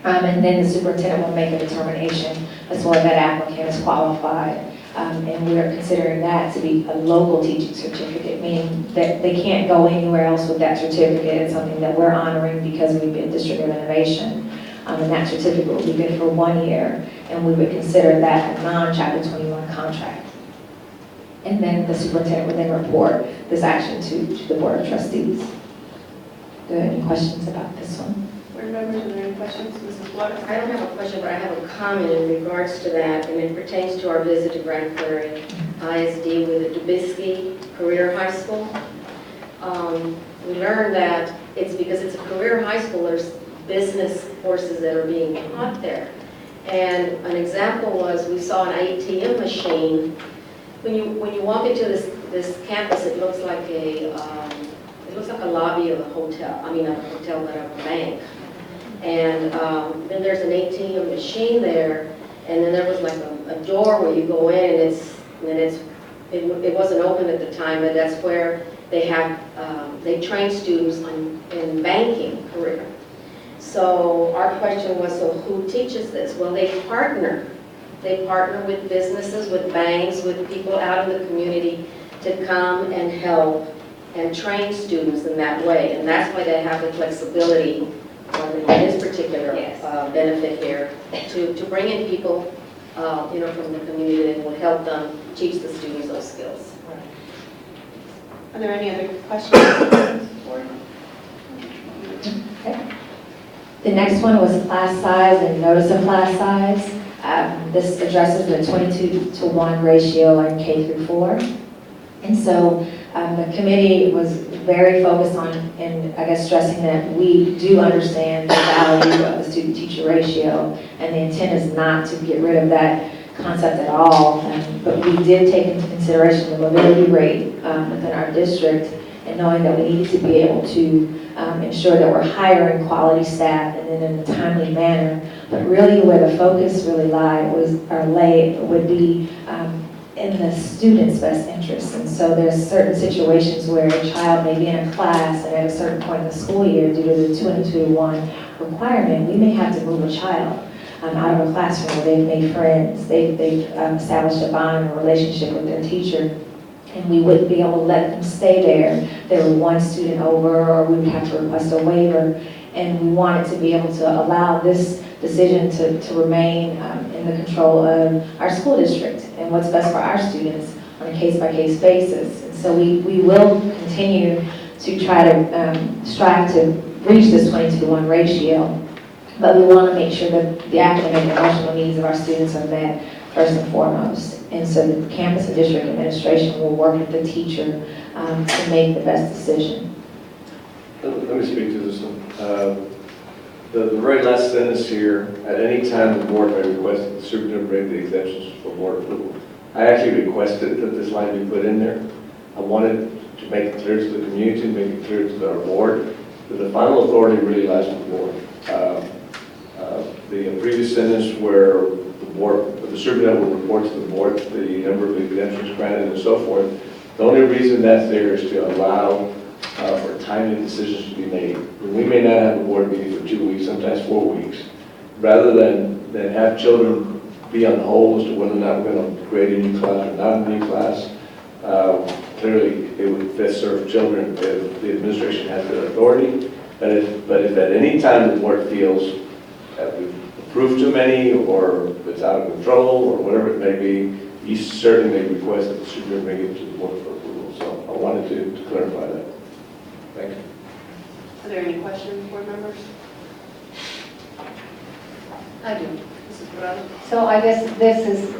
And then the superintendent will make a determination as to whether that applicant is qualified. And we are considering that to be a local teaching certificate, meaning that they can't go anywhere else with that certificate. It's something that we're honoring because we've been District of Innovation. And that certificate will be good for 1 year, and we would consider that a non-Chapter 21 contract. And then the superintendent would then report this action to the Board of Trustees. Do you have any questions about this one? Board members, are there any questions? Mrs. Flores? I don't have a question, but I have a comment in regards to that, and it pertains to our visit to Grand Prairie ISD with the Dubisky Career High School. We learned that it's because it's a career high school, there's business courses that are being taught there. And an example was we saw an ATM machine. When you walk into this campus, it looks like a lobby of a hotel. I mean, a hotel, but a bank. And then there's an ATM machine there, and then there was like a door where you go in, and it wasn't open at the time, but that's where they train students in banking career. So our question was, so who teaches this? Well, they partner. They partner with businesses, with banks, with people out in the community to come and help and train students in that way. And that's why they have the flexibility in this particular benefit here to bring in people from the community that will help them teach the students those skills. Are there any other questions? Okay. The next one was class size and notice of class size. This addresses the 22-to-1 ratio in K through 4. And so the committee was very focused on, and I guess stressing that we do understand the value of the student-teacher ratio, and the intent is not to get rid of that concept at all, but we did take into consideration the mobility rate within our district, and knowing that we needed to be able to ensure that we're hiring quality staff and then in a timely manner. But really where the focus really would be in the student's best interest. And so there's certain situations where a child may be in a class and at a certain point in the school year, due to the 2-2-1 requirement, we may have to move a child out of a classroom where they've made friends, they've established a bond or relationship with their teacher, and we wouldn't be able to let them stay there. There were one student over, or we would have to request a waiver, and we wanted to be able to allow this decision to remain in the control of our school district and what's best for our students on a case-by-case basis. And so we will continue to try to strive to reach this 20-to-1 ratio, but we want to make sure that the academic and emotional needs of our students are met first and foremost. And so the campus and district administration will work with the teacher to make the best decision. Let me speak to this one. The very last sentence here, at any time the board may request that the superintendent bring the exemptions for board approval. I actually requested that this line be put in there. I wanted to make it clear to the community, make it clear to our board, that the final authority really lies with the board. The previous sentence where the superintendent will report to the board the number of exemptions granted and so forth, the only reason that's there is to allow for timely decisions to be made. We may not have a board meeting for 2 weeks, sometimes 4 weeks. Rather than have children be on hold as to whether or not we're going to create a new class or not a new class, clearly it would best serve children if the administration has the authority. But if at any time the board feels that we've approved too many, or it's out of control, or whatever it may be, you certainly may request that the superintendent bring it to the board for approval. So I wanted to clarify that. Thank you. Are there any questions, board members? I do. Mrs. Bravo? So I guess this is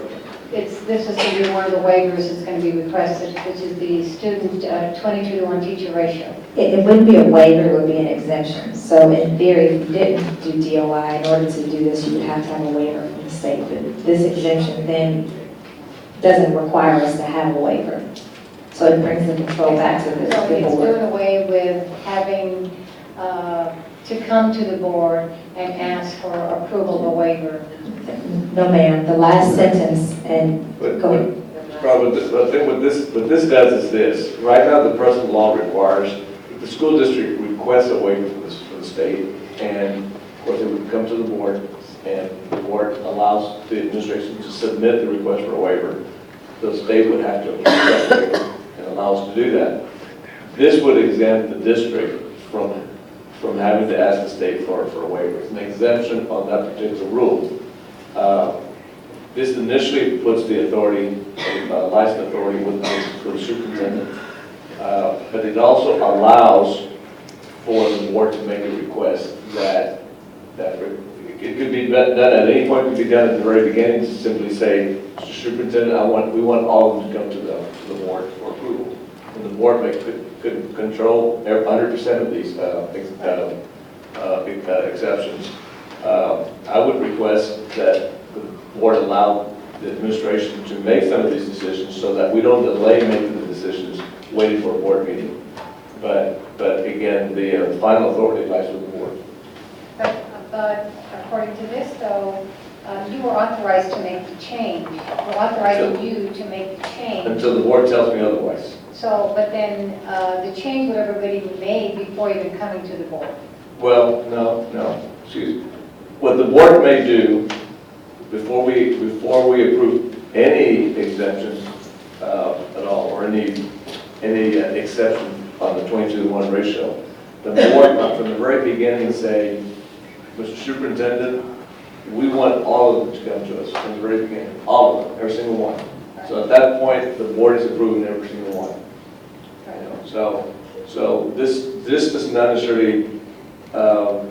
going to be one of the waivers that's going to be requested, which is the student 22-to-1 teacher ratio. It wouldn't be a waiver, it would be an exemption. So in theory, if you didn't do DOI, in order to do this, you would have to have a waiver from the state. But this exemption then doesn't require us to have a waiver. So it brings the control back to the So it's board. doing away with having to come to the board and ask for approval of a waiver. No, ma'am. The last sentence, and But, go ahead. Probably, the thing with this, what this does is this. Right now, the present law requires that the school district requests a waiver from the state, and of course, it would come to the board, and the board allows the administration to submit the request for a waiver. The state would have to approve that waiver and allow us to do that. This would exempt the district from having to ask the state for a waiver. It's an exemption on that particular rule. This initially puts the authority, license authority with the superintendent, but it also allows for the board to make a request that it could be done at any point, it could be done at the very beginning, to simply say, Mr. Superintendent, we want all of them to come to the board for approval. And the board could control 100% of these exceptions. I would request that the board allow the administration to make some of these decisions so that we don't delay making the decisions waiting for a board meeting. But again, the final authority lies with the board. But according to this, though, you were authorized to make the change. We're authorizing you to make the change. Until the board tells me otherwise. So, but then the change would everybody be made before even coming to the board. Well, no, excuse me. What the board may do before we approve any exemption at all, or any exception on the 22-to-1 ratio, the board from the very beginning say, Mr. Superintendent, we want all of them to come to us from the very beginning, all of them, every single one. So at that point, the board is approving every single one. So this does not necessarily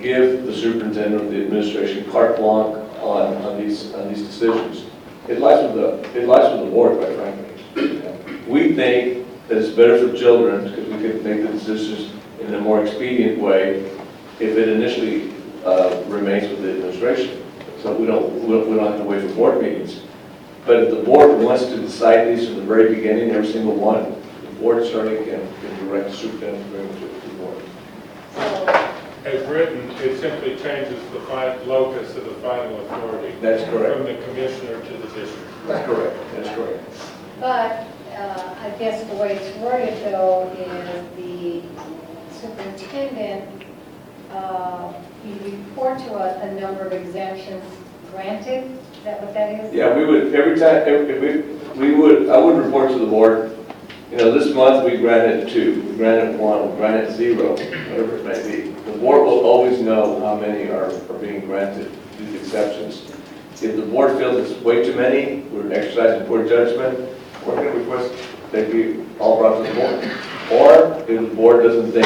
give the superintendent or the administration carte blanche on these decisions. It lies with the board, quite frankly. We think that it's better for children, because we could make the decisions in a more expedient way if it initially remains with the administration. So we don't have to wait for board meetings. But if the board wants to decide these from the very beginning, every single one, the board certainly can direct the superintendent to bring them to the board. As written, it simply changes the locus of the final authority. That's correct. From the commissioner to the district. That's correct, that's correct. But I guess the way it's worded though is the superintendent, you report to us a number of exemptions granted. Is that what that is? Yeah, we would, every time, I would report to the board. You know, this month we granted 2, we granted 1, we granted 0, whatever it may be. The board will always know how many are being granted, these exceptions. If the board feels it's way too many, we're exercising poor judgment, we're going to request they be all brought to the board. Or if the board doesn't think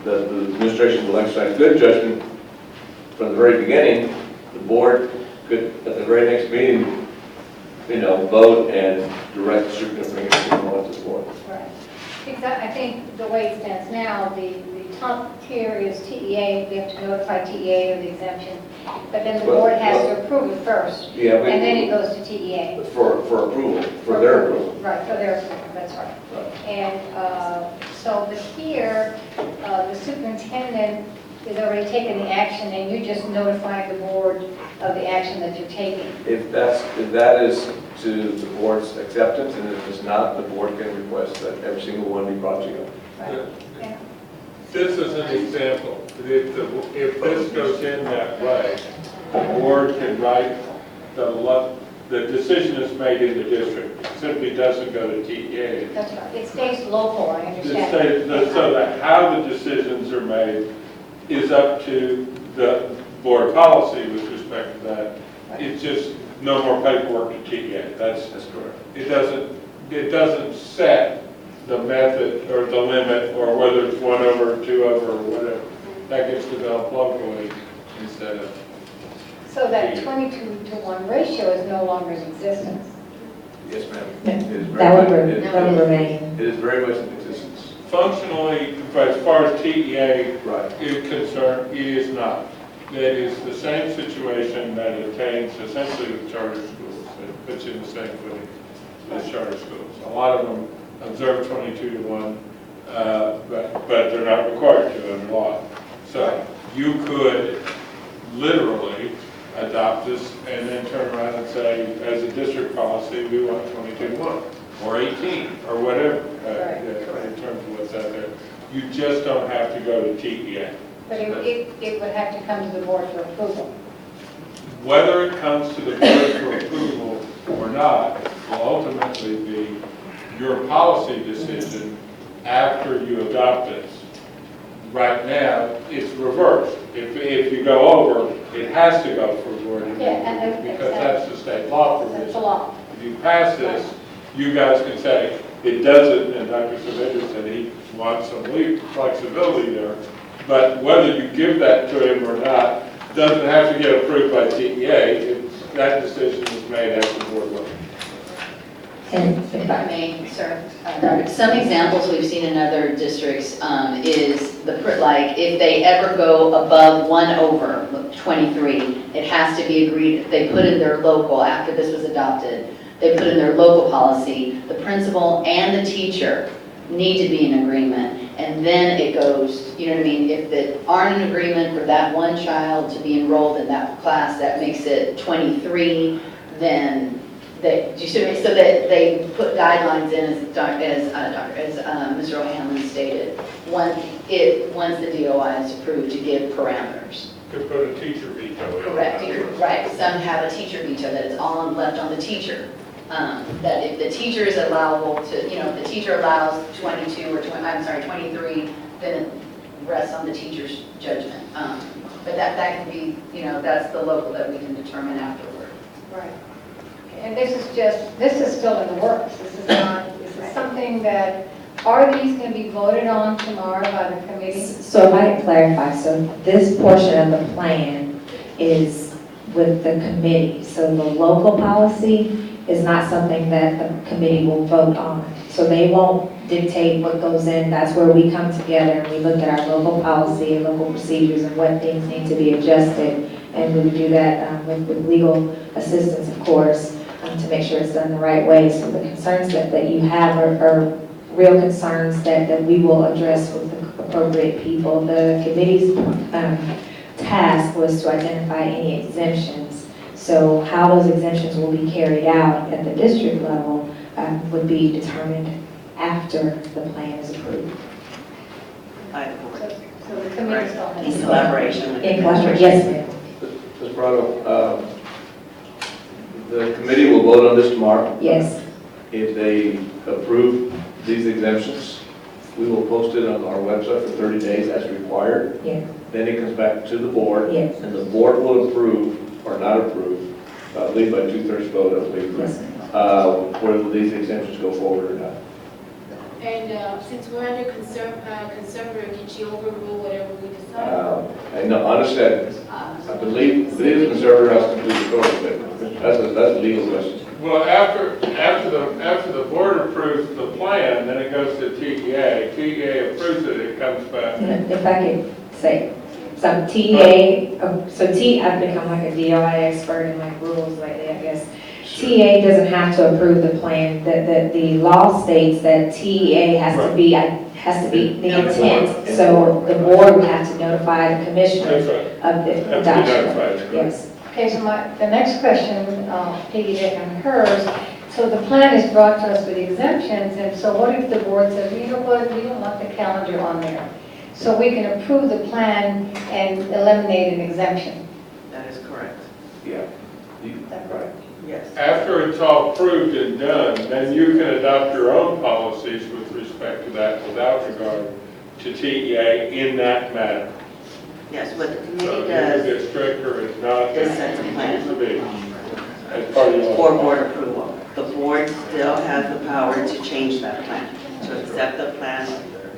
that the administration will exercise good judgment from the very beginning, the board could, at the very next meeting, you know, vote and direct the superintendent to bring it to the board. Right. Because I think the way it stands now, the top tier is TEA, we have to notify TEA of the exemption, but then the board has to approve it first, Yeah, and then it goes to TEA. for approval, for their approval. Right, for their approval, that's right. And so the here, the superintendent is already taking the action, and you just notify the board of the action that you're taking. If that is to the board's acceptance, and if it's not, the board can request that every single one be brought to you. Right. Yeah. This is an example. If this goes in that way, the board can write the decision is made in the district. It simply doesn't go to TEA. That's right. It stays local, I So understand. that how the decisions are made is up to the board policy with respect to that. It's just no more paperwork to TEA. That's correct. It doesn't set the method or the limit or whether it's 1 over, 2 over, or whatever. That gets developed locally instead of. So that 22-to-1 ratio is no longer in existence. Yes, ma'am. It is very That would much- that would remain. It is very much in existence. Functionally, as far as TEA Right. is concerned, it is not. That is the same situation that attains essentially with charter schools. It puts you in the same footing as charter schools. A lot of them observe 22-to-1, but they're not required to under law. So you could literally adopt this and then turn around and say, as a district policy, we want 22-to-1 or 18 or whatever in terms of what's out there. You just don't have to go to TEA. But it would have to come to the board for approval. Whether it comes to the board for approval or not will ultimately be your policy decision after you adopt this. Right now, it's reversed. If you go over, it has to go for board approval because that's the state law provision. That's the law. If you pass this, you guys can say, it doesn't, and Dr. Saavedra said he wants some flexibility there, but whether you give that to him or not, doesn't have to get approved by TEA. That decision is made at the board level. If I may, sir, some examples we've seen in other districts is like if they ever go above 1 over 23, it has to be agreed. They put in their local after this was adopted. They put in their local policy. The principal and the teacher need to be in agreement, and then it goes. You know what I mean? If they aren't in agreement for that one child to be enrolled in that class, that makes it 23. Then. So that they put guidelines in as Mr. O'Hanlon stated, once the DOI is approved to give parameters. Could put a teacher veto in. Correct, right. Some have a teacher veto that it's all left on the teacher. That if the teacher is allowable to, if the teacher allows 22 or 23, then it rests on the teacher's judgment. But that can be, that's the local that we can determine afterward. Right. And this is still in the works. This is something that, are these going to be voted on tomorrow by the committee? So if I can clarify, so this portion of the plan is with the committee. So the local policy is not something that the committee will vote on. So they won't dictate what goes in. That's where we come together and we look at our local policy and local procedures and what things need to be adjusted. And we would do that with legal assistance, of course, to make sure it's done the right way. So the concerns that you have are real concerns that we will address with the appropriate people. The committee's task was to identify any exemptions. So how those exemptions will be carried out at the district level would be determined after the plan is approved. By the board. So the committee still has. In collaboration with. In collaboration, yes, ma'am. Ms. Prado, the committee will vote on this tomorrow. Yes, If they approve these exemptions, we will post it on our website for 30 days as required. yes, Then it comes back to the board, yes, and the board will approve or not approve, I believe by 2/3 vote, I believe, yes, ma'am. whether these exemptions go forward or not. And since we're under conservative, did she overrule whatever we decide? And no, honestly, I believe the conservator has complete authority, but that's a legal question. Well, after the board approves the plan, then it goes to TEA. TEA approves it, it comes back. If I could say, so TEA, I've become like a DOI expert in like rules lately, I guess. TEA doesn't have to approve the plan. The law states that TEA has to be the intent. So the board would have to notify the commissioners That's right. of the Have to be adoption. notified. Yes. Okay, so the next question, piggyback on hers, so the plan is brought to us with exemptions, and so what if the board says, you know what, we don't want the calendar on there? So we can approve the plan and eliminate an exemption. That is correct. Yeah. Is that correct? Yes. After it's all approved and done, then you can adopt your own policies with respect to that without regard to TEA in that matter. Yes, what the So committee you does can get stricter and not is set the plan to be as part of your. for board approval. The board still has the power to change that plan, to accept the plan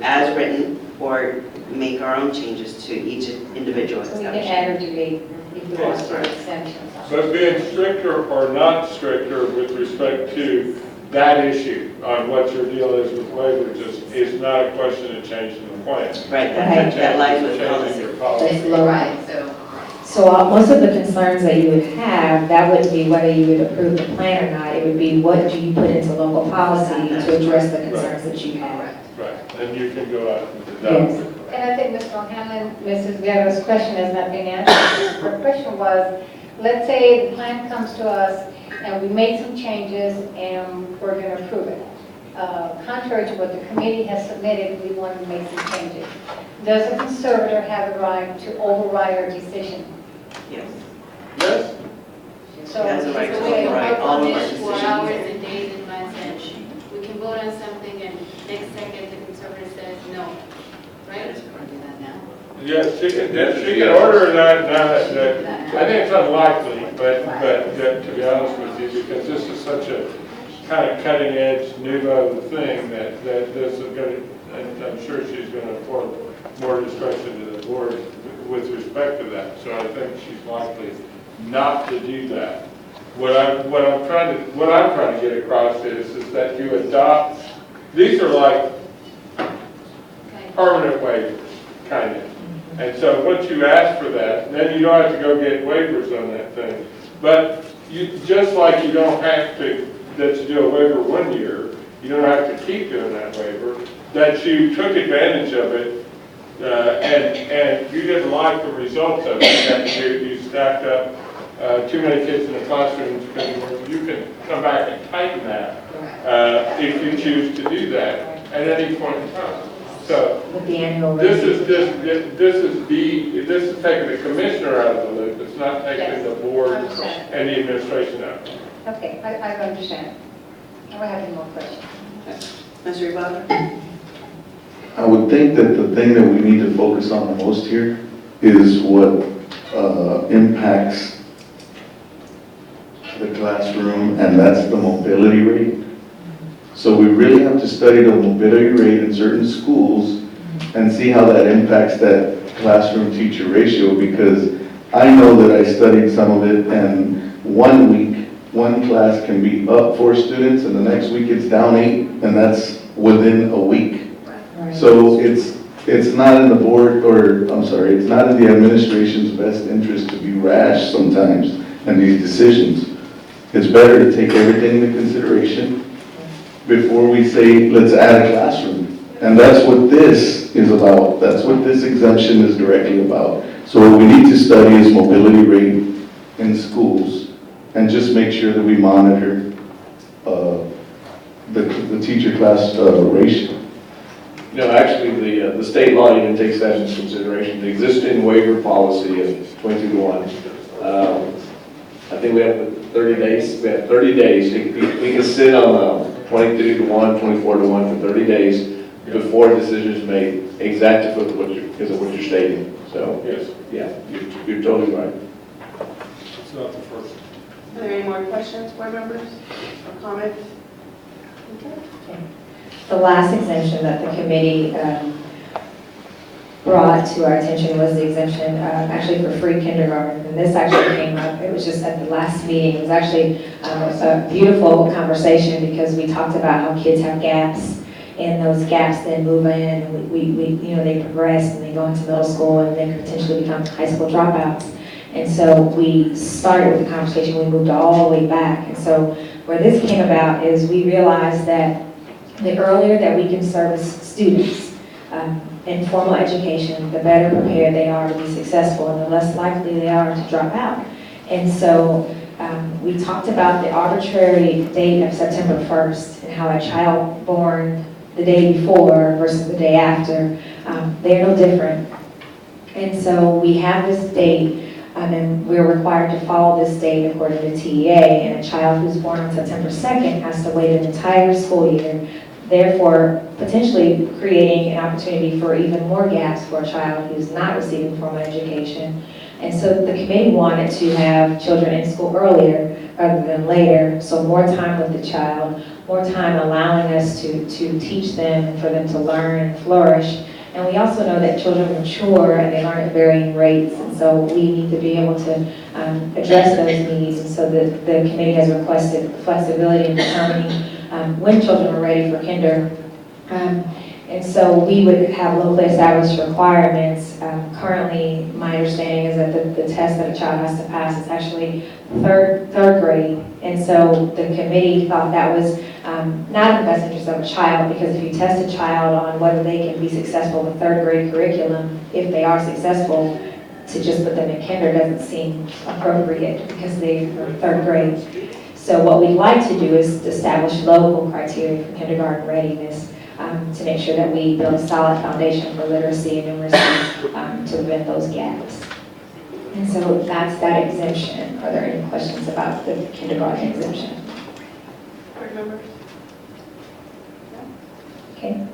as written or make our own changes to each individual So we can exception. add or delete if we want to exemptions. But being stricter or not stricter with respect to that issue on what your deal is with waivers is not a question of changing the plan. Right, It's a that lies change- with changing policy. your policy. That's low. Right, so. So most of the concerns that you would have, that wouldn't be whether you would approve the plan or not. It would be what do you put into local policy to address the concerns that you have. Right, and you can go out and adopt it. And I think Mr. O'Hanlon, Mrs. Guerra's question has not been answered. Her question was, let's say the plan comes to us and we made some changes and we're going to approve it. Contrary to what the committee has submitted, we want to make some changes. Does a conservator have the right to override our decision? Yes. Yes? So Has the right to So we can override work all on of our this for decisions. hours and days in advance, and we can vote on something, and next second, the conservator says no, right? Do that now. Yes, she can order that, I think it's unlikely, but to be honest with you, because this is such a kind of cutting edge nouveau thing that this is going to, and I'm sure she's going to afford more discretion to the board with respect to that. So I think she's likely not to do that. What I'm trying to get across is that you adopt, these are like permanent waivers, kind of. And so once you ask for that, then you don't have to go get waivers on that thing. But you, just like you don't have to, that you do a waiver 1 year, you don't have to keep doing that waiver, that you took advantage of it, and you didn't like the results of it, that you stacked up too many kids in the classrooms, you can come back and tighten that if you choose to do that at any point in time. So With the annual this review. is taking the commissioner out of the loop. It's not taking the board and the administration out. Okay, I understand. I don't have any more questions. Mr. Ibarra? I would think that the thing that we need to focus on the most here is what impacts the classroom, and that's the mobility rate. So we really have to study the mobility rate in certain schools and see how that impacts that classroom teacher ratio, because I know that I studied some of it, and 1 week, one class can be up 4 students, and the next week it's down 8, and that's within a week. Right. So it's not in the board, or, I'm sorry, it's not in the administration's best interest to be rash sometimes in these decisions. It's better to take everything into consideration before we say, let's add a classroom. And that's what this is about. That's what this exemption is directly about. So what we need to study is mobility rate in schools and just make sure that we monitor the teacher class ratio. You know, actually, the state law even takes that into consideration. The existing waiver policy of 22 to 1. I think we have 30 days. We have 30 days. We can sit on 23 to 1, 24 to 1 for 30 days before a decision is made, exactly because of what you're stating. So, Yes. yeah, you're totally right. It's not the first. Are there any more questions, board members, or comments? The last exemption that the committee brought to our attention was the exemption actually for free kindergarten. And this actually came up, it was just at the last meeting. It was actually a beautiful conversation because we talked about how kids have gaps, and those gaps then move in, and we they progress and they go into middle school and then potentially become high school dropouts. And so we started with the conversation, we moved all the way back. And so where this came about is we realized that the earlier that we can service students in formal education, the better prepared they are to be successful and the less likely they are to drop out. And so we talked about the arbitrary date of September 1st and how a child born the day before versus the day after, they're no different. And so we have this date, and we're required to follow this date according to TEA, and a child who's born on September 2nd has to wait an entire school year, therefore potentially creating an opportunity for even more gaps for a child who's not receiving formal education. And so the committee wanted to have children in school earlier rather than later, so more time with the child, more time allowing us to teach them and for them to learn and flourish. And we also know that children mature and they learn at varying rates, and so we need to be able to address those needs. And so the committee has requested flexibility in determining when children are ready for kinder. And so we would have locally established requirements. Currently, my understanding is that the test that a child has to pass is actually third grade. And so the committee thought that was not in the best interest of a child, because if you test a child on whether they can be successful with third grade curriculum, if they are successful, to just put them in kinder doesn't seem appropriate because they are third grade. So what we'd like to do is establish local criteria for kindergarten readiness to make sure that we build a solid foundation for literacy and numeracy to prevent those gaps. And so that's that exemption. Are there any questions about the kindergarten exemption? Board members? Okay.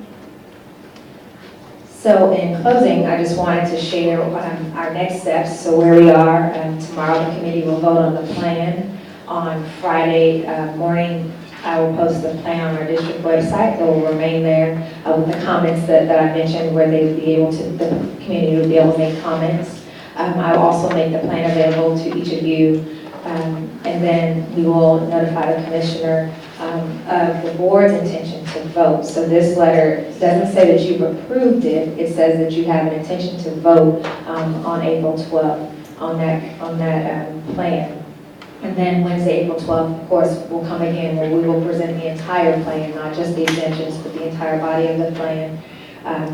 So in closing, I just wanted to share our next steps. So where we are, tomorrow the committee will vote on the plan. On Friday morning, I will post the plan on our district website. It will remain there with the comments that I mentioned, where they would be able to, the community would be able to make comments. I will also make the plan available to each of you, and then we will notify the commissioner of the board's intention to vote. So this letter doesn't say that you've approved it. It says that you have an intention to vote on April 12th on that plan. And then Wednesday, April 12th, of course, will come again where we will present the entire plan, not just the exemptions, but the entire body of the plan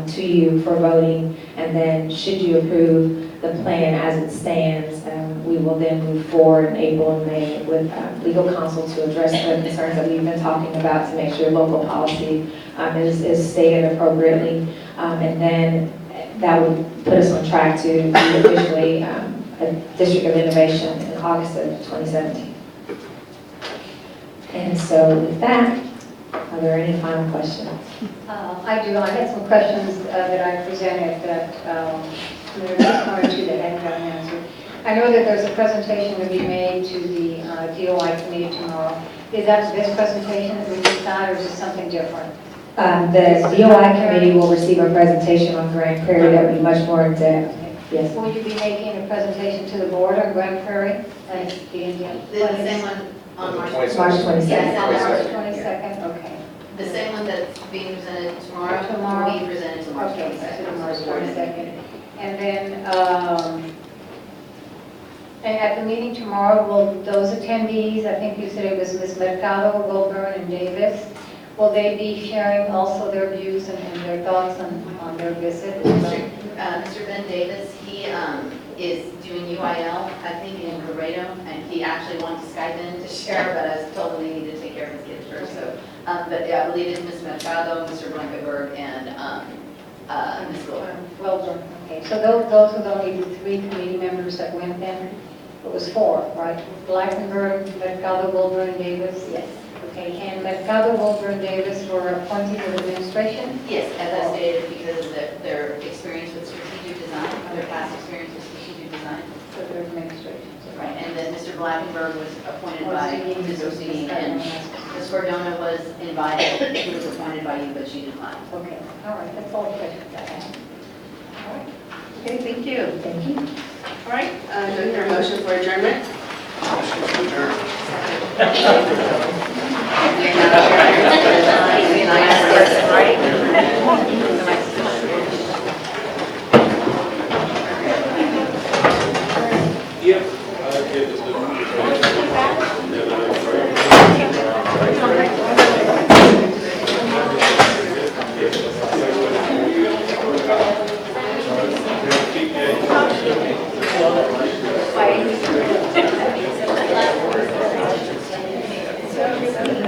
to you for voting. And then should you approve the plan as it stands, we will then move forward in April and May with legal counsel to address the concerns that we've been talking about to make sure local policy is stated appropriately. And then that would put us on track to be officially a District of Innovation in August of 2017. And so with that, are there any final questions? I do. I had some questions that I presented that there was one or two that hadn't gotten answered. I know that there's a presentation to be made to the DOI committee tomorrow. Is that this presentation that we decide, or is it something different? The DOI committee will receive a presentation on Grand Prairie that will be much more in-depth. Yes. Will you be making a presentation to the board on Grand Prairie? And The same one on March 22nd. March 22nd. Yes, on March 22nd, okay. The same one that's being presented tomorrow. Tomorrow? Will be presented tomorrow. Okay, so March 22nd. And then, and at the meeting tomorrow, will those attendees, I think you said it was Ms. Mercado, Goldburn, and Davis, will they be sharing also their views and their thoughts on their visit? Mr. Ben Davis, he is doing UIL, I think, in Laredo, and he actually wanted to Skype in to share, but I was told him he needed to take care of his kids first, so. But yeah, I believe it's Ms. Mercado, Mr. Blankenberg, and Ms. Goldberg. Well, okay, so those are the only three committee members that went then? It was four, right? Blankenberg, Mercado, Goldberg, and Davis? Yes. Okay, and Mercado, Goldberg, and Davis were appointed to the administration? Yes, as I stated, because of their experience with strategic design, their past experience with strategic design. So they're administration. Right, and then Mr. Blankenberg was appointed by Orsini, Ms. Orsini, and Ms. Cordona was invited, she was appointed by you, but she declined. Okay, all right, that's all the questions I have. All right. Okay, thank you. Thank you. All right, do I hear a motion for adjournment? Bye.